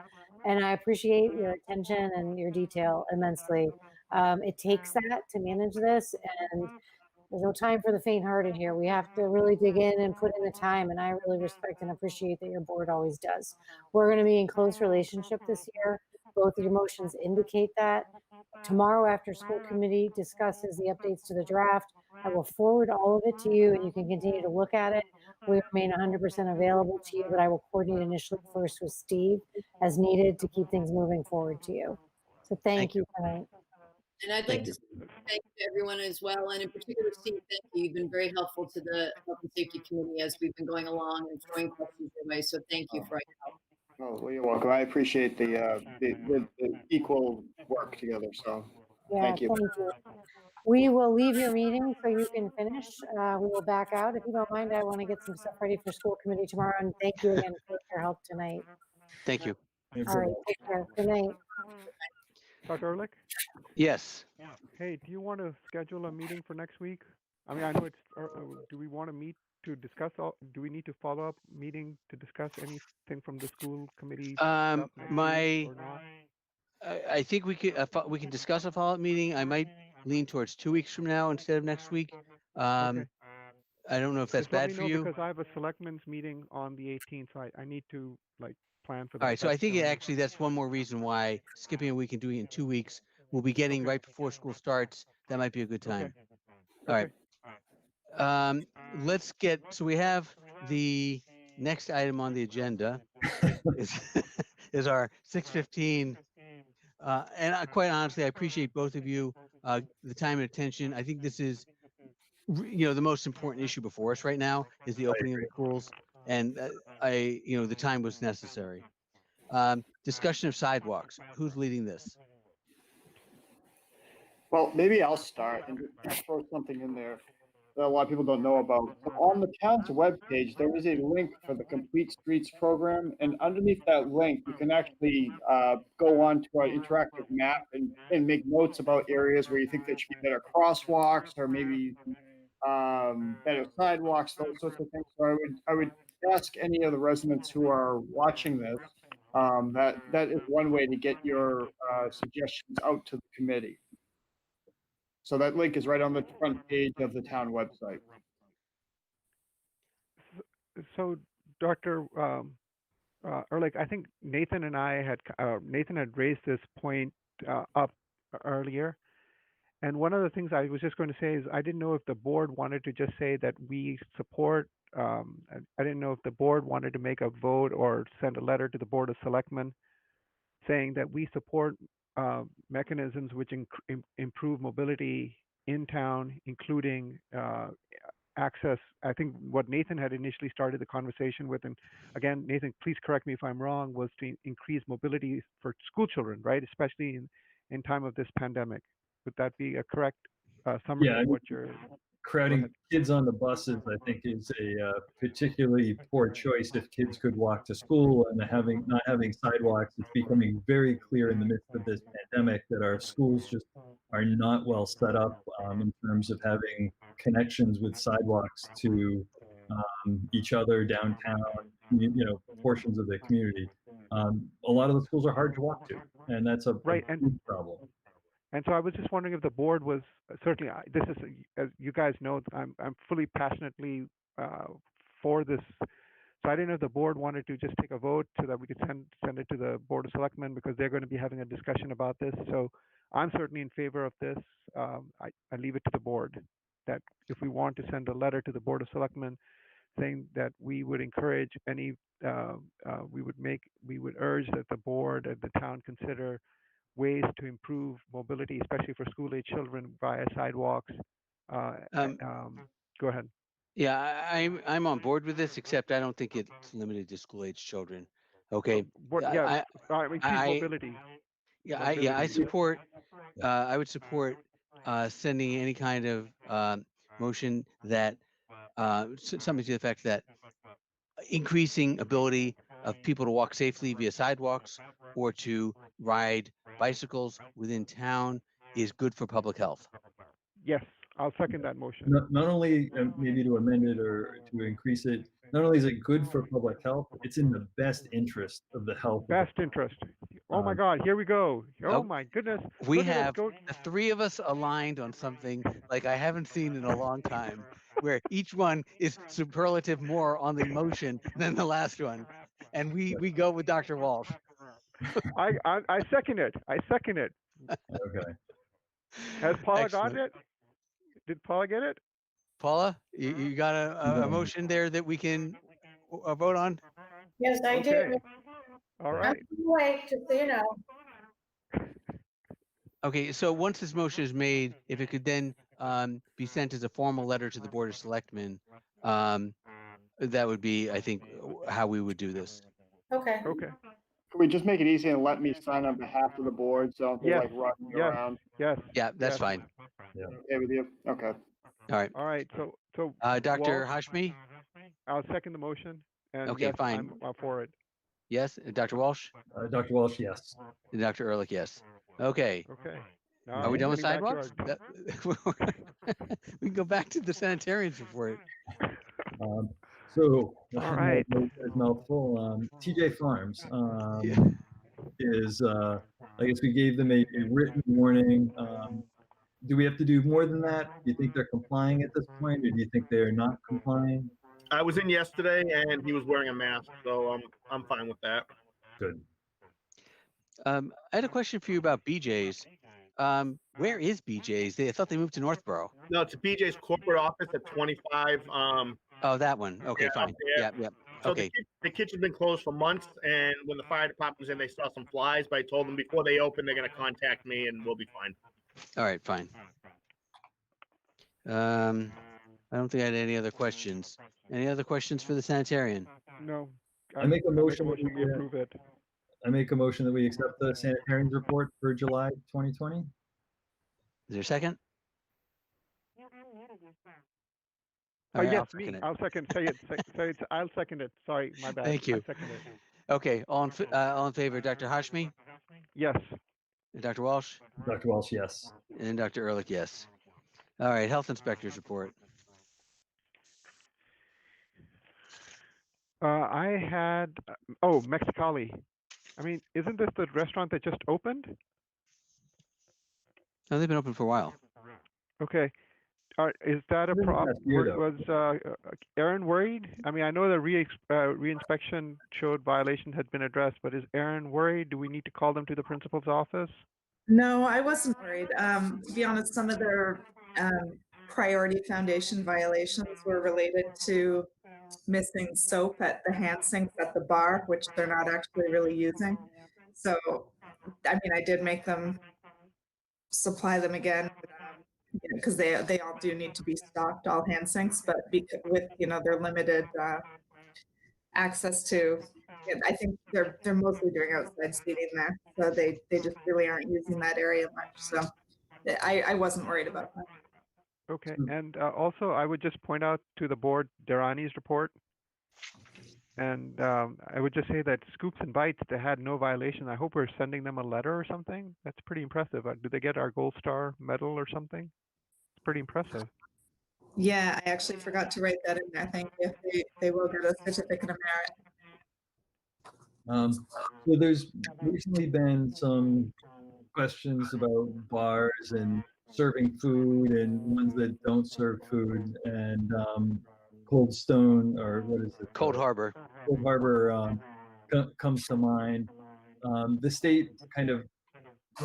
and I appreciate your attention and your detail immensely. It takes that to manage this, and there's no time for the faint-hearted here. We have to really dig in and put in the time, and I really respect and appreciate that your board always does. We're going to be in close relationship this year. Both of your motions indicate that. Tomorrow, after school committee discusses the updates to the draft, I will forward all of it to you, and you can continue to look at it. We remain 100% available to you, but I will coordinate initially first with Steve as needed to keep things moving forward to you. So thank you tonight. And I'd like to thank everyone as well, and in particular, Steve, thank you. You've been very helpful to the Health and Safety Committee as we've been going along and throwing questions your way. So thank you for your help. Oh, well, you're welcome. I appreciate the equal work together. So Yeah, thank you. We will leave your meeting so you can finish. We will back out. If you don't mind, I want to get some stuff ready for school committee tomorrow. And thank you again for your help tonight. Thank you. All right, take care. Good night. Dr. Ehrlich, Yes. hey, do you want to schedule a meeting for next week? I mean, I know it's, do we want to meet to discuss do we need to follow up meeting to discuss anything from the school committee? stuff next week or not? I think we can discuss a follow-up meeting. I might lean towards 2 weeks from now instead of next week. Okay. I don't know if that's Just let bad me for know you. because I have a selectmen's meeting on the 18th, so I need to like plan for that. All right, so I That's think the only- actually that's one more reason why skipping a week and doing it in 2 weeks, we'll be getting Okay. right before school starts. That might be a good time. Okay. All right. Let's get, so we have the next item on the agenda is, is our 6:15. Quite honestly, I appreciate both of you, the time and attention. I think this is, the most important issue before us right now is the opening of the schools. And the time was necessary. Discussion of sidewalks. Who's leading this? Well, maybe I'll start and throw something in there that a lot of people don't know about. So on the town's webpage, there is a link for the Complete Streets program, and underneath that link, you can actually go on to an interactive map and make notes about areas where you think there should be better crosswalks or maybe better sidewalks, those sorts of things. So I would ask any of the residents who are watching this, that is one way to get your suggestions out to the committee. So that link is right on the front page of the town website. So, Dr. Ehrlich, I think Nathan had raised this point up earlier. And one of the things I was just going to say is I didn't know if the board wanted to just say that we support, I didn't know if the board wanted to make a vote or send a letter to the Board of Selectmen saying that we support mechanisms which improve mobility in town, including access. I think what Nathan had initially started the conversation with, and again, Nathan, please correct me if I'm wrong, was to increase mobility for school children, right? Especially in time of this pandemic. Would that be a correct summary of what you're... Crowding kids on the buses, I think, is a particularly poor choice if kids could walk to school and not having sidewalks. It's becoming very clear in the midst of this pandemic that our schools just are not well set up in terms of having connections with sidewalks to each other downtown, portions of the community. A lot of the schools are hard to walk to, and that's a huge problem. And so I was just wondering if the board was certainly, this is, as you guys know, I'm fully passionately for this. So I didn't know if the board wanted to just take a vote so that we could send it to the Board of Selectmen because they're going to be having a discussion about this. So I'm certainly in favor of this. I leave it to the board that if we want to send a letter to the Board of Selectmen saying that we would encourage any, we would urge that the board and the town consider ways to improve mobility, especially for school-age children via sidewalks. Go ahead. Yeah, I'm on board with this, except I don't think it's limited to school-age children. Okay. Mobility. I support. I would support sending any kind of motion that something to the effect that increasing ability of people to walk safely via sidewalks or to ride bicycles within town is good for public health. Yes, I'll second that motion. Not only maybe to amend it or to increase it, not only is it good for public health, it's in the best interest of the health. Best interest. Oh my Um, God, here we go. Oh Oh, my goodness. we Look at us have go. the three of us aligned on something like I haven't seen in a long time, where each one is superlative more on the motion than the last one. And we go with Dr. Walsh. I second it. I second it. okay. Has Paula got Excellent. it? Did Paula get it? Paula, you got a motion there that we can vote on? Yes, I Okay. did. All I'm right. awake, just so you know. Okay, so once this motion is made, if it could then be sent as a formal letter to the Board of Selectmen, that would be, I think, how we would do this. Okay. Okay. Could we just make it easy and let me sign on behalf of the board, so I don't feel Yes. like running Yes. around? Yes. Yeah, that's Yes. fine. Okay with you? Okay. All right. All right. So Dr. Walsh, Hashmi? I'll second the motion. And Okay, yes, fine. I'm for it. Yes. Dr. Walsh? Dr. Walsh, yes. And Dr. Ehrlich, yes. Okay. Okay. Now Are we done with getting back to sidewalks? We can go back to the sanitarians report. So, All right. There's mouthful. TJ Farms Yeah. is, I guess we gave them a written warning. Do we have to do more than that? Do you think they're complying at this point, or do you think they're not complying? I was in yesterday and he was wearing a mask, so I'm fine with that. Good. I had a question for you about BJ's. Where is BJ's? I thought they moved to Northborough. No, it's BJ's corporate office at 25. Oh, that one. Okay, Yeah, up fine. there. Yeah. So Okay. the kitchen's been closed for months, and when the fire department was in, they saw some flies. But I told them before they open, they're going to contact me, and we'll be fine. All right, fine. I don't think I had any other questions. Any other questions for the sanitarian? No. I make a motion we we, approve it. I make a motion that we accept the sanitarians report for July 2020. Is there a second? All right, I'll Yes, second me. it. I'll second. Say it. Say it. I'll second it. Sorry, my bad. Thank you. I second it. Okay, all in favor, Dr. Hashmi, Yes. and Dr. Walsh, Dr. Walsh, yes. and Dr. Ehrlich, yes. All right, health inspector's report. I had. Oh, Mexicali. I mean, isn't this the restaurant that just opened? No, they've been open for a while. Okay. Is that a This is problem? last year, though. Was Aaron worried? I mean, I know the reinspection showed violation had been addressed, but is Aaron worried? Do we need to call them to the principal's office? No, I wasn't worried. To be honest, some of their priority foundation violations were related to missing soap at the hand sinks at the bar, which they're not actually really using. So, I mean, I did make them supply them again because they all do need to be stocked, all hand sinks, but with their limited access to. I think they're mostly doing outside seating there, so they just really aren't using that area much. So I wasn't worried about that. Okay, and also I would just point out to the board Derani's report, and I would just say that Scoops and Bites, they had no violation. I hope we're sending them a letter or something. That's pretty impressive. Do they get our Gold Star medal or something? It's pretty impressive. Yeah, I actually forgot to write that in there. Thank you. They will get a certificate of merit. So there's recently been some questions about bars and serving food and ones that don't serve food, and Cold Stone, or what is it? Cold Harbor. Cold Harbor comes to mind. The state kind of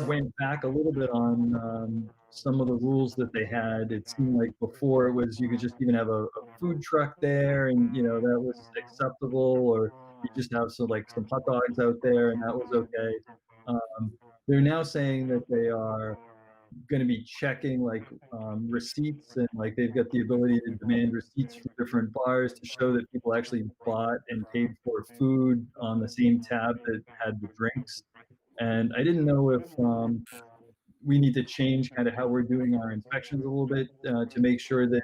went back a little bit on some of the rules that they had. It seemed like before it was you could just even have a food truck there, and that was acceptable, or you just have some hot dogs out there, and that was okay. They're now saying that they are going to be checking receipts, and they've got the ability to demand receipts from different bars to show that people actually bought and paid for food on the same tab that had the drinks. And I didn't know if we need to change kind of how we're doing our inspections a little bit to make sure that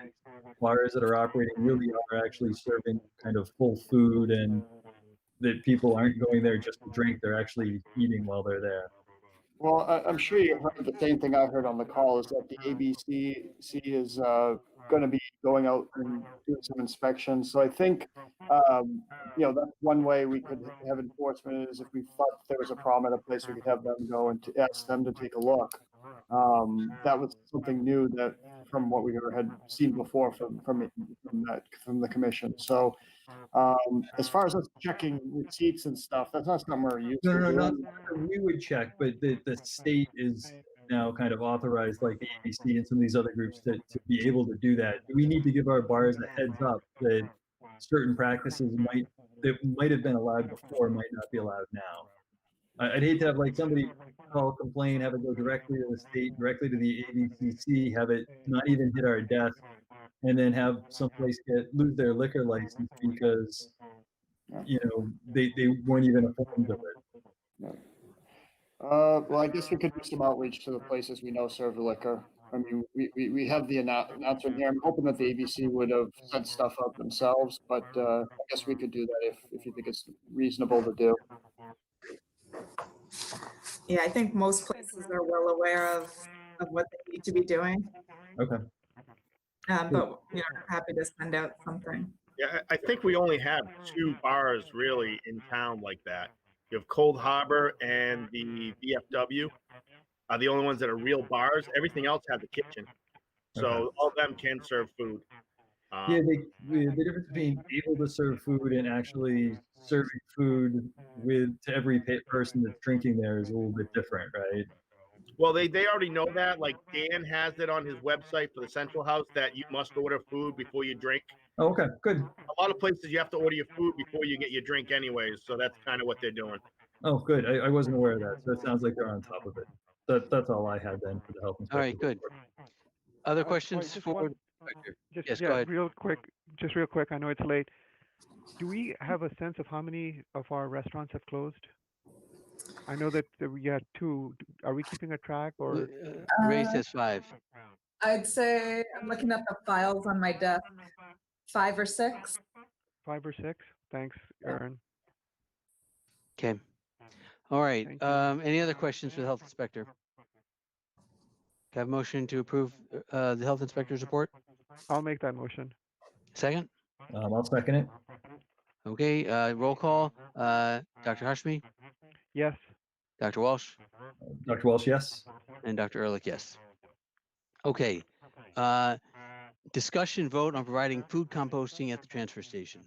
bars that are operating really are actually serving kind of full food, and that people aren't going there just to drink, they're actually eating while they're there. Well, I'm sure you heard the same thing I heard on the call, is that the ABC is going to be going out and doing some inspections. So I think, that's one way we could have enforcement, is if we thought there was a problem at a place, we could have them go and ask them to take a look. That was something new that from what we had seen before from the commission. So as far as us checking receipts and stuff, that's not something we're used No, to no, no, not doing. that we would check, but the state is now kind of authorized, like the ABC and some of these other groups, to be able to do that. We need to give our bars a heads up that certain practices that might have been allowed before might not be allowed now. I'd hate to have like somebody call, complain, have it go directly to the state, directly to the ABCC, have it not even hit our desk, and then have someplace lose their liquor license because they weren't even informed of it. Well, I guess we could do some outreach to the places we know serve liquor. I mean, we have the announcement here. I'm hoping that the ABC would have sent stuff out themselves, but I guess we could do that if you think it's reasonable to do. Yeah, I think most places are well aware of what they need to be doing. Okay. But happy to send out something. Yeah, I think we only have 2 bars really in town like that. You have Cold Harbor and the VFW are the only ones that are real bars. Everything else has a kitchen, so Okay. all of them can serve food. Yeah, the difference between able to serve food and actually serving food to every person that's drinking there is a little bit different, right? Well, they already know that. Like Dan has it on his website for the Central House that you must order food before you drink. Oh, okay, good. A lot of places you have to order your food before you get your drink anyways, so that's kind of what they're doing. Oh, good. I wasn't aware of that. So it sounds like they're on top of it. That's all I had then for the health inspector. All right, good. Other questions just for one- the inspector? Just, Yes, yeah, go ahead. real quick. I know it's late. Do we have a sense of how many of our restaurants have closed? I know that we had 2. Are we keeping a track or? Ray says 5. I'd say I'm looking at the files on my desk. 5 or 6. 5 or 6? Thanks, Aaron. Okay. All right. Thank you. Any other questions for the health inspector? Can I have a motion to approve the health inspector's report? I'll make that motion. Second? I'll second it. Okay, roll call. Dr. Hashmi, Yes. Dr. Walsh, Dr. Walsh, yes. and Dr. Ehrlich, yes. Okay. Discussion vote on providing food composting at the transfer station.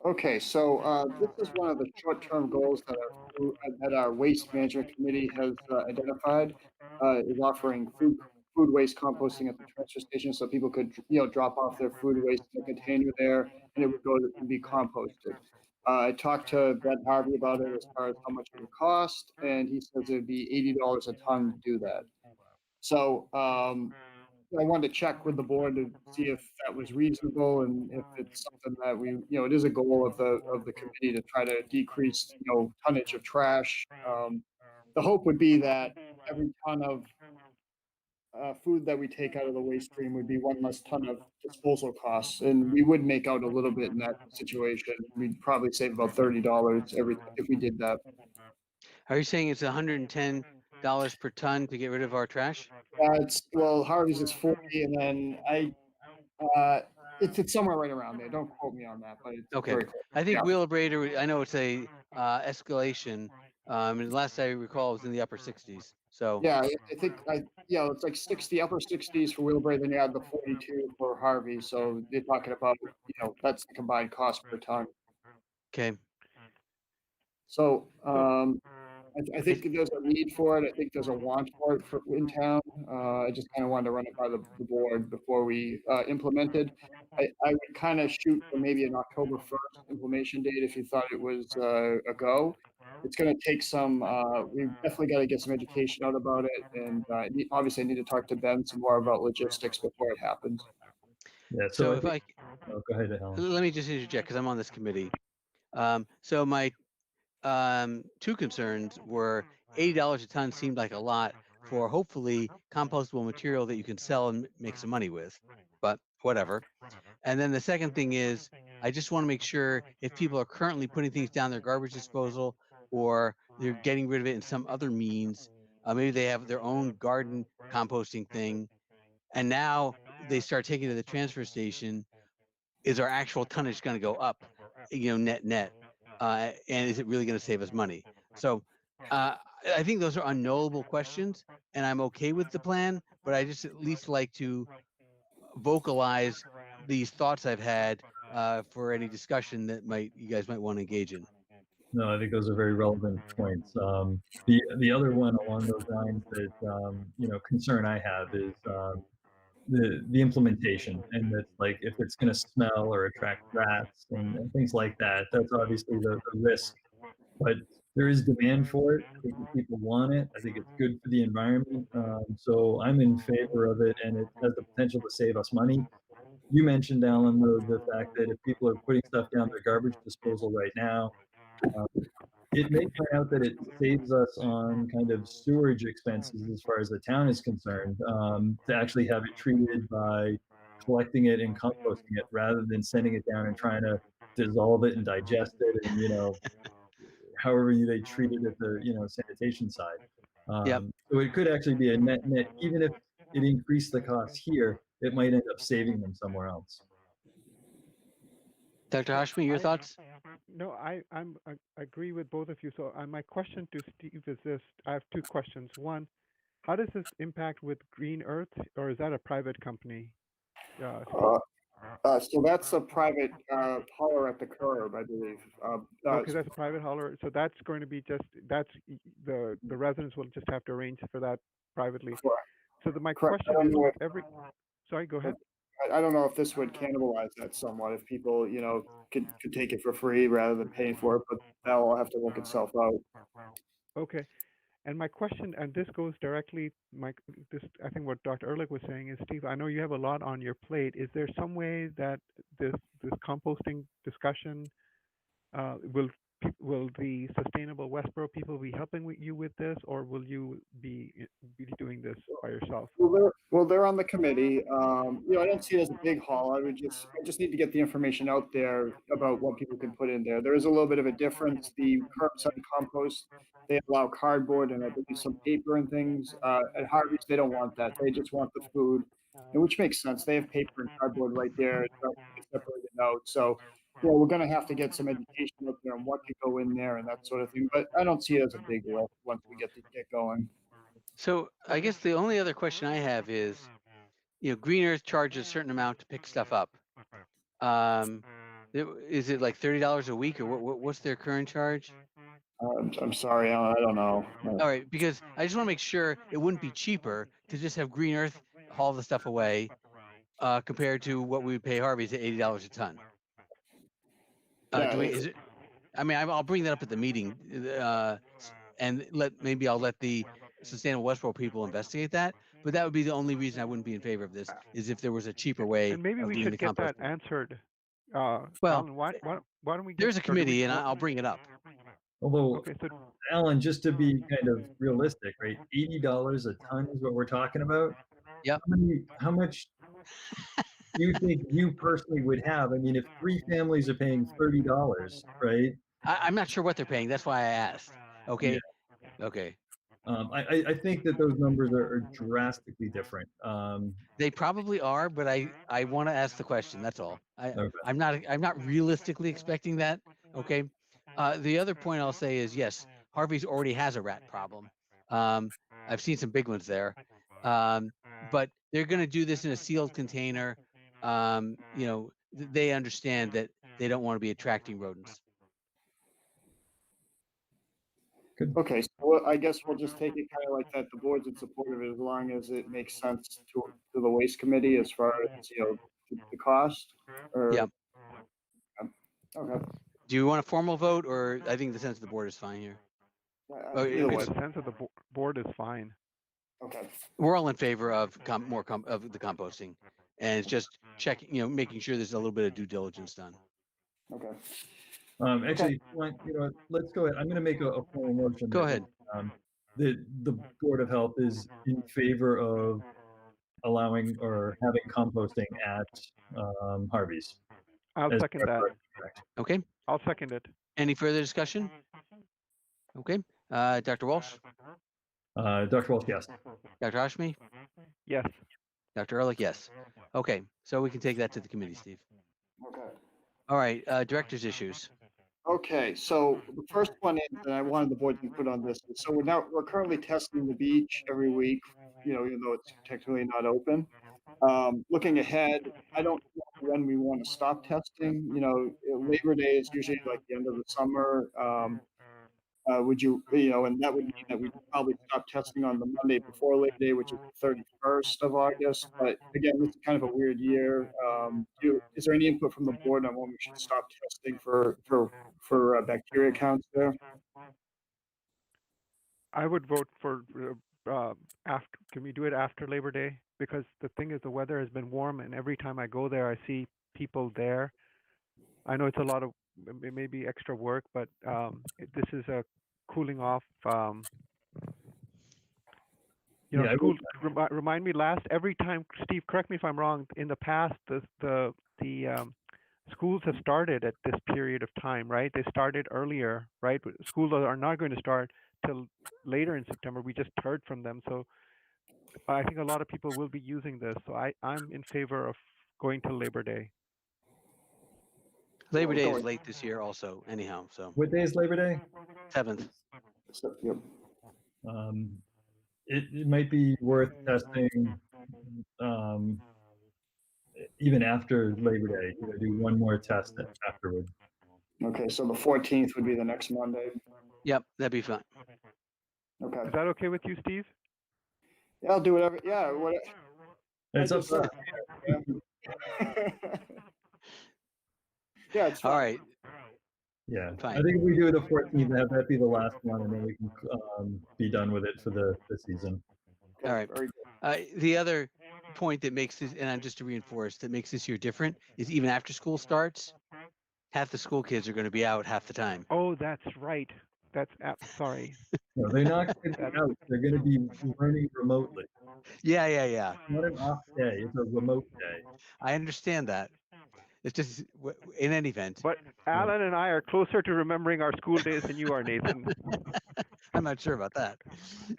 Okay, so this is one of the short-term goals that our waste management committee has identified, is offering food waste composting at the transfer station, so people could drop off their food waste in a container there, and it would go and be composted. I talked to Ben Harvey about it as far as how much it would cost, and he says it'd be $80 a ton to do that. So I wanted to check with the board to see if that was reasonable and if it's something that it is a goal of the committee to try to decrease, tonnage of trash. The hope would be that every ton of food that we take out of the waste stream would be one less ton of disposal costs, and we would make out a little bit in that situation. We'd probably save about $30 if we did that. Are you saying it's $110 per ton to get rid of our trash? Harvey's is 40, and then it's somewhere right around there. Don't quote me on that, but it's Okay. very close. I think Yeah. Wheelabrator, I know it's a escalation. And last I recall, it was in the upper 60s. So Yeah, I think it's like 60, upper 60s for Wheelbrae, then you add the 42 for Harvey. So they're talking about, that's the combined cost per ton. okay. So I think there's a need for it. I think there's a want for it in town. I just kind of wanted to run it by the board before we implemented. I would kind of shoot for maybe an October 1st implementation date if you thought it was a go. It's going to take some, we've definitely got to get some education out about it. And obviously I need to talk to Ben some more about logistics before it happens. Yeah. So So if I, go ahead, Alan. let me just interject because I'm on this committee. So my 2 concerns were $80 a ton seemed like a lot for hopefully compostable material that you can sell and make some money with, but whatever. And then the second thing is, I just want to make sure if people are currently putting things down their garbage disposal or they're getting rid of it in some other means, maybe they have their own garden composting thing, and now they start taking it to the transfer station. Is our actual tonnage going to go up, net? And is it really going to save us money? So I think those are unknowable questions, and I'm okay with the plan, but I just at least like to vocalize these thoughts I've had for any discussion that you guys might want to engage in. No, I think those are very relevant points. The other one along those lines that concern I have is the implementation, and that's like if it's going to smell or attract rats and things like that. That's obviously the risk, but there is demand for it. I think if people want it. I think it's good for the environment. So I'm in favor of it, and it has the potential to save us money. You mentioned, Alan, the fact that if people are putting stuff down their garbage disposal right now, it may turn out that it saves us on kind of storage expenses as far as the town is concerned, to actually have it treated by collecting it and composting it rather than sending it down and trying to dissolve it and digest it and however they treat it at the sanitation side. Yep. So it could actually be a net, even if it increased the cost here, it might end up saving them somewhere else. Dr. Hashmi, your thoughts? No, I agree with both of you. So my question to Steve is this: I have two questions. One, how does this impact with Green Earth, or is that a private company? So that's a private hauler at the curb, I believe. Okay, that's a private hauler. So that's going to be the residents will just have to arrange for that privately. Correct. So my Correct. question is, sorry, go ahead. I don't know if this would cannibalize that somewhat, if people, could take it for free rather than paying for it, but that will have to work itself out. Okay. And my question, and this goes directly, I think what Dr. Ehrlich was saying is, Steve, I know you have a lot on your plate. Is there some way that this composting discussion will the Sustainable Westborough people be helping you with this, or will you be doing this by yourself? Well, they're on the committee. I don't see it as a big haul. I just need to get the information out there about what people can put in there. There is a little bit of a difference. The curbside compost, they allow cardboard and I believe some paper and things. At Harvey's, they don't want that. They just want the food, and which makes sense. They have paper and cardboard right there. It's separated out. So, we're going to have to get some education out there on what can go in there and that sort of thing. But I don't see it as a big lift once we get going. So I guess the only other question I have is, Green Earth charges a certain amount to pick stuff up. Is it like $30 a week, or what's their current charge? I'm sorry, Alan, I don't know. All right, because I just want to make sure it wouldn't be cheaper to just have Green Earth haul the stuff away compared to what we would pay Harvey's at $80 a ton. I'll bring that up at the meeting, and I'll let the Sustainable Westborough people investigate that. But that would be the only reason I wouldn't be in favor of this, is if there was a cheaper way. And maybe of we doing should the get that composting. answered. Well, Alan, why don't we? There's a committee, and I'll bring it up. Although, Okay, so Alan, just to be kind of realistic, right? $80 a ton is what we're talking about. Yep. How much do you think you personally would have? I mean, if 3 families are paying $30, right? I'm not sure what they're paying. That's why I asked. Okay. Yeah. Okay. I think that those numbers are drastically different. They probably are, but I want to ask the question. That's all. Okay. I'm not realistically expecting that. Okay. The other point I'll say is, yes, Harvey's already has a rat problem. I've seen some big ones there, but they're going to do this in a sealed container. They understand that they don't want to be attracting rodents. Good. Okay, so I guess we'll just take it kind of like that. The board's in support of it as long as it makes sense to the waste committee as far as the cost. Yep. Okay. Do you want a formal vote, or I think the sense of the board is fine here? Either way. the sense of the board is fine. Okay. We're all in favor of of the composting, and it's just checking, making sure there's a little bit of due diligence done. Okay. Actually, let's go ahead. I'm going to make a formal motion. Go ahead. The Board of Health is in favor of allowing or having composting at Harvey's. I'll as second part of that. our contract. Okay. I'll second it. Any further discussion? Okay. Dr. Walsh? Dr. Walsh, yes. Dr. Ashmi? Yes. Dr. Ehrlich, yes. Okay, so we can take that to the committee, Steve. Okay. All right, director's issues. Okay, so the first one is, and I wanted the board to put on this, so we're currently testing the beach every week, even though it's technically not open. Looking ahead, I don't know when we want to stop testing. Labor Day is usually like the end of the summer. Would you, and that would mean that we'd probably stop testing on the Monday before Labor Day, which is the 31st of August. But again, this is kind of a weird year. Is there any input from the board on when we should stop testing for bacteria counts there? I would vote for after. Can we do it after Labor Day? Because the thing is, the weather has been warm, and every time I go there, I see people there. I know it's a lot of it may be extra work, but this is a cooling off. Yeah, I School. Remind me every time. Steve, correct me if I'm wrong. In the past, the schools have started at this period of time, right? They started earlier, right? Schools are not going to start till later in September. We just heard from them, so I think a lot of people will be using this. So I'm in favor of going till Labor Day. Labor Day is late this year also, anyhow, so What day is Labor Day? 7th. Yep. It might be worth testing even after Labor Day. Do one more test afterward. Okay, so the 14th would be the next Monday. Yep, that'd be fine. Okay. Is that okay with you, Steve? Yeah, I'll do whatever. Yeah, whatever. It's up to Yeah, it's fine. All right, Yeah, Fine. I think if we do the 14th, have that be the last one, and then we can be done with it for the season. Okay, all right. very good. The other point that makes this, and I'm just to reinforce, that makes this year different is even after school starts, half the school kids are going to be out half the time. Oh, that's right. That's sorry. No, they're not going to be out. They're going to be learning remotely. Yeah. It's not an off day. It's a remote day. I understand that. It's just in any event. But Alan and I are closer to remembering our school days than you are, Nathan. I'm not sure about that.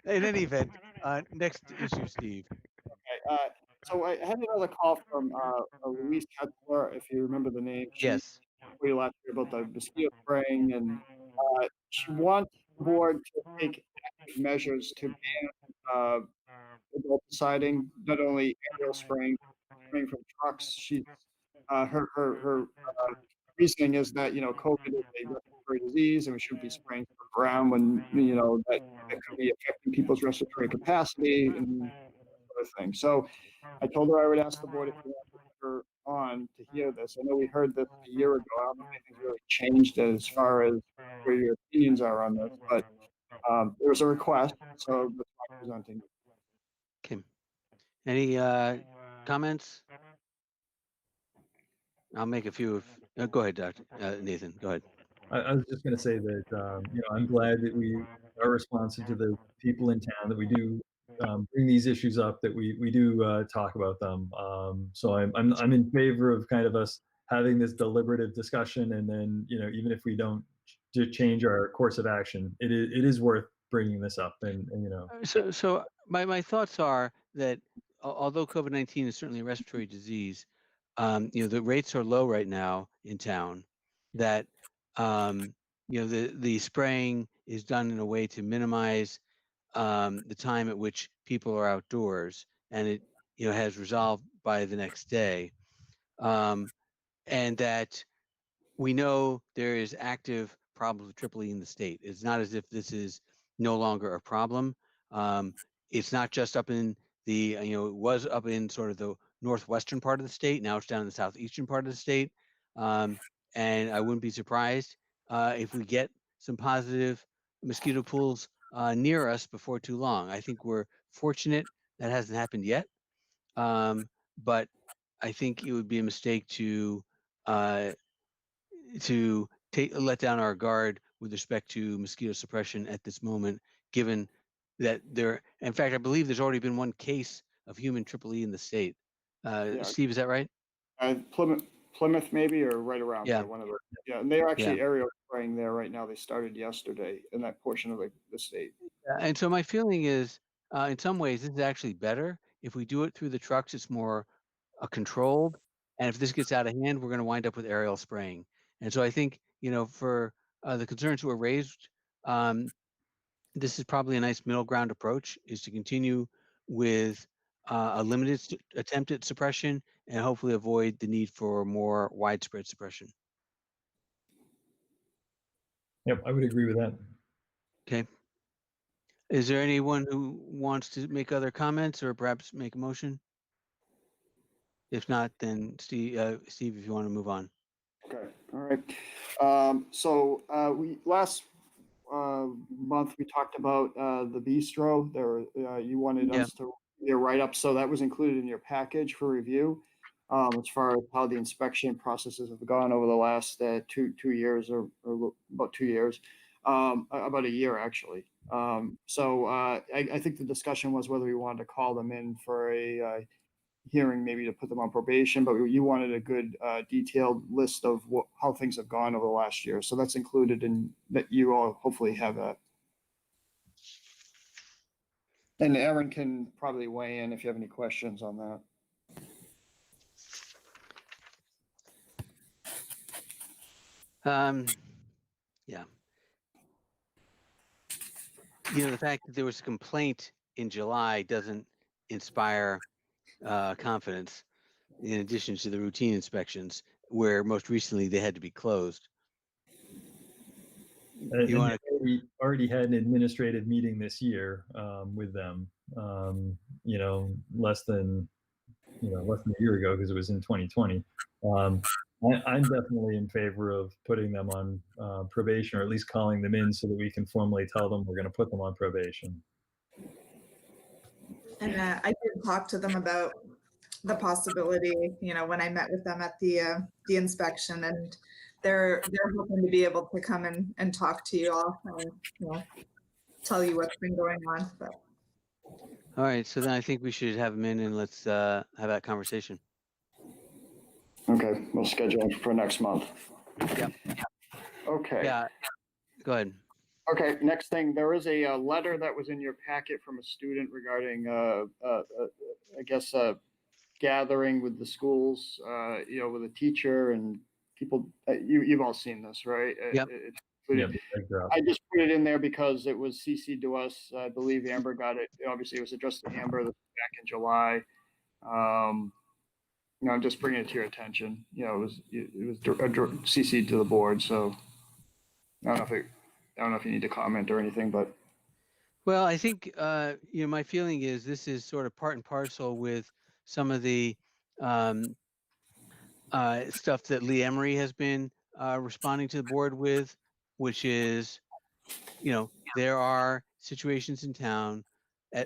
In any event, next issue, Steve. Okay, so I had another call from Louise Ketzler, if you remember the name. She Yes. told you last year about the mosquito spraying, and she wants the board to take active measures to ban adult siding, not only aerial spraying from trucks. Her reasoning is that COVID is a respiratory disease, and we shouldn't be spraying from ground when that could be affecting people's respiratory capacity and sort of thing. So I told her I would ask the board if you wanted her on to hear this. I know we heard this a year ago. I don't know if anything's really changed as far as where your opinions are on this, but there was a request, so that's why I'm presenting. Okay. Any comments? I'll make a few. Go ahead, Dr. Nathan. Go ahead. I was just going to say that I'm glad that we are responsive to the people in town, that we do bring these issues up, that we do talk about them. So I'm in favor of kind of us having this deliberative discussion, and then even if we don't change our course of action, it is worth bringing this up. And So my thoughts are that although COVID-19 is certainly a respiratory disease, the rates are low right now in town. That the spraying is done in a way to minimize the time at which people are outdoors, and it has resolved by the next day, and that we know there is active problems with Triple E in the state. It's not as if this is no longer a problem. It's not just up in the it was up in sort of the northwestern part of the state. Now it's down in the southeastern part of the state, and I wouldn't be surprised if we get some positive mosquito pools near us before too long. I think we're fortunate that hasn't happened yet, but I think it would be a mistake to let down our guard with respect to mosquito suppression at this moment, given that in fact, I believe there's already been one case of human Triple E in the state. Steve, is that right? Plymouth maybe, or right around. Yeah. One of the, and they're actually aerial spraying there right now. They started yesterday in that portion of the state. And so my feeling is, in some ways, this is actually better. If we do it through the trucks, it's more controlled. And if this gets out of hand, we're going to wind up with aerial spraying. And so I think, for the concerns that were raised, this is probably a nice middle ground approach, is to continue with a limited attempt at suppression and hopefully avoid the need for more widespread suppression. Yep, I would agree with that. Okay. Is there anyone who wants to make other comments or perhaps make a motion? If not, then Steve, if you want to move on. Okay, all right. So we last month we talked about the bistro. There, you wanted Yeah. us to write up, so that was included in your package for review. As far as how the inspection processes have gone over the last 2 years or about 2 years, about a year actually. So I think the discussion was whether we wanted to call them in for a hearing, maybe to put them on probation, but you wanted a good detailed list of how things have gone over the last year. So that's included in that. You all hopefully have that. And Aaron can probably weigh in if you have any questions on that. Yeah. The fact that there was a complaint in July doesn't inspire confidence, in addition to the routine inspections, where most recently they had to be closed. And You want we already had an administrative meeting this year with them, less than a year ago, because it was in 2020. I'm definitely in favor of putting them on probation, or at least calling them in so that we can formally tell them we're going to put them on probation. And I did talk to them about the possibility, when I met with them at the inspection, and they're hoping to be able to come in and talk to you all and tell you what's been going on. But. All right, so then I think we should have them in and let's have that conversation. Okay, we'll schedule it for next month. Yep. Okay. Yeah, go ahead. Okay, next thing, there is a letter that was in your packet from a student regarding, I guess, gathering with the schools, with a teacher and people. You've all seen this, right? Yep. I just put it in there because it was CC'd to us. I believe Amber got it. Obviously, it was addressed to Amber back in July. I'm just bringing it to your attention. It was CC'd to the board, so I don't know if you need to comment or anything, but. Well, I think my feeling is this is sort of part and parcel with some of the stuff that Lee Emery has been responding to the board with, which is, there are situations in town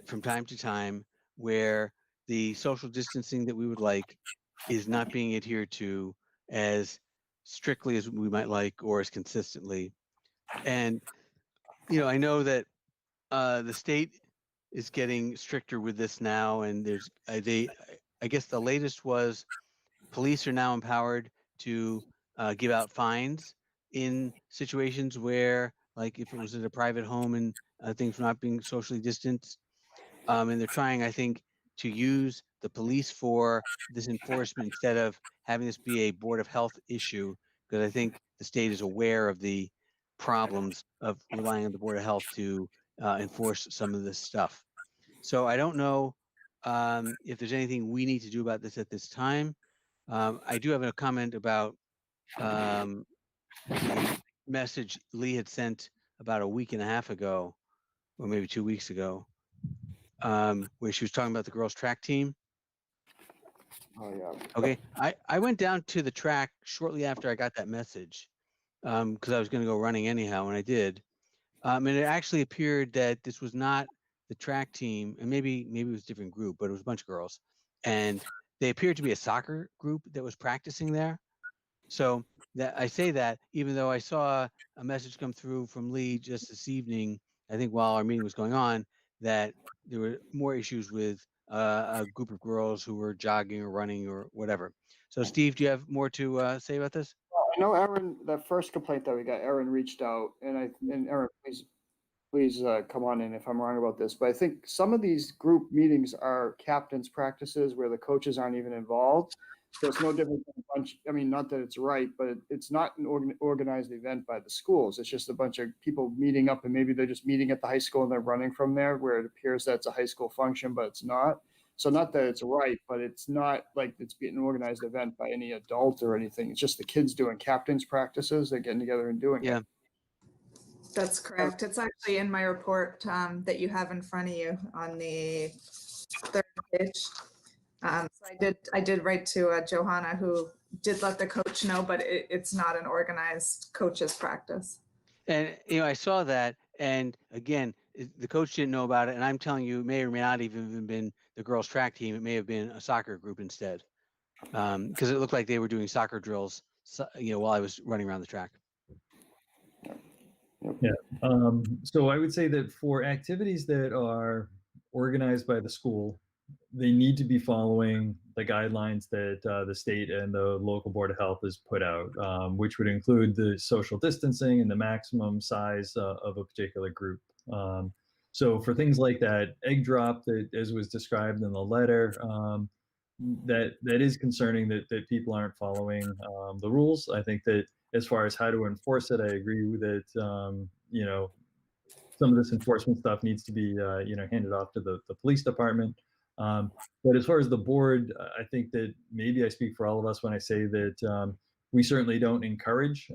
from time to time where the social distancing that we would like is not being adhered to as strictly as we might like or as consistently. And, I know that the state is getting stricter with this now, and there's I guess the latest was police are now empowered to give out fines in situations where, like, if it was in a private home and things were not being socially distanced, and they're trying, I think, to use the police for this enforcement instead of having this be a Board of Health issue, because I think the state is aware of the problems of relying on the Board of Health to enforce some of this stuff. So I don't know if there's anything we need to do about this at this time. I do have a comment about the message Lee had sent about a week and a half ago, or maybe 2 weeks ago, where she was talking about the girls' track team. Oh, yeah. Okay, I went down to the track shortly after I got that message because I was going to go running anyhow, and I did. And it actually appeared that this was not the track team, and maybe it was a different group, but it was a bunch of girls, and they appeared to be a soccer group that was practicing there. So that I say that even though I saw a message come through from Lee just this evening, I think while our meeting was going on, that there were more issues with a group of girls who were jogging or running or whatever. So Steve, do you have more to say about this? I know Aaron, that first complaint that we got, Aaron reached out, and Aaron, please come on in if I'm wrong about this, but I think some of these group meetings are captain's practices where the coaches aren't even involved. So it's no different than a bunch, I mean, not that it's right, but it's not an organized event by the schools. It's just a bunch of people meeting up, and maybe they're just meeting at the high school and they're running from there, where it appears that it's a high school function, but it's not. So not that it's right, but it's not like it's being an organized event by any adult or anything. It's just the kids doing captain's practices. They're getting together and doing Yeah. it. That's correct. It's actually in my report that you have in front of you on the third page. So I did write to Johanna, who did let the coach know, but it's not an organized coach's practice. And I saw that, and again, the coach didn't know about it, and I'm telling you, it may or may not even been the girls' track team. It may have been a soccer group instead, because it looked like they were doing soccer drills, while I was running around the track. So I would say that for activities that are organized by the school, they need to be following the guidelines that the state and the local board of health has put out, which would include the social distancing and the maximum size of a particular group. So for things like that egg drop that, as was described in the letter, that is concerning that people aren't following the rules. I think that as far as how to enforce it, I agree with it. Some of this enforcement stuff needs to be handed off to the police department. But as far as the board, I think that maybe I speak for all of us when I say that we certainly don't encourage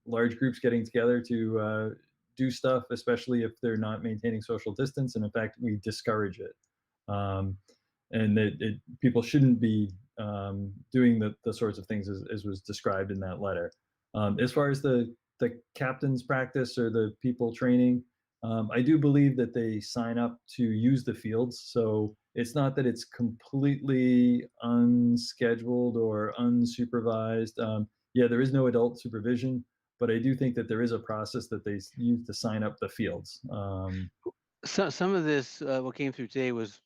large groups getting together to do stuff, especially if they're not maintaining social distance. And in fact, we discourage it. And that people shouldn't be doing the sorts of things as was described in that letter. As far as the captain's practice or the people training, I do believe that they sign up to use the fields. So it's not that it's completely unscheduled or unsupervised. Yeah, there is no adult supervision, but I do think that there is a process that they use to sign up the fields. So some of this, what came through today was,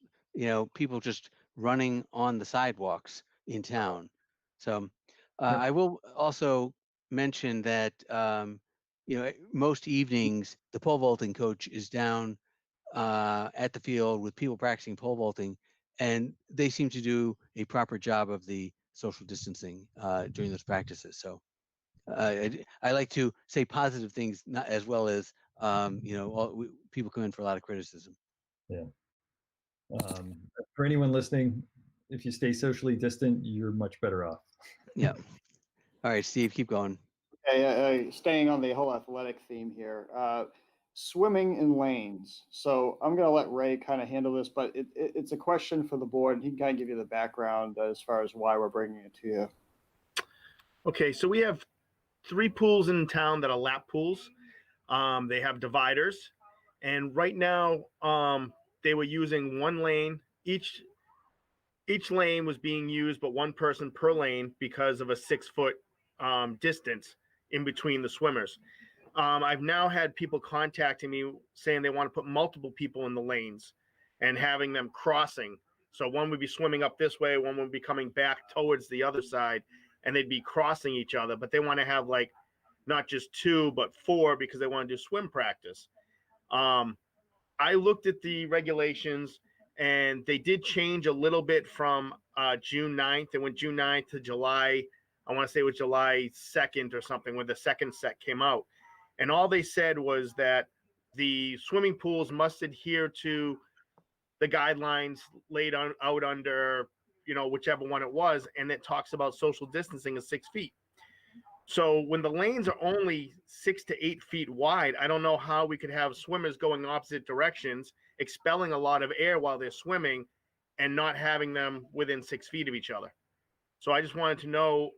people just running on the sidewalks in town. So Yep. I will also mention that, most evenings the pole vaulting coach is down at the field with people practicing pole vaulting, and they seem to do a proper job of the social distancing during those practices. So I like to say positive things, not as well as people come in for a lot of criticism. Yeah. For anyone listening, if you stay socially distant, you're much better off. Yeah. All right, Steve, keep going. Okay, staying on the whole athletic theme here, swimming in lanes. So I'm going to let Ray kind of handle this, but it's a question for the board. He can kind of give you the background as far as why we're bringing it to you. Okay, so we have 3 pools in town that are lap pools. They have dividers, and right now they were using one lane. Each lane was being used, but one person per lane because of a 6-foot distance in between the swimmers. I've now had people contacting me saying they want to put multiple people in the lanes and having them crossing. So one would be swimming up this way, one would be coming back towards the other side, and they'd be crossing each other. But they want to have like not just 2, but 4 because they want to do swim practice. I looked at the regulations, and they did change a little bit from June 9th. They went June 9th to July, I want to say it was July 2nd or something, when the second set came out. And all they said was that the swimming pools must adhere to the guidelines laid out under, whichever one it was. And it talks about social distancing of 6 feet. So when the lanes are only 6 to 8 feet wide, I don't know how we could have swimmers going opposite directions, expelling a lot of air while they're swimming, and not having them within 6 feet of each other. So I just wanted to know,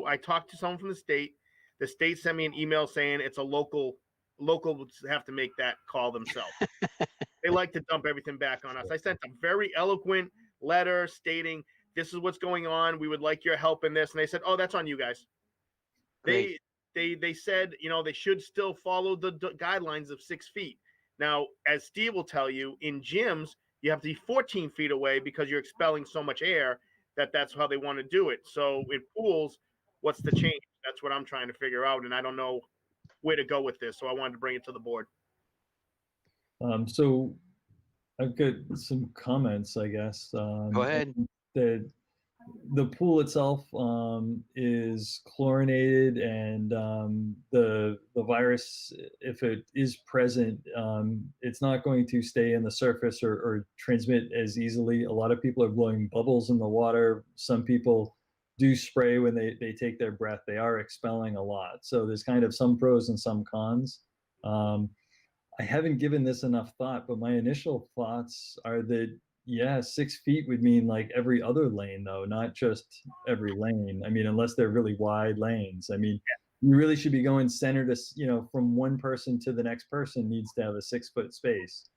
I talked to someone from the state. The state sent me an email saying it's a locals have to make that call themselves. They like to dump everything back on us. I sent a very eloquent letter stating, this is what's going on. We would like your help in this. And they said, oh, that's on you guys. They said, they should still follow the guidelines of 6 feet. Now, as Steve will tell you, in gyms, you have to be 14 feet away because you're expelling so much air that's how they want to do it. So in pools, what's the change? That's what I'm trying to figure out, and I don't know where to go with this. So I wanted to bring it to the board. So I've got some comments, I guess. Go ahead. The pool itself is chlorinated, and the virus, if it is present, it's not going to stay in the surface or transmit as easily. A lot of people are blowing bubbles in the water. Some people do spray when they take their breath. They are expelling a lot. So there's kind of some pros and some cons. I haven't given this enough thought, but my initial thoughts are that, yeah, 6 feet would mean like every other lane, though, not just every lane. I mean, unless they're really wide lanes. I mean, you really should be going center to, from one person to the next person needs to have a 6 foot space.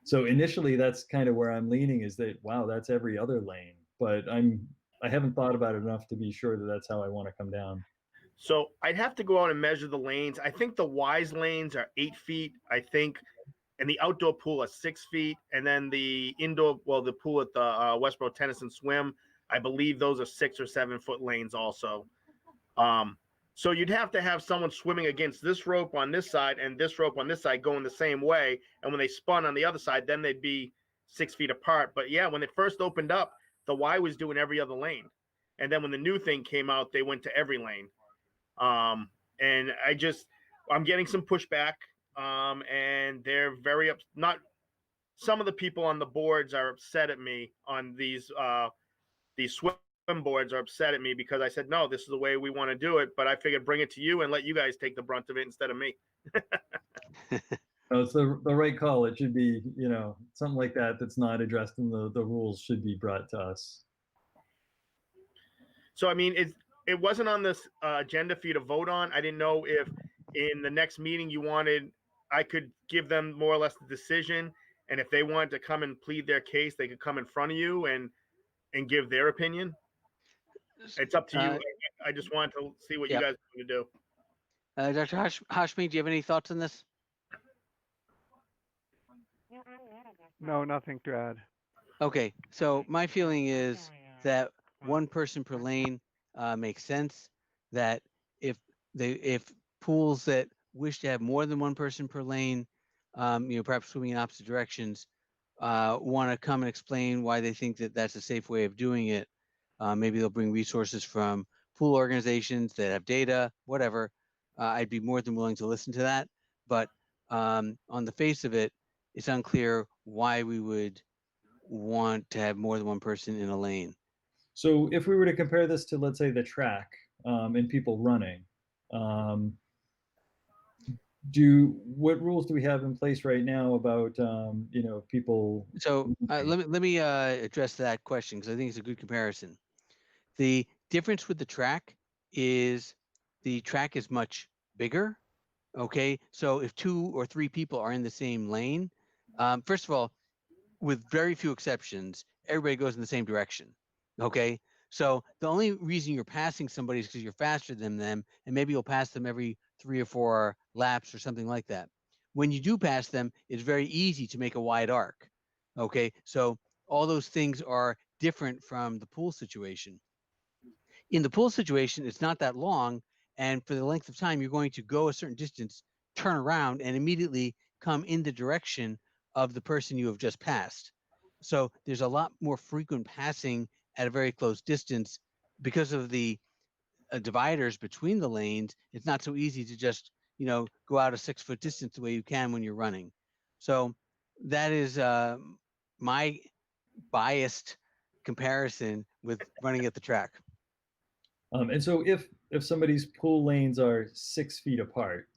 So initially, that's kind of where I'm leaning, is that, wow, that's every other lane. But I haven't thought about it enough to be sure that that's how I want to come down. So I'd have to go out and measure the lanes. I think the wise lanes are 8 feet. I think, and the outdoor pool are 6 feet. And then the indoor, well, the pool at the Westborough Tennis and Swim, I believe those are 6 or 7 foot lanes also. So you'd have to have someone swimming against this rope on this side and this rope on this side going the same way. And when they spun on the other side, then they'd be 6 feet apart. But yeah, when it first opened up, the Y was doing every other lane. And then when the new thing came out, they went to every lane. And I'm getting some pushback. And they're very not some of the people on the boards are upset at me on these swim boards are upset at me because I said, no, this is the way we want to do it. But I figured bring it to you and let you guys take the brunt of it instead of me. No, it's the right call. It should be, something like that that's not addressed in the rules should be brought to us. So, I mean, it wasn't on this agenda for you to vote on. I didn't know if in the next meeting I could give them more or less the decision. And if they wanted to come and plead their case, they could come in front of you and give their opinion. It's up to you. I just wanted to see what you guys want to do. Dr. Hashmi, do you have any thoughts on this? No, nothing to add. Okay, so my feeling is that one person per lane makes sense. That if pools that wish to have more than one person per lane, perhaps swimming in opposite directions, want to come and explain why they think that that's a safe way of doing it. Maybe they'll bring resources from pool organizations that have data, whatever. I'd be more than willing to listen to that. But on the face of it, it's unclear why we would want to have more than one person in a lane. So if we were to compare this to, let's say, the track and people running, what rules do we have in place right now about people? So let me address that question because I think it's a good comparison. The difference with the track is the track is much bigger. Okay, so if 2 or 3 people are in the same lane, first of all, with very few exceptions, everybody goes in the same direction. Okay, so the only reason you're passing somebody is because you're faster than them, and maybe you'll pass them every 3 or 4 laps or something like that. When you do pass them, it's very easy to make a wide arc. Okay, so all those things are different from the pool situation. In the pool situation, it's not that long, and for the length of time, you're going to go a certain distance, turn around, and immediately come in the direction of the person you have just passed. So there's a lot more frequent passing at a very close distance because of the dividers between the lanes. It's not so easy to just go out a 6 foot distance the way you can when you're running. So that is my biased comparison with running at the track. And so if somebody's pool lanes are 6 feet apart,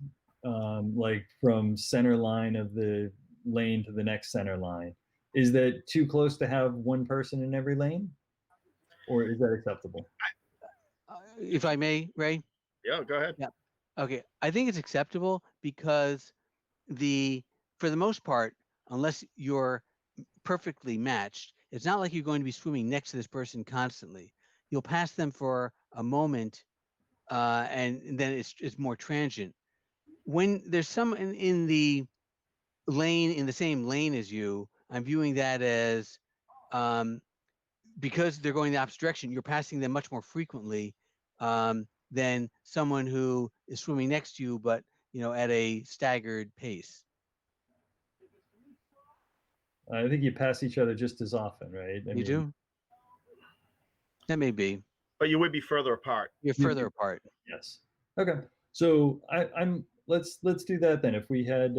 like from center line of the lane to the next center line, is that too close to have one person in every lane, or is that acceptable? If I may, Ray? Yeah, go ahead. Yeah. Okay. I think it's acceptable because for the most part, unless you're perfectly matched, it's not like you're going to be swimming next to this person constantly. You'll pass them for a moment, and then it's more transient. When there's someone in the lane, in the same lane as you, I'm viewing that as because they're going the opposite direction, you're passing them much more frequently than someone who is swimming next to you, but at a staggered pace. I think you pass each other just as often, right? You do? That may be. But you would be further apart. You're further apart. Yes. Okay. So let's do that then. If we had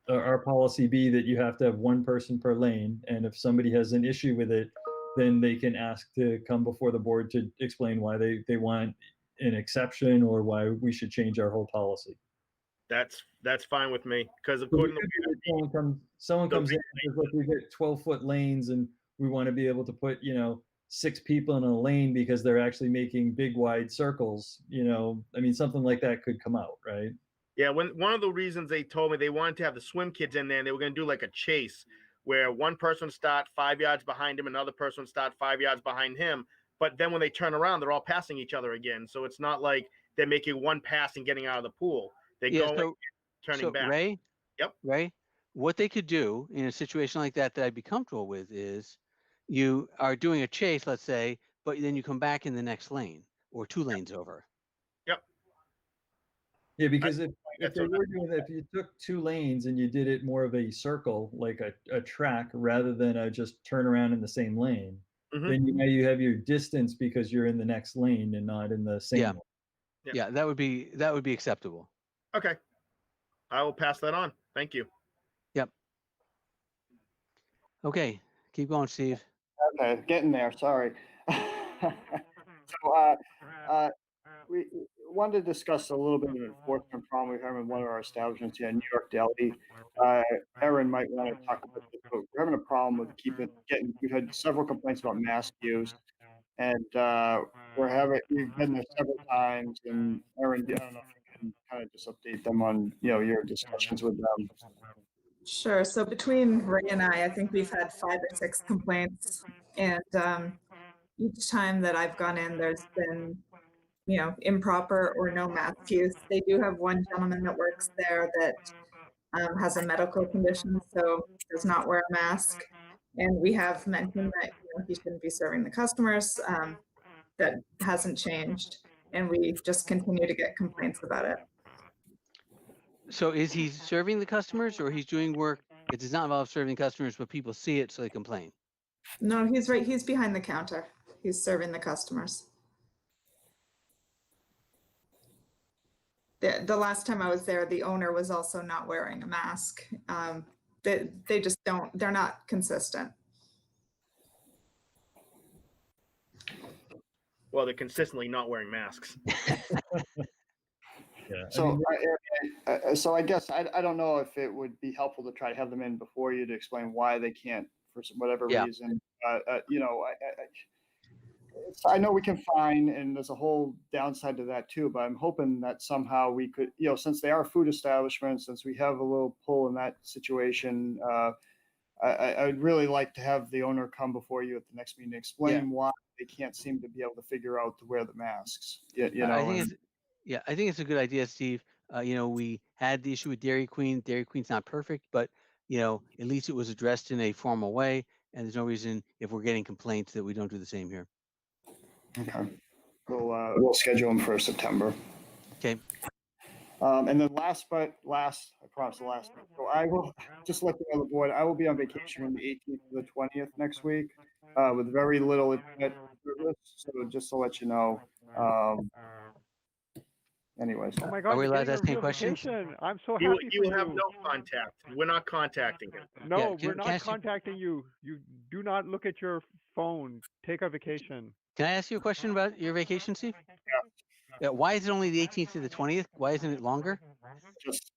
our policy be that you have to have one person per lane, and if somebody has an issue with it, then they can ask to come before the board to explain why they want an exception or why we should change our whole policy. That's fine with me, because So according we to could do someone comes in and says, look, we get 12-foot lanes and we want to be able to put 6 people in a lane because they're actually making big wide circles. I mean, something like that could come out, right? Yeah, one of the reasons they told me they wanted to have the swim kids in there, and they were going to do like a chase where one person would start 5 yards behind him, another person would start 5 yards behind him. But then when they turn around, they're all passing each other again. So it's not like they're making one pass and getting out of the pool. They go turning back. Ray? Yep. Ray, what they could do in a situation like that I'd be comfortable with is you are doing a chase, let's say, but then you come back in the next lane or 2 lanes over. Yep. Yeah, because if they were doing that, if you took 2 lanes and you did it more of a circle, like a track, rather than a just turn around in the same lane, then you have your distance because you're in the next lane and not in the same lane. Yeah, that would be acceptable. Okay. I will pass that on. Thank you. Yep. Okay, keep going, Steve. Okay, getting there, sorry. We wanted to discuss a little bit of an enforcement problem we have in one of our establishments here in New York Deli. Erin might want to talk about this, but we're having a problem with we've had several complaints about mask use, and we've been there several times, and Erin, I don't know if you can kind of just update them on, your discussions with them. Sure. So between Ray and I think we've had 5 or 6 complaints, and each time that I've gone in, there's been, improper or no mask use. They do have one gentleman that works there that has a medical condition, so does not wear a mask. And we have mentioned that he shouldn't be serving the customers. That hasn't changed, and we just continue to get complaints about it. So is he serving the customers, or he's doing work that does not involve serving customers, but people see it so they complain? No, he's right. He's behind the counter. He's serving the customers. The last time I was there, the owner was also not wearing a mask. They just don't, they're not consistent. Well, they're consistently not wearing masks. Yeah. So I guess I don't know if it would be helpful to try to have them in before you to explain why they can't for whatever reason. I know we can fine, and there's a whole downside to that too, but I'm hoping that somehow we could, since they are food establishments, since we have a little pull in that situation, I'd really like to have the owner come before you at the next meeting, explain why they can't seem to be able to figure out to wear the masks. I think it's a good idea, Steve. We had the issue with Dairy Queen. Dairy Queen's not perfect, but at least it was addressed in a formal way, and there's no reason, if we're getting complaints, that we don't do the same here. Okay, we'll schedule them for September. Okay. And then last, I promise the last. So I will just let you know, the board, I will be on vacation from the 18th to the 20th next week, with very little internet service. So just to let you know. Anyways. Oh my God! Are we you're allowed to getting ask a any questions? vacation. I'm so You happy for will have you. no contact. We're not contacting him. No, can we're I not ask you- contacting you. You do not look at your phone. Take a vacation. Can I ask you a question about your vacation, Steve? Yeah. Why is it only the 18th to the 20th? Why isn't it longer? Just.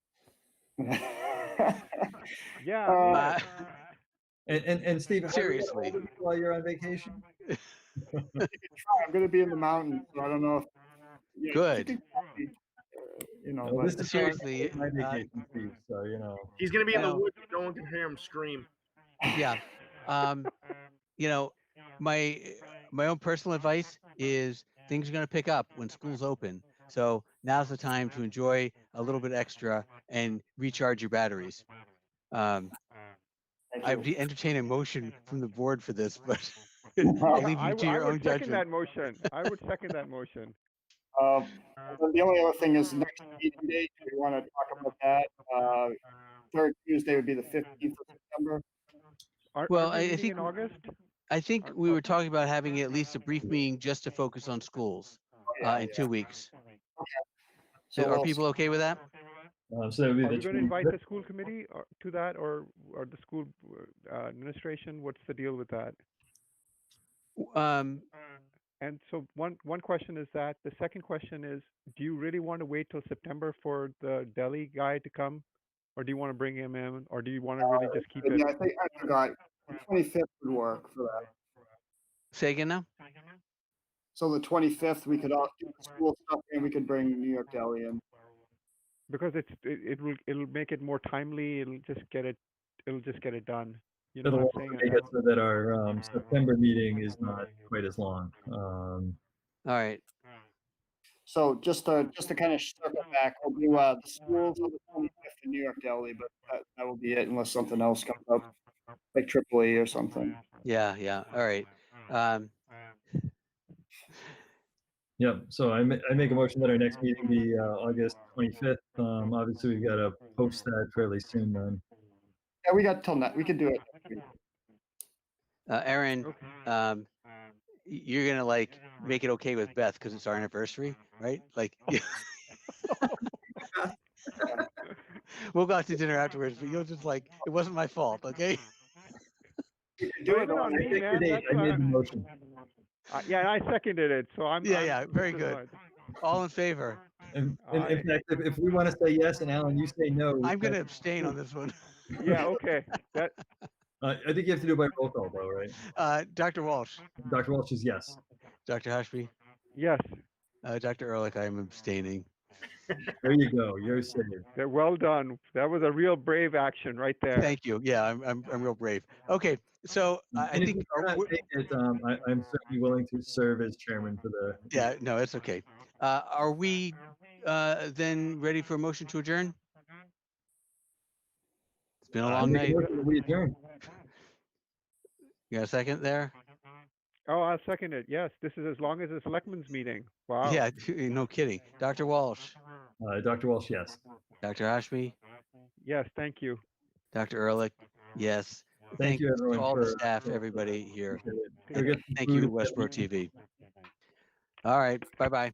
Yeah. And Steve, Seriously. while you're on vacation? I'm going to be in the mountains, so I don't know if. Good. Well, this is seriously, my vacation, Steve, so He's going to be in the Well- woods. No one can hear him scream. Yeah. My own personal advice is things are going to pick up when school's open. So now's the time to enjoy a little bit extra and recharge your batteries. I'd entertain a motion from the board for this, but I'll Yeah, leave you to your I own would second judgment. that motion. I would second that motion. The only other thing is next meeting date. We want to talk about that. Third Tuesday would be the 15th of September. Well, Are we I meeting think in August? I think we were talking about having at least a brief meeting just to focus on schools in 2 weeks. So Are we'll- people okay with that? So that would be Are the we going to invite 25th. the school committee to that, or the school administration? What's the deal with that? Um, And so one question is that. The second question is, do you really want to wait till September for the Delhi guy to come, or do you want to bring him in, or do you want to really just keep it? Yeah, I think I forgot. The 25th would work for that. say again now. So the 25th, we could all do the school stuff and we could bring New York Deli in. Because it'll make it more timely. It'll just get it done. You know It'll what also I'm make saying? it so that our September meeting is not quite as long. All right. So just to kind of circle back, we'll do the schools on the 25th in New York Deli, but that will be it unless something else comes up, like Tripoli or something. Yeah. Yeah. All right. Yep. So I make a motion that our next meeting be August 25th. Obviously, we've got to post that fairly soon then. Yeah, we got till that. We could do it. Aaron, Okay. you're gonna like make it okay with Beth because it's our anniversary, right? Like, we'll go out to dinner afterwards, but you'll just like, it wasn't my fault, okay? Do it Blame it on on me, Pick the man. date. That's I made why- the motion. Yeah, I seconded it, so I'm. Yeah, very just good. annoyed. All in favor? In Aye. fact, if we want to say yes and Alan, you say no. I'm gonna abstain on this one. Yeah, okay. That I think you have to do it by roll call though, right? Dr. Walsh, Dr. Walsh is yes. Dr. Hashby, yes, Dr. Ehrlich, I am abstaining. There you go. You're saved. they're well done. That was a real brave action right there. Thank you. Yeah, I'm real brave. Okay, so I And if think, you cannot make it, I'm certainly willing to serve as chairman for the. yeah, no, it's okay. Are we then ready for a motion to adjourn? It's been a I long make a night. motion that we adjourn. You got a second there? Oh, I'll second it. Yes, this is as long as a selectmen's meeting. Wow. Yeah, no kidding. Dr. Walsh, Dr. Walsh, yes. Dr. Hashmi, Yes, thank you. Dr. Ehrlich, yes. Thank you, everyone, to all the for- staff, everybody here. Appreciate it. Go get some Thank you, food. Westborough TV. All right, bye-bye.